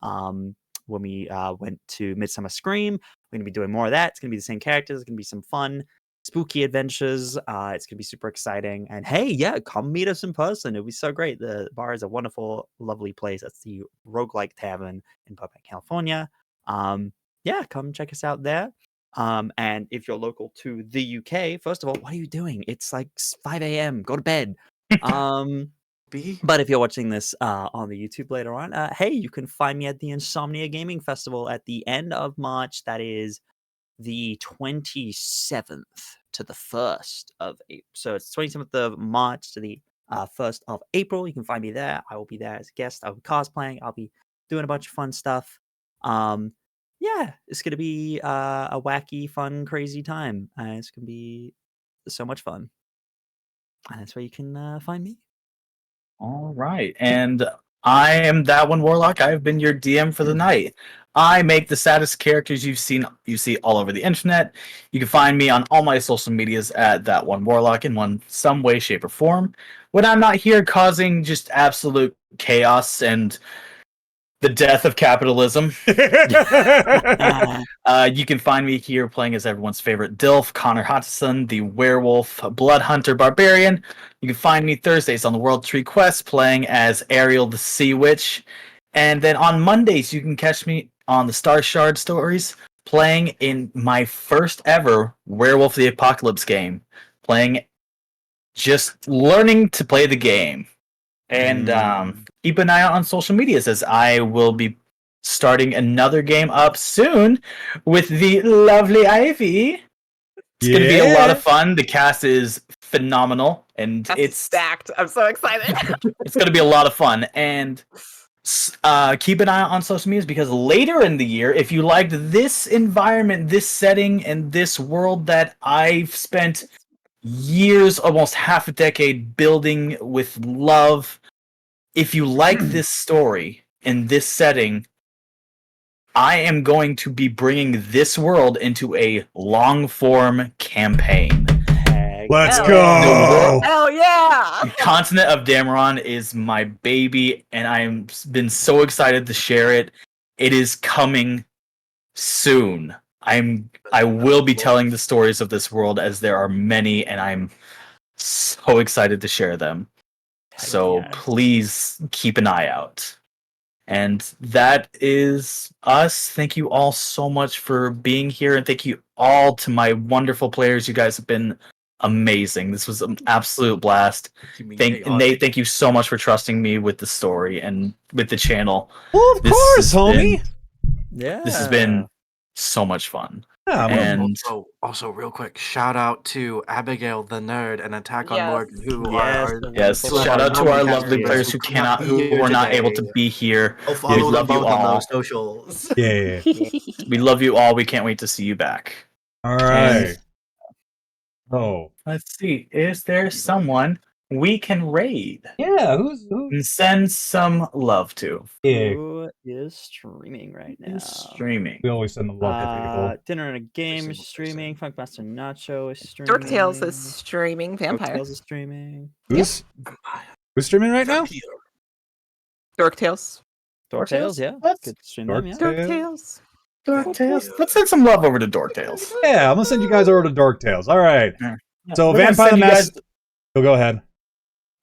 when we went to Midsummer Scream, we're going to be doing more of that. It's going to be the same characters. It's going to be some fun, spooky adventures. It's going to be super exciting. And hey, yeah, come meet us in person. It'll be so great. The bar is a wonderful, lovely place. That's the Roguelike Tavern in Burbank, California. Yeah, come check us out there. And if you're local to the UK, first of all, what are you doing? It's like 5 a.m. Go to bed. B? But if you're watching this on the YouTube later on, hey, you can find me at the Insomnia Gaming Festival at the end of March. That is the 27th to the 1st of April. So it's 27th of March to the 1st of April. You can find me there. I will be there as a guest. I'll be cosplaying. I'll be doing a bunch of fun stuff. Yeah, it's going to be a wacky, fun, crazy time. It's going to be so much fun. And that's where you can find me. All right. And I am that one Warlock. I've been your DM for the night. I make the saddest characters you see all over the internet. You can find me on all my social medias at that one Warlock in some way, shape, or form. When I'm not here causing just absolute chaos and the death of capitalism. You can find me here playing as everyone's favorite Dilf, Connor Hutchison, the werewolf blood hunter barbarian. You can find me Thursdays on the World Tree Quest playing as Ariel the Sea Witch. And then on Mondays, you can catch me on the Star Shard Stories playing in my first ever Werewolf the Apocalypse game. Just learning to play the game. And keep an eye out on social medias as I will be starting another game up soon with the lovely Ivy. It's going to be a lot of fun. The cast is phenomenal, and That's stacked. I'm so excited. it's going to be a lot of fun. And keep an eye out on social medias because later in the year, if you liked this environment, this setting, and this world that I've spent years, almost half a decade building with love, if you like this story and this setting, I am going to be bringing this world into a long-form campaign. Let's Hell go! Hell yeah! The continent of Dameron is my baby, and I've been so excited to share it. It is coming soon. I will be telling the stories of this world as there are many, and I'm so excited to share them. So yes. please keep an eye out. And that is us. Thank you all so much for being here, and thank you all to my wonderful players. You guys have been amazing. This was an absolute blast. Nate, thank you so much for trusting me with the story and with the channel. Well, of This course, has homie. Yeah. This has been so much fun. Yeah, And Also, real quick, shout out to Abigail the Nerd and Attack on Yes. Morgan, who Yes, are the yes, wonderful shout out to our podcast lovely creators players who cannot be here were not able today. to be here. Oh, follow them love you both on all. those socials. yeah. We love you all. We can't wait to see you back. All right. Oh. Let's see. Is there someone we can raid Yeah, who's and send some love to? yeah. Who is streaming right now? Who's streaming? We always send the love to people. Dinner and a Game is single streaming. Funkmaster Nacho is streaming. Dorktales is streaming Vampire. Dorktales is streaming. Who's streaming right now? Dorktales. Dorktales, yeah. Let's- Good stream them, yeah. Dorktales. Dorktales. Let's send some love over to Dorktales. Yeah, I'm gonna send you guys over to Dorktales. All right. So We're gonna Vampire the send you guys- Masquerade. Go ahead.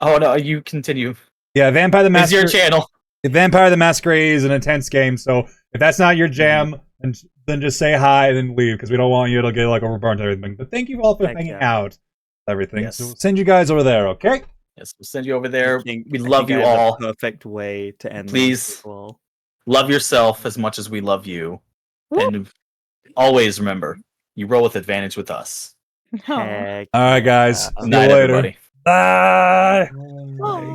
Oh no, you continue. Yeah, Vampire the It's your Masquerade. channel. Vampire the Masquerade is an intense game, so if that's not your jam, then just say hi and then leave because we don't want you to get like overburnt and everything. But thank you all for Heck hanging yeah. out, everything. Yes. So we'll send you guys over there, okay? Yes, we'll send you over there. I We love think you I have a all. perfect way to end Please. this as well. Love yourself as much as we love you. And always remember, you roll with advantage with us. Heck All right, guys. yeah. See you Night, later. everybody. Bye. Bye.